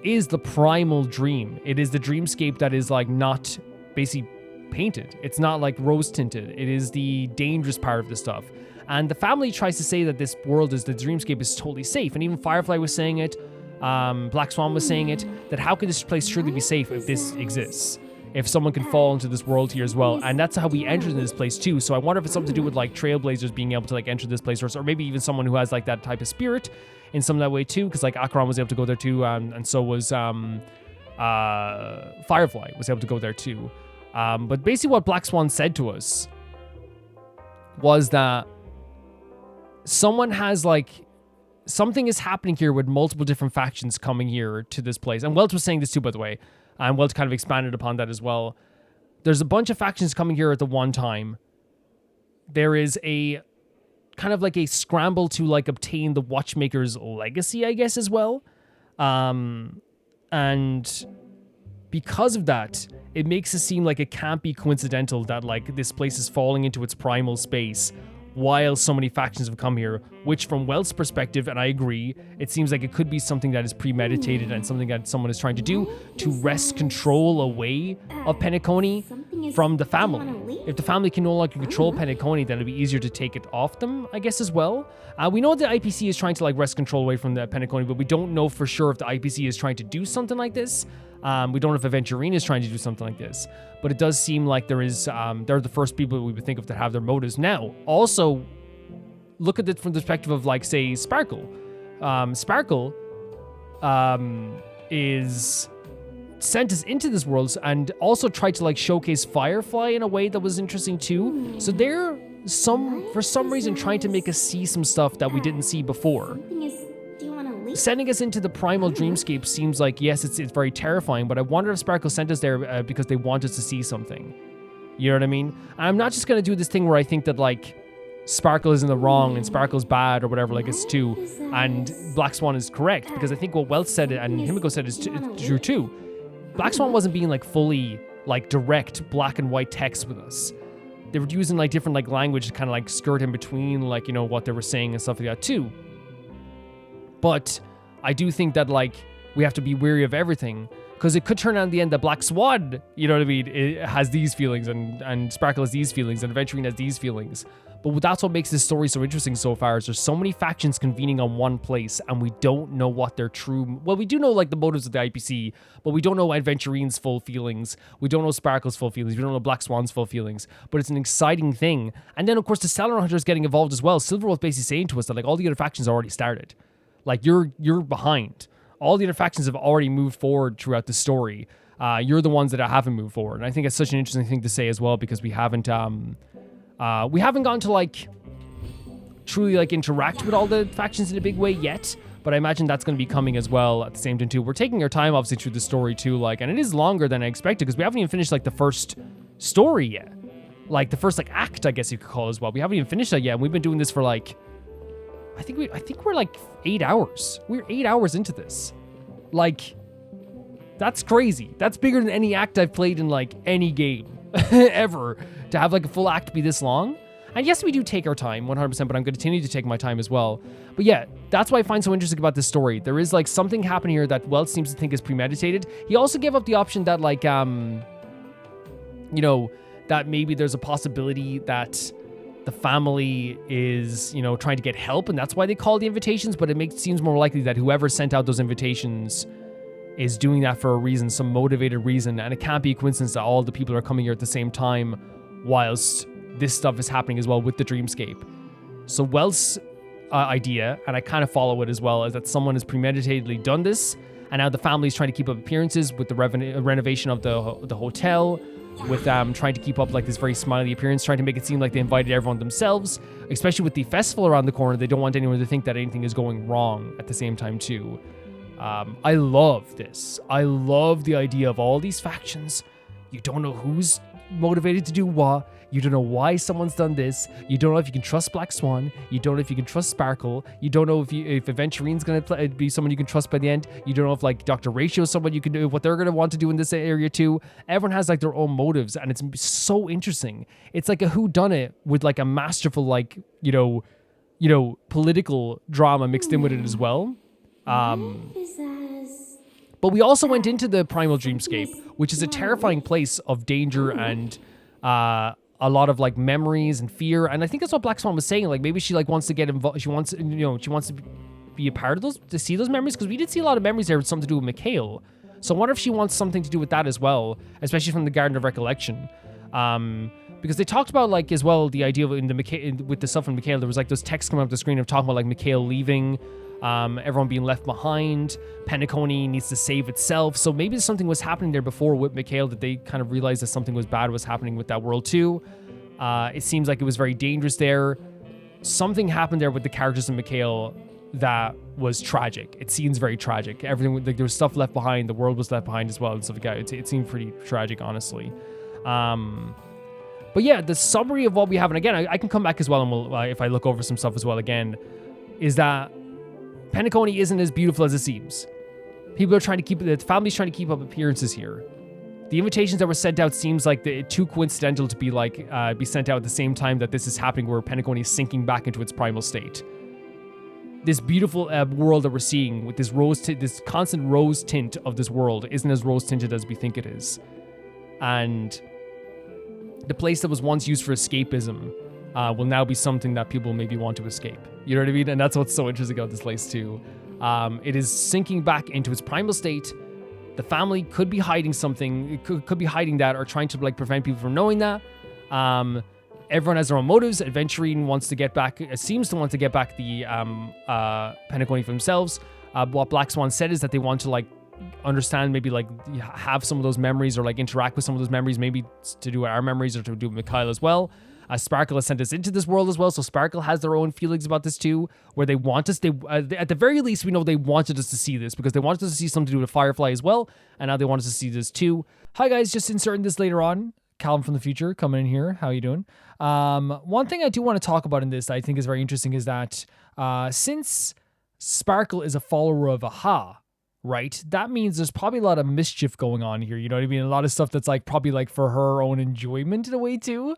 is the primal dream. It is the dreamscape that is like not basically painted. It's not like rose tinted. It is the dangerous part of the stuff. And the family tries to say that this world is, the dreamscape is totally safe. And even Firefly was saying it. Black Swan was saying it, that how could this place truly be safe if this exists? If someone can fall into this world here as well. And that's how we entered in this place too. So I wonder if it's something to do with like trailblazers being able to like enter this place, or maybe even someone who has like that type of spirit in some of that way too. Because like Acheron was able to go there too, and so was Firefly was able to go there too. But basically what Black Swan said to us was that someone has like, something is happening here with multiple different factions coming here to this place. And Welch was saying this too, by the way. And Welch kind of expanded upon that as well. There's a bunch of factions coming here at the one time. There is a kind of like a scramble to like obtain the Watchmaker's legacy, I guess, as well. And because of that, it makes it seem like it can't be coincidental that like this place is falling into its primal space while so many factions have come here, which from Welt's perspective, and I agree, it seems like it could be something that is premeditated and something that someone is trying to do to wrest control away of Penacony from the family. If the family can no longer control Penacony, then it'll be easier to take it off them, I guess, as well. We know the IPC is trying to like wrest control away from the Penacony, but we don't know for sure if the IPC is trying to do something like this. We don't know if Aventurine is trying to do something like this, but it does seem like there is, they're the first people we would think of that have their motives. Now, also, look at it from the perspective of, like, say, Sparkle. Sparkle is sent us into this world and also tried to, like, showcase Firefly in a way that was interesting, too. So they're, for some reason, trying to make us see some stuff that we didn't see before. Sending us into the primal dreamscape seems like, yes, it's very terrifying, but I wonder if Sparkle sent us there because they want us to see something. You know what I mean? I'm not just going to do this thing where I think that, like, Sparkle is in the wrong and Sparkle's bad or whatever, like it's too, and Black Swan is correct, because I think what Welch said and Himiko said is true too. Black Swan wasn't being, like, fully, like, direct black and white text with us. They were using, like, different, like, language to kind of, like, skirt in between, like, you know, what they were saying and stuff like that too. But I do think that, like, we have to be wary of everything, because it could turn out in the end that Black Swan, you know what I mean, it has these feelings, and Sparkle has these feelings, and Aventurine has these feelings. But that's what makes this story so interesting so far, is there's so many factions convening on one place, and we don't know what their true... Well, we do know, like, the motives of the IPC, but we don't know Aventurine's full feelings. We don't know Sparkle's full feelings. We don't know Black Swan's full feelings. But it's an exciting thing. And then, of course, the Stellar Hunters getting involved as well. Silverwolf basically saying to us that, like, all the other factions already started. Like, you're behind. All the other factions have already moved forward throughout the story. You're the ones that haven't moved forward. And I think it's such an interesting thing to say as well, because we haven't We haven't gotten to like truly like interact with all the factions in a big way yet, but I imagine that's going to be coming as well at the same time too. We're taking our time obviously through the story too, like, and it is longer than I expected because we haven't even finished like the first story yet. Like the first like act, I guess you could call it as well. We haven't even finished that yet, and we've been doing this for like I think we're like 8 hours. We're 8 hours into this. Like, that's crazy. That's bigger than any act I've played in like any game ever, to have like a full act be this long. And yes, we do take our time 100%, but I'm going to continue to take my time as well. But yeah, that's what I find so interesting about this story. There is like something happening here that Wells seems to think is premeditated. He also gave up the option that like, you know, that maybe there's a possibility that the family is, you know, trying to get help, and that's why they call the invitations, but it seems more likely that whoever sent out those invitations is doing that for a reason, some motivated reason, and it can't be a coincidence that all the people are coming here at the same time whilst this stuff is happening as well with the dreamscape. So Wells' idea, and I kind of follow it as well, is that someone has premeditatedly done this, and now the family is trying to keep up appearances with the renovation of the hotel, with trying to keep up like this very smiley appearance, trying to make it seem like they invited everyone themselves, especially with the festival around the corner. They don't want anyone to think that anything is going wrong at the same time too. I love this. I love the idea of all these factions. You don't know who's motivated to do what. You don't know why someone's done this. You don't know if you can trust Black Swan. You don't know if you can trust Sparkle. You don't know if Aventurine's going to be someone you can trust by the end. You don't know if like Dr. Ratio is someone you can do, what they're going to want to do in this area too. Everyone has like their own motives, and it's so interesting. It's like a whodunit with like a masterful like, you know, political drama mixed in with it as well. But we also went into the Primal Dreamscape, which is a terrifying place of danger and a lot of like memories and fear. And I think that's what Black Swan was saying. Like maybe she like wants to get involved. She wants to be a part of those, to see those memories, because we did see a lot of memories there with something to do with Mikhail. So I wonder if she wants something to do with that as well, especially from the Garden of Recollection. Because they talked about like as well the idea with the stuff from Mikhail. There was like those texts coming up the screen of talking about like Mikhail leaving, everyone being left behind. Penacony needs to save itself. So maybe something was happening there before with Mikhail that they kind of realized that something bad was happening with that world too. It seems like it was very dangerous there. Something happened there with the characters in Mikhail that was tragic. It seems very tragic. Everything, like there was stuff left behind. The world was left behind as well and stuff like that. It seemed pretty tragic, honestly. But yeah, the summary of what we have, and again, I can come back as well, and we'll, if I look over some stuff as well again, is that Penacony isn't as beautiful as it seems. People are trying to the family's trying to keep up appearances here. The invitations that were sent out seems like too coincidental to be like be sent out at the same time that this is happening, where Penacony is sinking back into its primal state. This beautiful world that we're seeing with this this constant rose tint of this world isn't as rose tinted as we think it is, and the place that was once used for escapism will now be something that people maybe want to escape. You know what I mean? And that's what's so interesting about this place too. It is sinking back into its primal state. The family could be hiding something. It could be hiding that, or trying to like prevent people from knowing that. Everyone has their own motives. Aventurine wants to get back, seems to want to get back the Penacony for themselves. What Black Swan said is that they want to like understand, maybe like have some of those memories, or like interact with some of those memories, maybe to do our memories or to do with Mikhail as well. Sparkle has sent us into this world as well, so Sparkle has their own feelings about this too, where they want us, at the very least, we know they wanted us to see this, because they wanted us to see something to do with Firefly as well, and now they want us to see this too. Hi guys, just inserting this later on. Calvin from the future coming in here. How you doing? One thing I do want to talk about in this that I think is very interesting is that since Sparkle is a follower of Aha, right? That means there's probably a lot of mischief going on here. You know what I mean? A lot of stuff that's like probably like for her own enjoyment in a way too.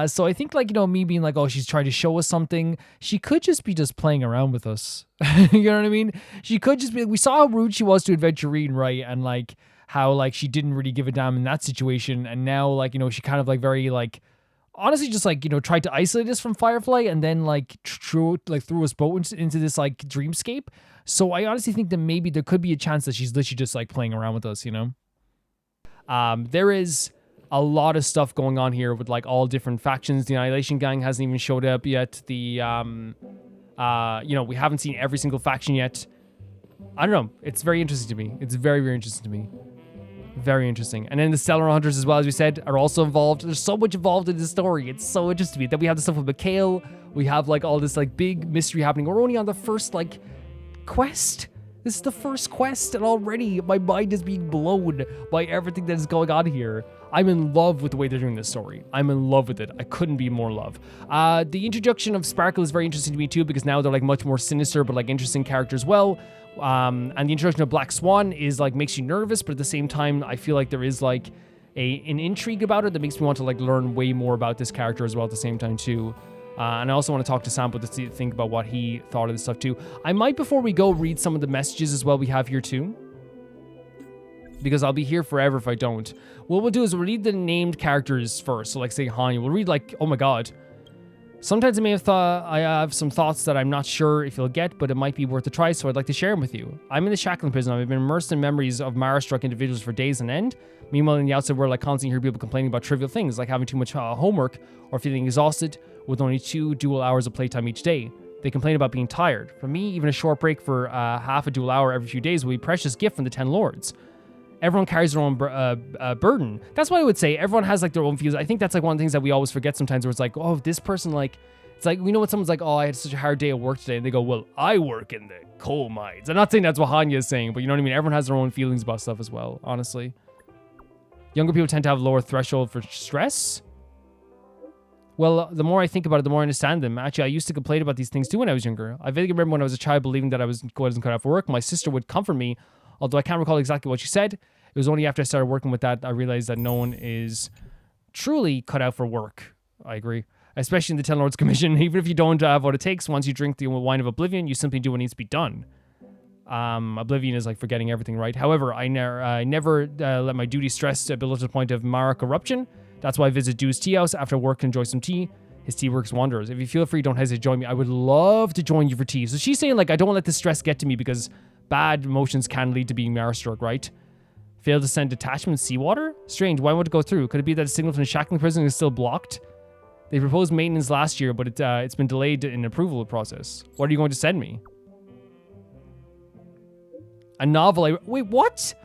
So I think like, you know, me being like, oh, she's trying to show us something. She could just be just playing around with us. You know what I mean? She could just be, we saw how rude she was to Aventurine, right? And like how like she didn't really give a damn in that situation. And now like, you know, she kind of like very like, honestly just like, you know, tried to isolate us from Firefly, and then like threw us both into this like dreamscape. So I honestly think that maybe there could be a chance that she's literally just like playing around with us, you know? There is a lot of stuff going on here with like all different factions. The Annihilation Gang hasn't even showed up yet. The, you know, we haven't seen every single faction yet. I don't know. It's very interesting to me. It's very, very interesting to me. Very interesting. And then the Stellar Hunters as well, as we said, are also involved. There's so much involved in this story. It's so interesting to me. Then we have the stuff with Mikhail. We have like all this like big mystery happening. We're only on the first like quest. This is the first quest, and already my mind is being blown by everything that is going on here. I'm in love with the way they're doing this story. I'm in love with it. I couldn't be more in love. The introduction of Sparkle is very interesting to me too, because now they're like much more sinister, but like interesting character as well. And the introduction of Black Swan is like makes you nervous, but at the same time, I feel like there is like an intrigue about it that makes me want to like learn way more about this character as well at the same time too. And I also want to talk to Sampo to think about what he thought of this stuff too. I might, before we go, read some of the messages as well we have here too, because I'll be here forever if I don't. What we'll do is we'll read the named characters first. So like say Hanya, we'll read like, oh my god. Sometimes I have some thoughts that I'm not sure if you'll get, but it might be worth a try, so I'd like to share them with you. I'm in the Shackling prison. I've been immersed in memories of Mara-struck individuals for days on end. Meanwhile, in the outside world, I constantly hear people complaining about trivial things, like having too much homework or feeling exhausted with only 2 dual hours of playtime each day. They complain about being tired. For me, even a short break for half a dual hour every few days will be a precious gift from the 10 Lords. Everyone carries their own burden. That's what I would say. Everyone has like their own views. I think that's like one of the things that we always forget sometimes, where it's like, oh, this person like, it's like, we know when someone's like, oh, I had such a hard day at work today, and they go, well, I work in the coal mines. I'm not saying that's what Hanya is saying, but you know what I mean? Everyone has their own feelings about stuff as well, honestly. Younger people tend to have lower threshold for stress. Well, the more I think about it, the more I understand them. Actually, I used to complain about these things too when I was younger. I vaguely remember when I was a child believing that I wasn't cut out for work. My sister would comfort me, although I can't recall exactly what she said. It was only after I started working with that I realized that no one is truly cut out for work. I agree. Especially in the Ten Lords Commission. Even if you don't have what it takes, once you drink the wine of oblivion, you simply do what needs to be done. Oblivion is like forgetting everything, right? However, I never let my duty stress build up to the point of Mara corruption. That's why I visit Dude's tea house after work and enjoy some tea. His tea works wonders. If you feel free, don't hesitate to join me. I would love to join you for tea. So she's saying like, I don't let the stress get to me because bad emotions can lead to being Mara-struck, right? Failed to send detachment seawater? Strange, why won't it go through? Could it be that a signal from the Shackling prison is still blocked? They proposed maintenance last year, but it's been delayed in approval process. What are you going to send me? A novel. Wait, what?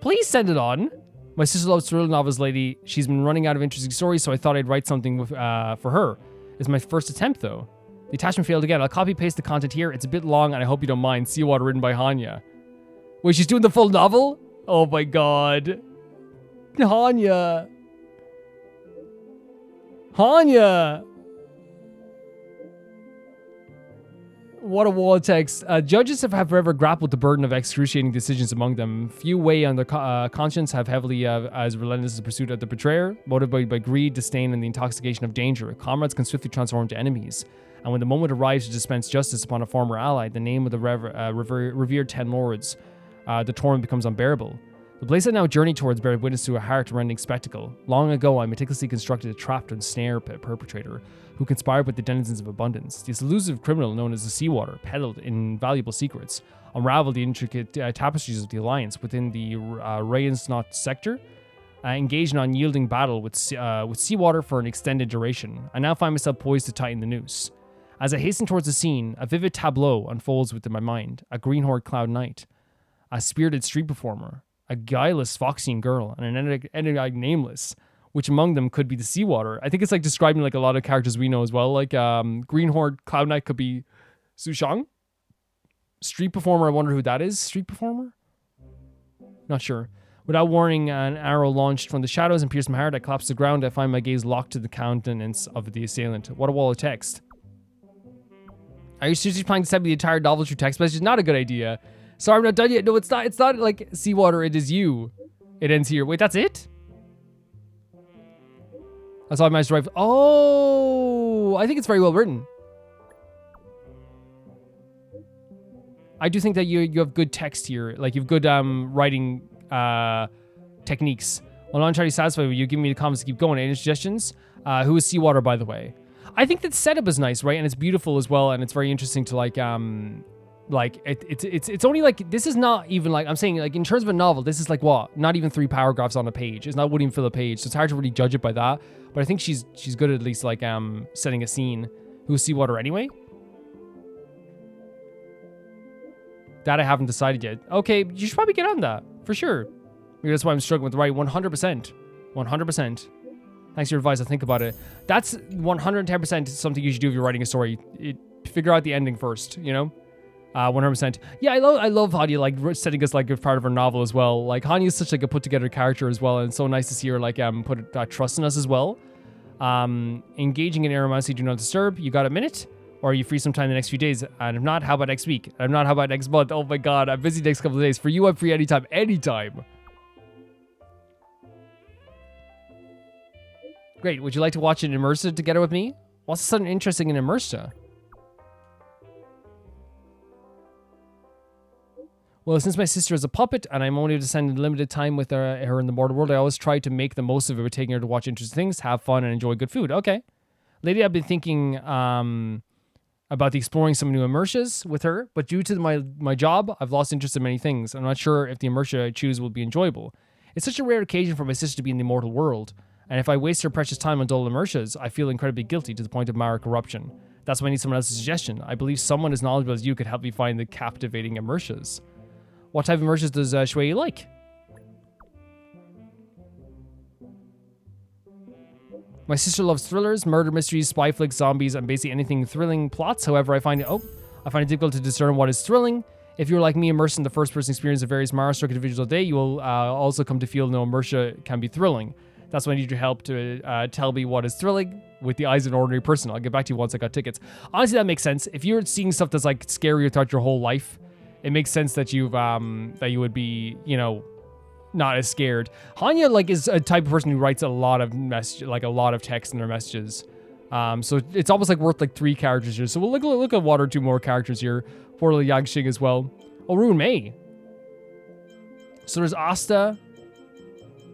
Please send it on. My sister loves thriller novels lately. She's been running out of interesting stories, so I thought I'd write something with, for her. It's my first attempt, though. The attachment failed again. I'll copy-paste the content here. It's a bit long, and I hope you don't mind. Seawater written by Hanya. Wait, she's doing the full novel? Oh my god. Hanya. Hanya. What a wall of text. Judges have forever grappled with the burden of excruciating decisions among them. Few weigh on their conscience, have heavily as relentless as the pursuit of the betrayer, motivated by greed, disdain, and the intoxication of danger. Comrades can swiftly transform to enemies. And when the moment arrives to dispense justice upon a former ally, the name of the revered Ten Lords, the torment becomes unbearable. The place I now journey towards bears witness to a heart-rending spectacle. Long ago, I meticulously constructed a trap to ensnare a perpetrator who conspired with the denizens of abundance. This elusive criminal known as the Seawater peddled invaluable secrets, unraveled the intricate tapestries of the Alliance within the Rayensnot sector, engaged in unyielding battle with Seawater for an extended duration. I now find myself poised to tighten the noose. As I hasten towards the scene, a vivid tableau unfolds within my mind. A green-haired cloud knight, a spirited street performer, a guileless foxine girl, and an enigmatic nameless, which among them could be the Seawater. I think it's like describing like a lot of characters we know as well. Like green-haired cloud knight could be Sushang. Street performer, I wonder who that is. Street performer? Not sure. Without warning, an arrow launched from the shadows and pierced my heart. I collapsed to the ground. I find my gaze locked to the countenance of the assailant. What a wall of text. Are you seriously planning to send me the entire novel through text message? Not a good idea. Sorry, I'm not done yet. No, it's not. It's not like Seawater. It is you. It ends here. Wait, that's it? That's all I managed to write. Oh, I think it's very well written. I do think that you have good text here. Like, you have good writing techniques. Well, I'm trying to satisfy you. Give me the comments to keep going. Any suggestions? Who is Seawater, by the way? I think that setup is nice, right? And it's beautiful as well, and it's very interesting to like it's only like, this is not even like, I'm saying like in terms of a novel, this is like what? Not even 3 paragraphs on a page. It's not, wouldn't even fill a page, so it's hard to really judge it by that. But I think she's good at least like setting a scene. Who's Seawater anyway? That I haven't decided yet. Okay, you should probably get on that for sure. Maybe that's why I'm struggling with the writing. 100%. 100%. Thanks for your advice. I'll think about it. That's 110% something you should do if you're writing a story. Figure out the ending first, you know? 100%. Yeah, I love Hanya, like, setting us, like, as part of her novel as well. Like, Hanya's such, like, a put-together character as well, and it's so nice to see her, like, put trust in us as well. Engaging in aromancy, do not disturb. You got a minute? Or are you free sometime the next few days? And if not, how about next week? And if not, how about next month? Oh my god, I'm busy next couple of days. For you, I'm free anytime. Anytime. Great. Would you like to watch an immersive together with me? What's something interesting in immersive? Well, since my sister is a puppet and I'm only able to spend limited time with her in the mortal world, I always try to make the most of it by taking her to watch interesting things, have fun, and enjoy good food. Okay. Lately, I've been thinking about exploring some new immersions with her, but due to my job, I've lost interest in many things. I'm not sure if the immersion I choose will be enjoyable. It's such a rare occasion for my sister to be in the mortal world, and if I waste her precious time on dull immersions, I feel incredibly guilty to the point of moral corruption. That's why I need someone else's suggestion. I believe someone as knowledgeable as you could help me find the captivating immersions. What type of immersions does Shui like? My sister loves thrillers, murder mysteries, spy flicks, zombies, and basically anything thrilling plots. However, I find it difficult to discern what is thrilling. If you're like me, immersed in the first-person experience of various Mara-struck individuals a day, you will also come to feel no immersion can be thrilling. That's why I need your help to tell me what is thrilling with the eyes of an ordinary person. I'll get back to you once I got tickets. Honestly, that makes sense. If you're seeing stuff that's like scary throughout your whole life, it makes sense that you would be, you know, not as scared. Hanya, like, is a type of person who writes a lot of text in their messages. So it's almost like worth like 3 characters here. So we'll look at 1 or 2 more characters here. Poor little Yangxing as well. Oh, Rune Mei. So there's Asta,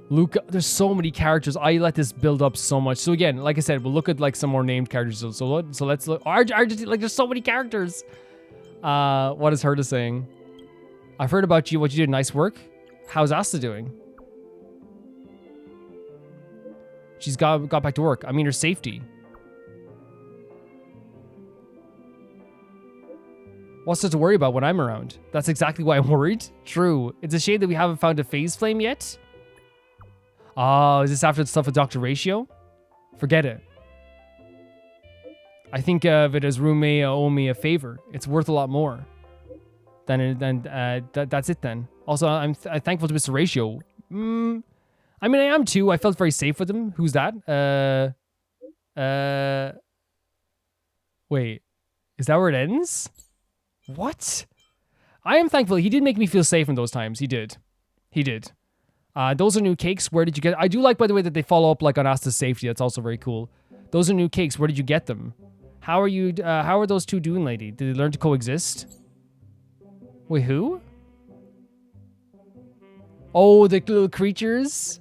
Luca. There's so many characters. I let this build up so much. So again, like I said, we'll look at like some more named characters. So let's look. Like, there's so many characters. What is Herta saying? I've heard about you. What you did. Nice work. How's Asta doing? She's got back to work. I mean, her safety. What's there to worry about when I'm around? That's exactly why I'm worried. True. It's a shame that we haven't found a phase flame yet. Oh, is this after the stuff with Dr. Ratio? Forget it. I think of it as Rume owe me a favor. It's worth a lot more. That's it then. Also, I'm thankful to Mr. Ratio. I mean, I am too. I felt very safe with him. Who's that? Wait. Is that where it ends? What? I am thankful. He did make me feel safe in those times. He did. Those are new cakes. Where did you get? I do like, by the way, that they follow up like on Asta's safety. That's also very cool. Those are new cakes. Where did you get them? How are you? How are those two doing, lady? Did they learn to coexist? Wait, who? Oh, the little creatures.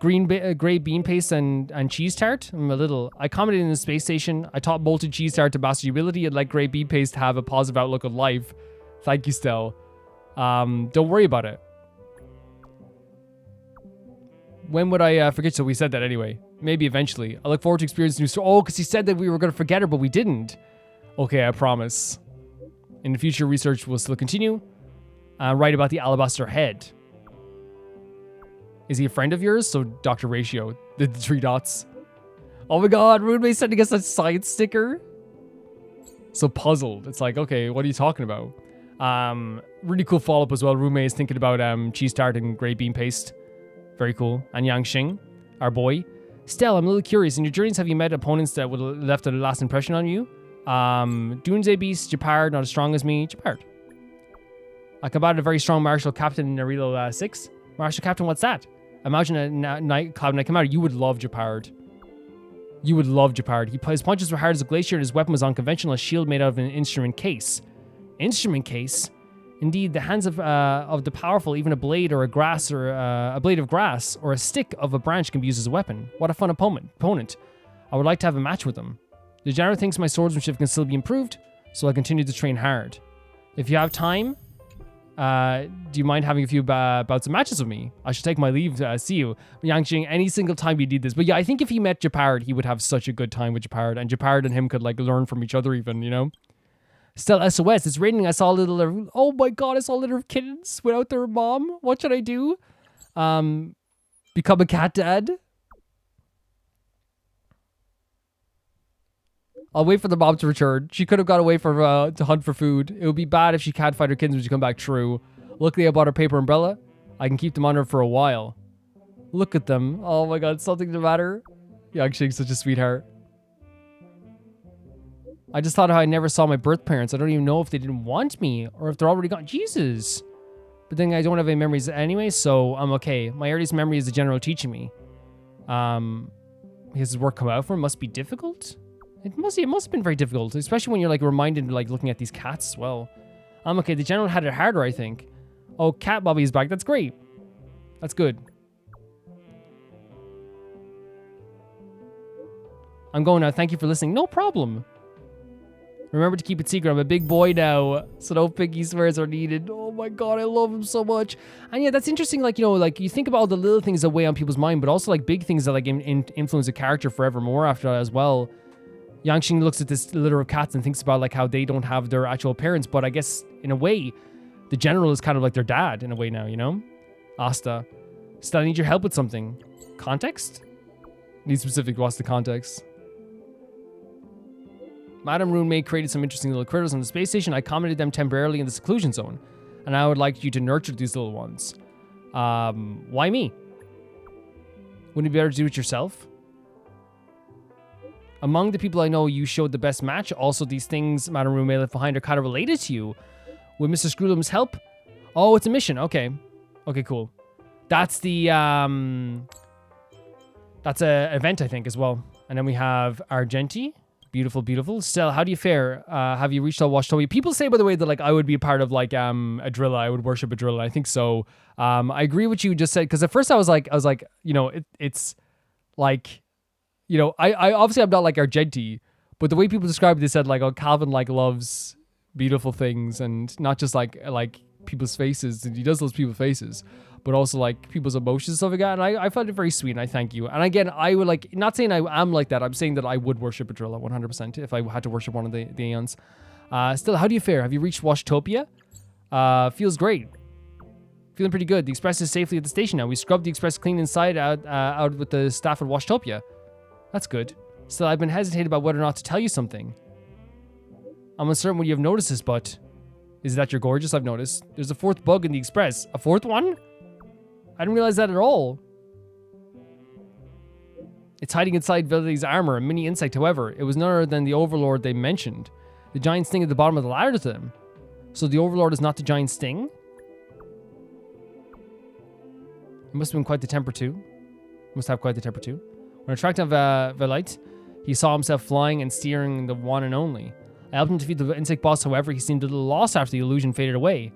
Gray bean paste and cheese tart. I commented in the space station. I taught molten cheese tart to master humility and let gray bean paste have a positive outlook on life. Thank you, Stel. Don't worry about it. When would I forget? So we said that anyway. Maybe eventually. I look forward to experiencing new story. Oh, because he said that we were going to forget her, but we didn't. Okay, I promise. In the future, research will still continue. Write about the alabaster head. Is he a friend of yours? So Dr. Ratio, the 3 dots. Oh my god, Runeway sending us a science sticker. So puzzled. It's like, okay, what are you talking about? Really cool follow-up as well. Runeway is thinking about cheese tart and gray bean paste. Very cool. And Yangxing, our boy. Stell, I'm a little curious. In your journeys, have you met opponents that would have left a last impression on you? Doomsday Beast, Japard, not as strong as me. Japard. I combated a very strong martial captain in Narilo 6. Martial captain, what's that? Imagine a Cloud Knight Commander. You would love Japard. You would love Japard. His punches were hard as a glacier and his weapon was unconventional, a shield made out of an instrument case. Instrument case? Indeed, the hands of the powerful, even a blade or a blade of grass or a stick of a branch can be used as a weapon. What a fun opponent. I would like to have a match with them. The general thinks my swordsmanship can still be improved, so I'll continue to train hard. If you have time, do you mind having a few bouts of matches with me? I should take my leave. See you. Yangxing, any single time you need this. But yeah, I think if he met Japard, he would have such a good time with Japard. And Japard and him could like learn from each other even, you know? Still SOS, it's raining. I saw a little, oh my god, I saw a litter of kittens without their mom. What should I do? Become a cat dad? I'll wait for the mom to return. She could have got away for to hunt for food. It would be bad if she can't find her kids when she come back. True. Luckily, I bought her paper umbrella. I can keep them on her for a while. Look at them. Oh my god, something to matter. Yangxing's such a sweetheart. I just thought how I never saw my birth parents. I don't even know if they didn't want me or if they're already gone. Jesus. But then I don't have any memories anyway, so I'm okay. My earliest memory is the general teaching me. Has his work come out for him? Must be difficult? It must have been very difficult, especially when you're like reminded like looking at these cats as well. I'm okay. The general had it harder, I think. Oh, Cat Bobby is back. That's great. That's good. I'm going now. Thank you for listening. No problem. Remember to keep it secret. I'm a big boy now, so no piggy swears are needed. Oh my god, I love him so much. And yeah, that's interesting. Like, you know, like you think about all the little things that weigh on people's mind, but also like big things that like influence a character forevermore after that as well. Yangxing looks at this litter of cats and thinks about like how they don't have their actual parents, but I guess in a way, the general is kind of like their dad in a way now, you know? Asta. Still, I need your help with something. Context? Need specific, what's the context? Madam Roommate created some interesting little critters on the space station. I commented them temporarily in the seclusion zone, and I would like you to nurture these little ones. Why me? Wouldn't it be better to do it yourself? Among the people I know, you showed the best match. Also, these things Madam Roommate left behind are kind of related to you. With Mr. Screwlum's help? Oh, it's a mission. Okay. Okay, cool. That's the, that's a event, I think, as well. And then we have Argenti. Beautiful, beautiful. Stella, how do you fare? Have you reached all Washtopia? People say, by the way, that like I would be a part of like Adrilla. I would worship Adrilla. I think so. I agree with you just said, because at first I was like, you know, it's like, you know, I obviously I'm not like Argenti, but the way people describe it, they said like, oh, Calvin like loves beautiful things and not just like people's faces, and he does those people's faces, but also like people's emotions and stuff like that. And I found it very sweet, and I thank you. And again, I would like, not saying I am like that, I'm saying that I would worship Adrilla 100% if I had to worship one of the Aeons. Still, how do you fare? Have you reached Washtopia? Feels great. Feeling pretty good. The express is safely at the station now. We scrubbed the express clean inside out with the staff at Washtopia. That's good. Still, I've been hesitating about whether or not to tell you something. I'm uncertain when you have noticed this, but is that you're gorgeous? I've noticed. There's a fourth bug in the express. A fourth one? I didn't realize that at all. It's hiding inside Velity's armor, a mini insect, however. It was none other than the Overlord they mentioned. The giant sting at the bottom of the ladder to them. So the Overlord is not the giant sting? It must have been quite the temper too. Must have quite the temper too. When attracted Velite, he saw himself flying and steering the one and only. I helped him defeat the insect boss, however, he seemed a little lost after the illusion faded away.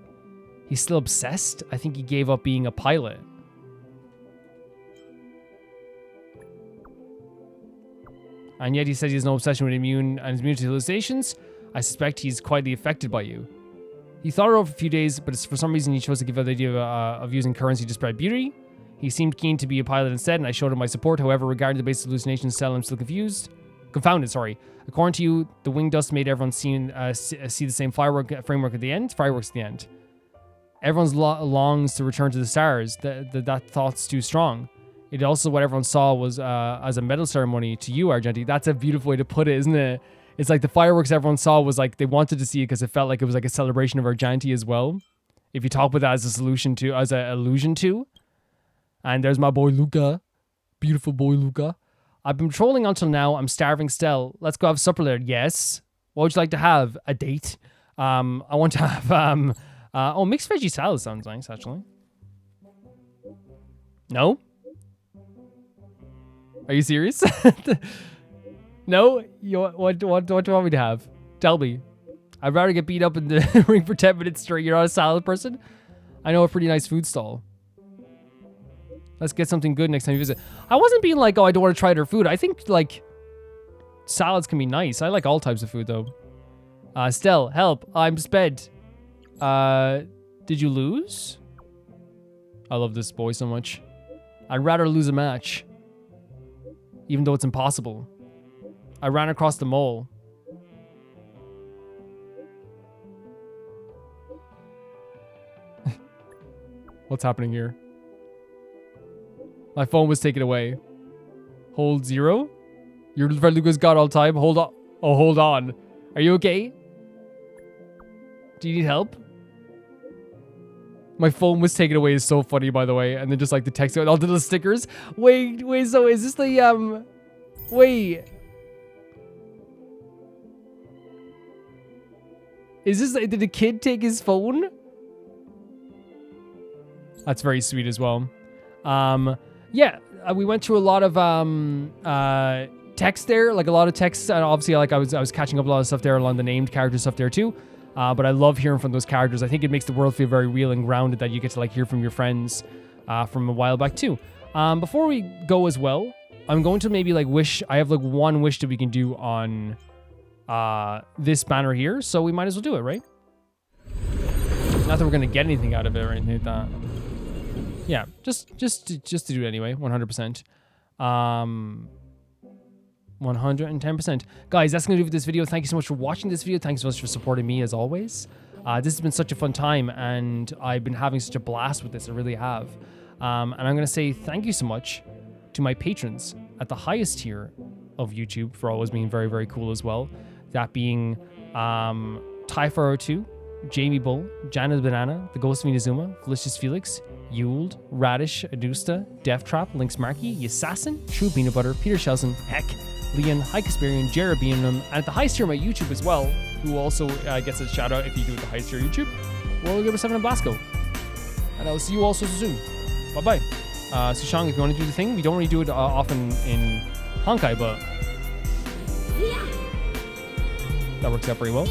He's still obsessed? I think he gave up being a pilot. And yet he said he has no obsession with immune and is immune to hallucinations. I suspect he's quietly affected by you. He thought it over for a few days, but for some reason he chose to give up the idea of using currency to spread beauty. He seemed keen to be a pilot instead, and I showed him my support. However, regarding the basic hallucinations, I'm still confounded, sorry. According to you, the wing dust made everyone see the same framework at the end. Fireworks at the end. Everyone longs to return to the stars. That thought's too strong. It also what everyone saw was as a medal ceremony to you, Argenti. That's a beautiful way to put it, isn't it? It's like the fireworks everyone saw was like they wanted to see it because it felt like it was like a celebration of Argenti as well. If you talk about that as a solution to, as an allusion to. And there's my boy Luca. Beautiful boy Luca. I've been patrolling until now. I'm starving still. Let's go have supper later. Yes. What would you like to have? A date? I want to have oh, mixed veggie salad sounds nice actually. No? Are you serious? No? What do you want me to have? Tell me. I'd rather get beat up in the ring for 10 minutes straight. You're not a salad person? I know a pretty nice food stall. Let's get something good next time you visit. I wasn't being like, oh, I don't want to try their food. I think, like, salads can be nice. I like all types of food, though. Stell, help. I'm sped. Did you lose? I love this boy so much. I'd rather lose a match. Even though it's impossible. I ran across the mole. What's happening here? My phone was taken away. Hold 0. Your friend Luca's got all time. Hold on. Oh, hold on. Are you okay? Do you need help? My phone was taken away is so funny, by the way. And then just like the text, all the little stickers. Wait, so is this the, wait. Is this, did the kid take his phone? That's very sweet as well. Yeah, we went through a lot of, text there, like a lot of text. And obviously, like I was catching up a lot of stuff there along the named character stuff there too. But I love hearing from those characters. I think it makes the world feel very real and grounded that you get to like hear from your friends from a while back too. Before we go as well, I'm going to maybe like wish, I have like one wish that we can do on this banner here, so we might as well do it, right? Not that we're gonna get anything out of it or anything like that. Yeah, just to do it anyway, 100%. 110%. Guys, that's going to do it for this video. Thank you so much for watching this video. Thanks so much for supporting me as always. This has been such a fun time and I've been having such a blast with this. I really have. And I'm going to say thank you so much to my patrons at the highest tier of YouTube for always being very, very cool as well. That being Typharo2, Jamie Bull, Janet Banana, The Ghost of Inazuma, Felicious Felix, Yuled, Radish, Adusta, Death Trap, Lynx Markey, Yassassin, True Peanut Butter, Peter Shelson, Heck, Leon, High Casparian, Jared Beanham, and at the highest tier of my YouTube as well, who also gets a shout out if you do it the highest tier of YouTube, we'll give a 7 on Blasco. And I will see you all so soon. Bye bye. Sushang, if you want to do the thing, we don't really do it often in Honkai, but that works out very well.